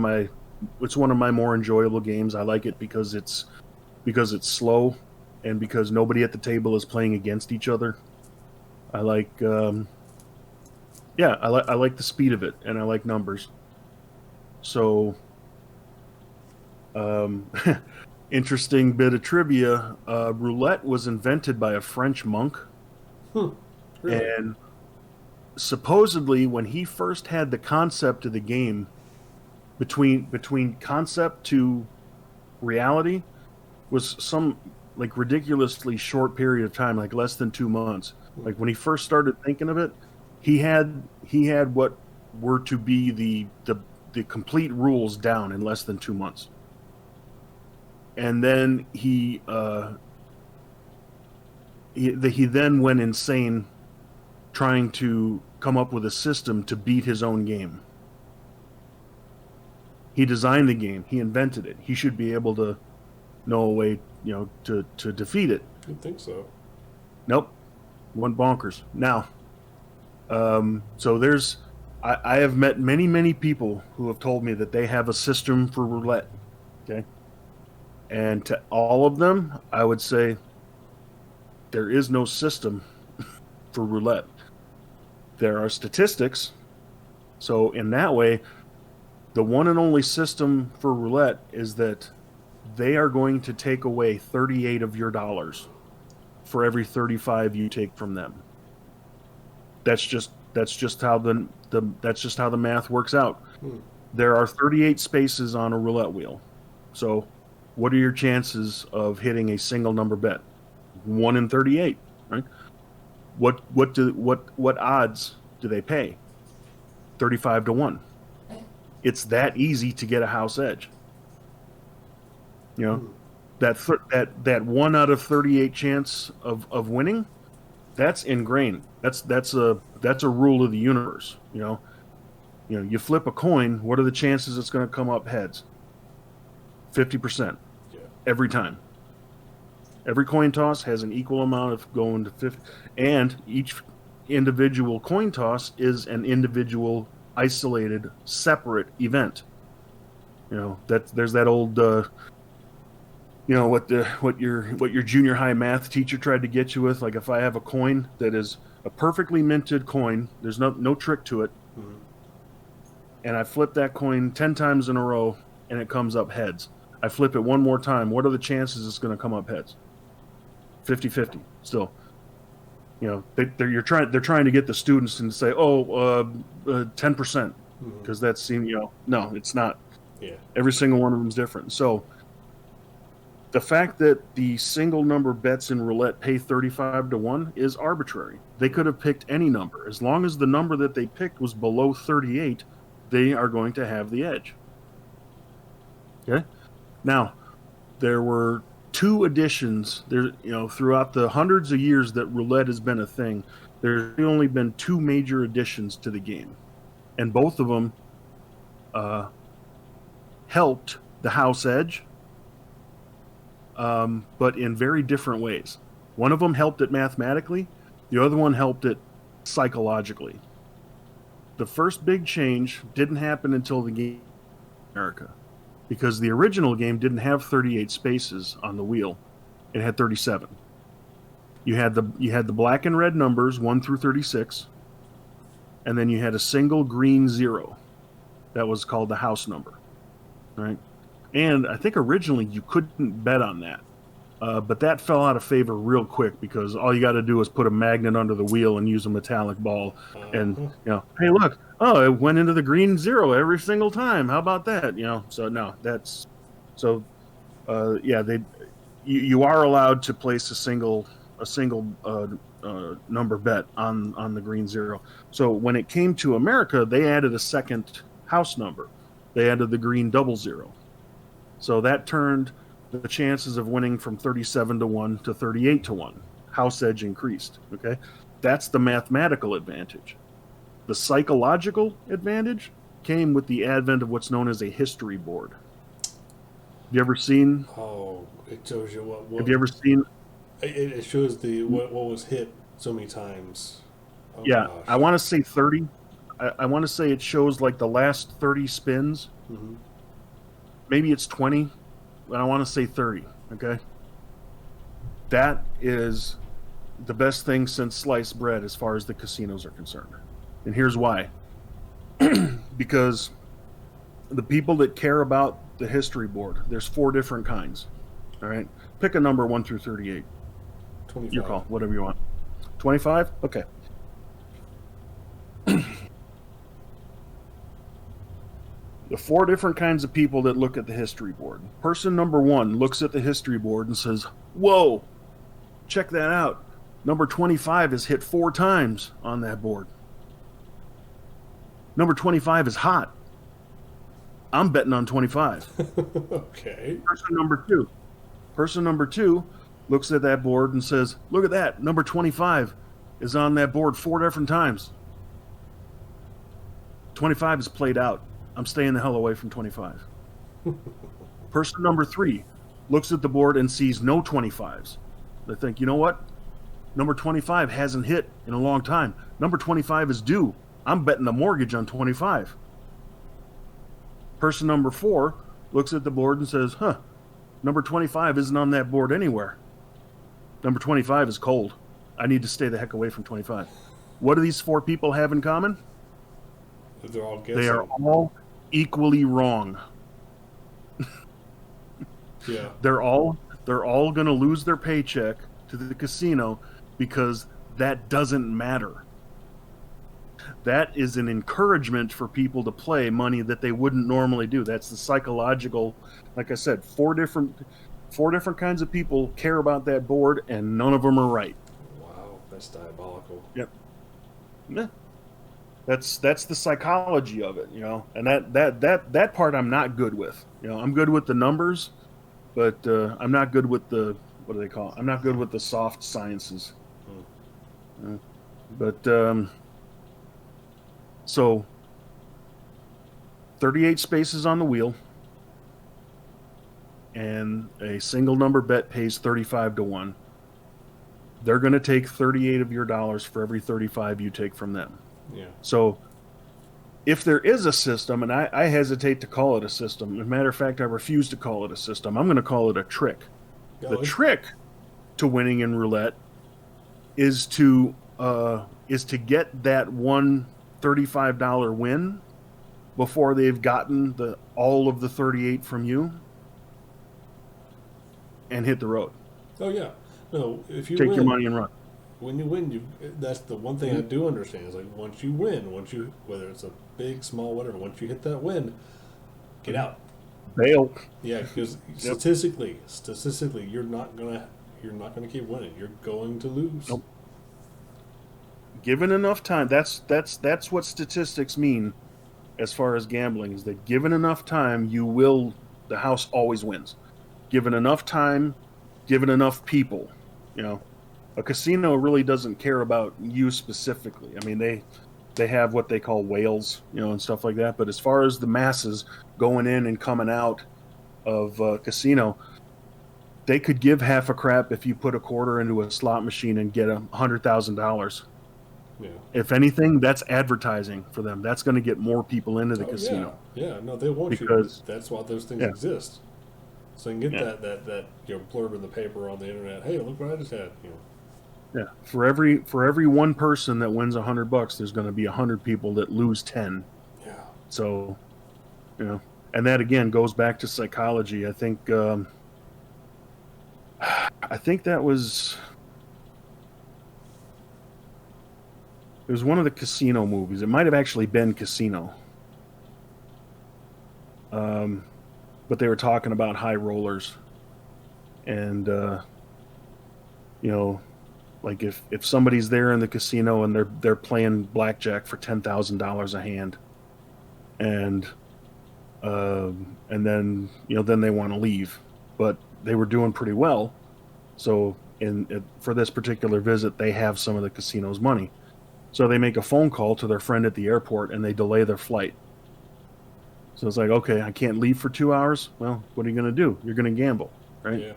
[SPEAKER 2] my more enjoyable games. I like it because it's slow, and because nobody at the table is playing against each other. I like, I like the speed of it, and I like numbers. So, um, interesting bit of trivia: roulette was invented by a French monk,
[SPEAKER 1] Hmm. Really?
[SPEAKER 2] and supposedly, when he first had the concept of the game, between concept to reality, was some like ridiculously short period of time, like less than 2 months.
[SPEAKER 1] Hmm.
[SPEAKER 2] Like when he first started thinking of it, he had what were to be the complete rules down in less than 2 months, and then he then went insane trying to come up with a system to beat his own game. He designed the game, he invented it. He should be able to know a way, to defeat it.
[SPEAKER 1] You'd think so.
[SPEAKER 2] Nope, went bonkers. Now, so I have met many people who have told me that they have a system for roulette. Okay, and to all of them, I would say there is no system for roulette. There are statistics. So in that way, the one and only system for roulette is that they are going to take away 38 of your dollars for every 35 you take from them. That's just how the math works out.
[SPEAKER 1] Hmm.
[SPEAKER 2] There are 38 spaces on a roulette wheel. So, what are your chances of hitting a single number bet? 1 in 38, right? What odds do they pay? 35 to 1. It's that easy to get a house edge. You know,
[SPEAKER 1] Hmm.
[SPEAKER 2] that 1 out of 38 chance of winning, that's ingrained. That's a rule of the universe. You flip a coin. What are the chances it's going to come up heads? 50%
[SPEAKER 1] Yeah.
[SPEAKER 2] every time. Every coin toss has an equal amount of going to 50, and each individual coin toss is an individual, isolated, separate event. That there's that old. What your junior high math teacher tried to get you with. Like if I have a coin that is a perfectly minted coin, there's no trick to it,
[SPEAKER 1] Hmm.
[SPEAKER 2] and I flip that coin 10 times in a row and it comes up heads. I flip it one more time. What are the chances it's going to come up heads? 50-50 still. They're trying to get the students and say, 10%,
[SPEAKER 1] Hmm.
[SPEAKER 2] because that's, no, it's not.
[SPEAKER 1] Yeah.
[SPEAKER 2] Every single one of them is different. So the fact that the single number bets in roulette pay 35 to 1 is arbitrary. They could have picked any number. As long as the number that they picked was below 38, they are going to have the edge. Okay? Now, there were 2 additions there, throughout the hundreds of years that roulette has been a thing. There's only been 2 major additions to the game, and both of them helped the house edge. but in very different ways. One of them helped it mathematically. The other one helped it psychologically. The first big change didn't happen until the game in America, because the original game didn't have 38 spaces on the wheel. It had 37. You had the black and red numbers 1 through 36, and then you had a single green 0 that was called the house number, right? And I think originally you couldn't bet on that. But that fell out of favor real quick, because all you got to do is put a magnet under the wheel and use a metallic ball, and hey, look, it went into the green 0 every single time. How about that? So no, that's so. You are allowed to place a single number bet on the green 0. So when it came to America, they added a second house number. They added the green 00. So that turned the chances of winning from 37-1 to 38-1. House edge increased. Okay, that's the mathematical advantage. The psychological advantage came with the advent of what's known as a history board. Have you ever seen?
[SPEAKER 1] Oh, it shows you what
[SPEAKER 2] have you ever seen?
[SPEAKER 1] It shows what was hit so many times. Oh,
[SPEAKER 2] yeah,
[SPEAKER 1] gosh.
[SPEAKER 2] I want to say 30. I want to say it shows like the last 30 spins.
[SPEAKER 1] Mm-hmm.
[SPEAKER 2] Maybe it's 20. But I want to say 30, okay? That is the best thing since sliced bread as far as the casinos are concerned. And here's why. Because the people that care about the history board, there's 4 different kinds, all right? Pick a number 1 through 38.
[SPEAKER 1] 25.
[SPEAKER 2] Your call, whatever you want. 25? Okay. The 4 different kinds of people that look at the history board. Person number 1 looks at the history board and says, whoa, check that out. Number 25 is hit 4 times on that board. Number 25 is hot. I'm betting on 25.
[SPEAKER 1] Okay.
[SPEAKER 2] Person number two looks at that board and says, look at that. Number 25 is on that board 4 different times. 25 is played out. I'm staying the hell away from 25. Person number 3 looks at the board and sees no 25s. They think, you know what? Number 25 hasn't hit in a long time. Number 25 is due. I'm betting the mortgage on 25. Person number 4 looks at the board and says, number 25 isn't on that board anywhere. Number 25 is cold. I need to stay the heck away from 25. What do these 4 people have in common?
[SPEAKER 1] They're all guessing.
[SPEAKER 2] They are all equally wrong.
[SPEAKER 1] Yeah.
[SPEAKER 2] They're all going to lose their paycheck to the casino because that doesn't matter. That is an encouragement for people to play money that they wouldn't normally do. That's the psychological, like I said, 4 different kinds of people care about that board, and none of them are right.
[SPEAKER 1] Wow, that's diabolical.
[SPEAKER 2] Yep. Yeah. That's the psychology of it, and that part I'm not good with. I'm good with the numbers, but I'm not good with the, what do they call it? I'm not good with the soft sciences. So 38 spaces on the wheel, and a single number bet pays 35-1. They're going to take 38 of your dollars for every 35 you take from them.
[SPEAKER 1] Yeah.
[SPEAKER 2] So if there is a system, and I hesitate to call it a system. As a matter of fact, I refuse to call it a system. I'm going to call it a trick. The trick to winning in roulette is to get that one $35 win before they've gotten all of the 38 from you, and hit the road.
[SPEAKER 1] Oh yeah. No, if you
[SPEAKER 2] take
[SPEAKER 1] win,
[SPEAKER 2] your money and run.
[SPEAKER 1] When you win, that's the one thing I do understand. Is like once you win, whether it's a big, small, whatever, once you hit that win, get out.
[SPEAKER 2] Bail.
[SPEAKER 1] Yeah, because statistically, you're not gonna keep winning. You're going to lose.
[SPEAKER 2] Nope. Given enough time, that's what statistics mean as far as gambling, is that given enough time, the house always wins. Given enough time, given enough people, a casino really doesn't care about you specifically. I mean, they have what they call whales, and stuff like that. But as far as the masses going in and coming out of casino, they could give half a crap if you put a quarter into a slot machine and get $100,000.
[SPEAKER 1] Yeah.
[SPEAKER 2] If anything, that's advertising for them. That's going to get more people into the
[SPEAKER 1] Oh
[SPEAKER 2] casino.
[SPEAKER 1] yeah. No, they want
[SPEAKER 2] because,
[SPEAKER 1] you. That's why those things
[SPEAKER 2] yeah.
[SPEAKER 1] exist. So you can get that blurb in the paper on the internet. Hey, look what I just had.
[SPEAKER 2] Yeah. For every one person that wins $100, there's going to be 100 people that lose 10.
[SPEAKER 1] Yeah.
[SPEAKER 2] So, and that again goes back to psychology. I think that was. It was one of the Casino movies. It might have actually been Casino. But they were talking about high rollers. And, like if somebody's there in the casino and they're playing blackjack for $10,000 a hand, and then then they want to leave, but they were doing pretty well. So for this particular visit, they have some of the casino's money. So they make a phone call to their friend at the airport and they delay their flight. So it's like, okay, I can't leave for 2 hours. Well, what are you going to do? You're going to gamble, right?
[SPEAKER 1] Yeah.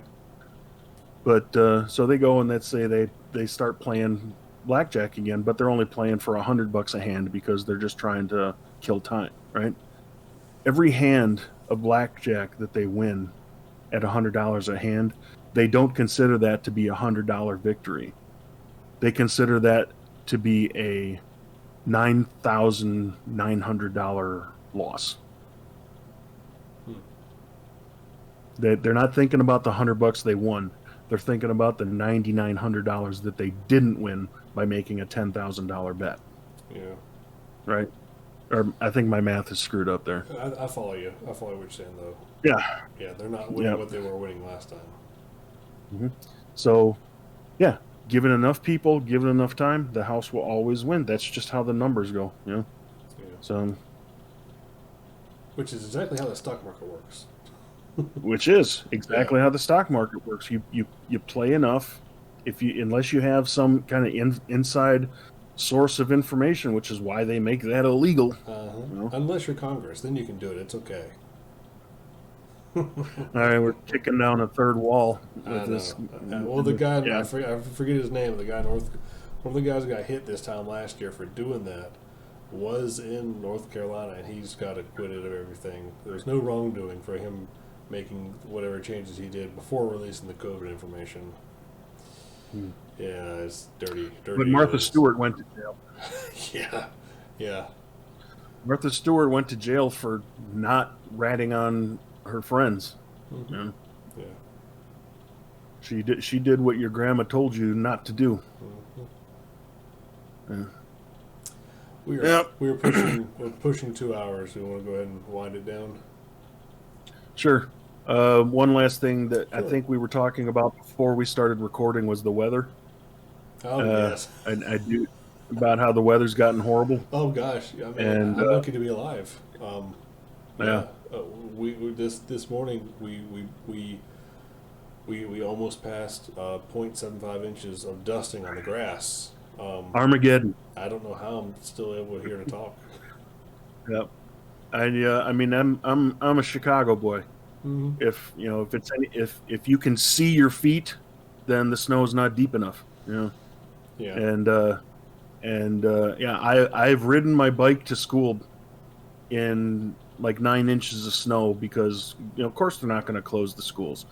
[SPEAKER 2] But so they go and let's say they start playing blackjack again, but they're only playing for $100 a hand because they're just trying to kill time, right? Every hand of blackjack that they win at $100 a hand, they don't consider that to be a $100 victory. They consider that to be a $9,900 loss. They're not thinking about the $100 they won. They're thinking about the $9,900 that they didn't win by making a $10,000 bet.
[SPEAKER 1] Yeah.
[SPEAKER 2] Right? Or I think my math is screwed up there.
[SPEAKER 1] I follow you. I follow what you're saying, though.
[SPEAKER 2] Yeah.
[SPEAKER 1] Yeah, they're not winning what they were winning last time.
[SPEAKER 2] Mm-hmm. So, yeah, given enough people, given enough time, the house will always win. That's just how the numbers go. Yeah. So.
[SPEAKER 1] Which is exactly how the stock market works.
[SPEAKER 2] Which is exactly how the stock market works. You play enough, unless you have some kind of inside source of information, which is why they make that illegal.
[SPEAKER 1] Unless you're Congress, then you can do it. It's okay.
[SPEAKER 2] All right, we're kicking down a third wall with this.
[SPEAKER 1] Well, the guy, I forget his name. The guy one of the guys who got hit this time last year for doing that was in North Carolina, and he's got acquitted of everything. There's no wrongdoing for him making whatever changes he did before releasing the COVID information. Yeah, it's dirty.
[SPEAKER 2] But Martha Stewart went to jail.
[SPEAKER 1] Yeah.
[SPEAKER 2] Martha Stewart went to jail for not ratting on her friends.
[SPEAKER 1] Mm-hmm. Yeah.
[SPEAKER 2] She did what your grandma told you not to do.
[SPEAKER 1] Mm-hmm.
[SPEAKER 2] Yeah.
[SPEAKER 1] We're pushing 2 hours. We want to go ahead and wind it down.
[SPEAKER 2] Sure. One last thing that I think we were talking about before we started recording was the weather.
[SPEAKER 1] Oh, yes.
[SPEAKER 2] I do about how the weather's gotten horrible.
[SPEAKER 1] Oh gosh, I mean, I'm lucky to be alive. This morning we almost passed 0.75 inches of dusting on the grass.
[SPEAKER 2] Armageddon.
[SPEAKER 1] I don't know how I'm still able to hear to talk.
[SPEAKER 2] Yep. I mean, I'm a Chicago boy.
[SPEAKER 1] Mm-hmm.
[SPEAKER 2] If if you can see your feet, then the snow is not deep enough. Yeah. I've ridden my bike to school in like 9 inches of snow because of course they're not going to close the schools,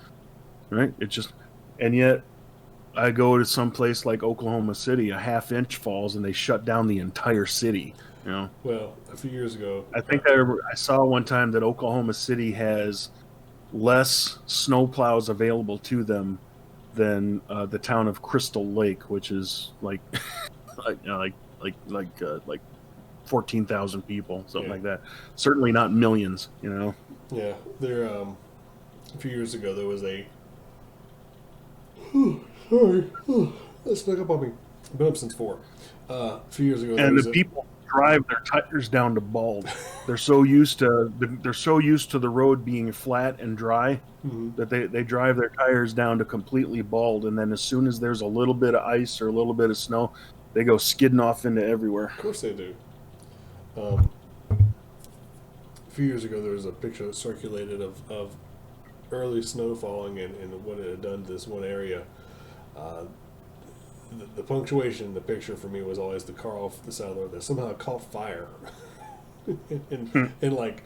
[SPEAKER 2] right? And yet I go to some place like Oklahoma City, a half inch falls and they shut down the entire city.
[SPEAKER 1] Well, a few years ago,
[SPEAKER 2] I think I saw one time that Oklahoma City has less snowplows available to them than the town of Crystal Lake, which is like 14,000 people, something like that. Certainly not millions,
[SPEAKER 1] Yeah, there. A few years ago, there was a. Sorry, that snuck up on me. I've been up since 4. A few years ago,
[SPEAKER 2] and the people drive their tires down to bald. They're so used to the road being flat and dry that they drive their tires down to completely bald, and then as soon as there's a little bit of ice or a little bit of snow, they go skidding off into everywhere.
[SPEAKER 1] Of course they do. A few years ago, there was a picture that circulated of early snow falling and what it had done to this one area, the punctuation in the picture for me was always the car off the side of the road that somehow caught fire in like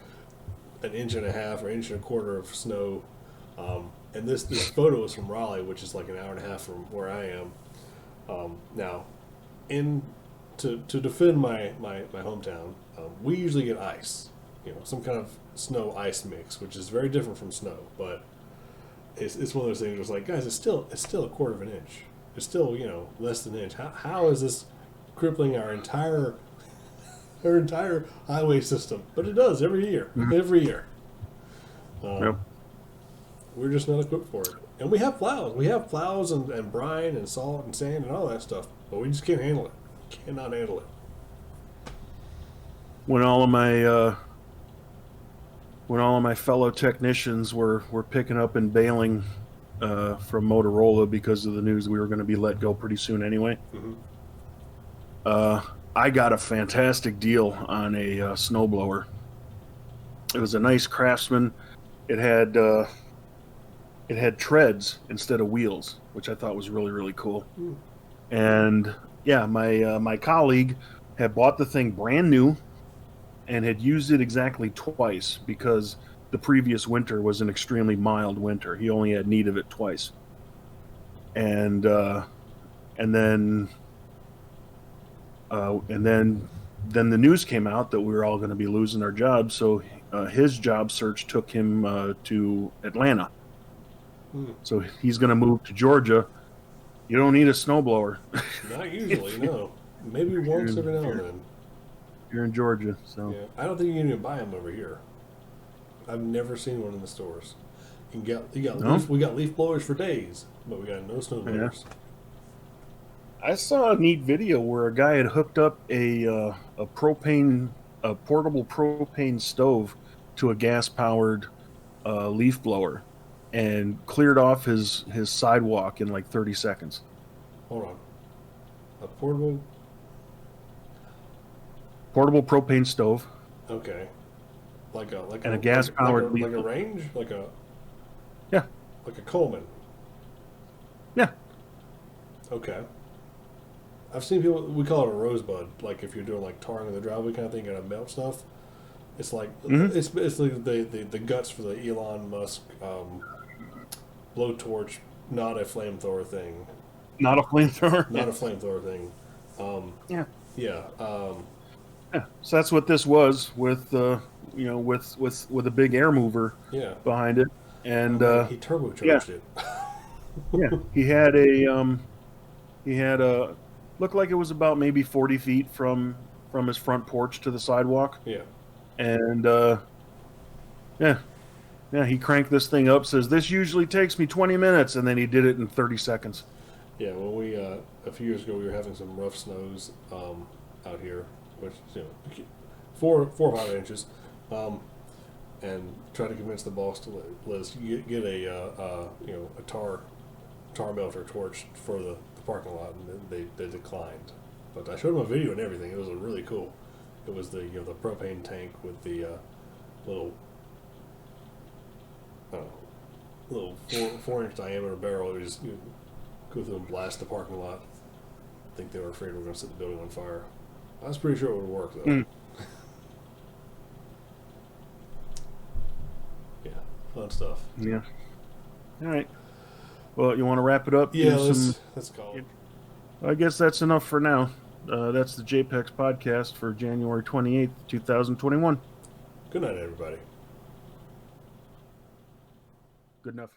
[SPEAKER 1] an inch and a half or inch and a quarter of snow. And this photo is from Raleigh, which is like an hour and a half from where I am. Now, to defend my hometown, we usually get ice, some kind of snow ice mix, which is very different from snow. But it's one of those things where it's like, guys, it's still a quarter of an inch. It's still less than an inch. How is this crippling our entire highway system? But it does every year. Every year.
[SPEAKER 2] Yep.
[SPEAKER 1] We're just not equipped for it. And we have plows. We have plows and brine and salt and sand and all that stuff. But we just can't handle it. Cannot handle it.
[SPEAKER 2] When all of my fellow technicians were picking up and bailing from Motorola because of the news we were going to be let go pretty soon anyway, I got a fantastic deal on a snowblower. It was a nice Craftsman. It had treads instead of wheels, which I thought was really, really cool. And yeah, my colleague had bought the thing brand new and had used it exactly twice because the previous winter was an extremely mild winter. He only had need of it twice. And then the news came out that we were all going to be losing our jobs. So his job search took him to Atlanta. So he's going to move to Georgia. You don't need a snowblower.
[SPEAKER 1] Not usually, no. Maybe once every now and then.
[SPEAKER 2] You're in Georgia, so
[SPEAKER 1] yeah. I don't think you can even buy them over here. I've never seen one in the stores. We got leaf blowers for days, but we got no snow blowers.
[SPEAKER 2] Yeah. I saw a neat video where a guy had hooked up a portable propane stove to a gas-powered leaf blower and cleared off his sidewalk in like 30 seconds.
[SPEAKER 1] Hold on. A portable
[SPEAKER 2] propane stove.
[SPEAKER 1] Okay. Like
[SPEAKER 2] a gas powered
[SPEAKER 1] like a range? Like a Coleman.
[SPEAKER 2] Yeah.
[SPEAKER 1] Okay. I've seen people, we call it a rosebud, like if you're doing like tarring of the driveway kind of thing, gotta melt stuff. It's like it's basically the guts for the Elon Musk blowtorch, not a flamethrower thing.
[SPEAKER 2] Not a flamethrower.
[SPEAKER 1] Not a flamethrower thing.
[SPEAKER 2] Yeah.
[SPEAKER 1] Yeah.
[SPEAKER 2] Yeah. So that's what this was with with a big air mover behind it, and
[SPEAKER 1] he turbocharged it.
[SPEAKER 2] Yeah. He had a looked like it was about maybe 40 feet from his front porch to the sidewalk.
[SPEAKER 1] Yeah.
[SPEAKER 2] And he cranked this thing up, says this usually takes me 20 minutes, and then he did it in 30 seconds.
[SPEAKER 1] Yeah, well, we a few years ago we were having some rough snows out here, which 4 or 5 inches, and tried to convince the boss to let us get a tar melter torch for the parking lot, and they declined. But I showed them a video and everything. It was really cool. It was the propane tank with the little 4-inch diameter barrel. It would just go through and blast the parking lot. I think they were afraid we were going to set the building on fire. I was pretty sure it would work though. Yeah, fun stuff.
[SPEAKER 2] Yeah. All right. Well, you want to wrap it up?
[SPEAKER 1] Yeah, let's call it.
[SPEAKER 2] I guess that's enough for now. That's the JPEX podcast for January 28th, 2021.
[SPEAKER 1] Good night, everybody.
[SPEAKER 2] Good enough.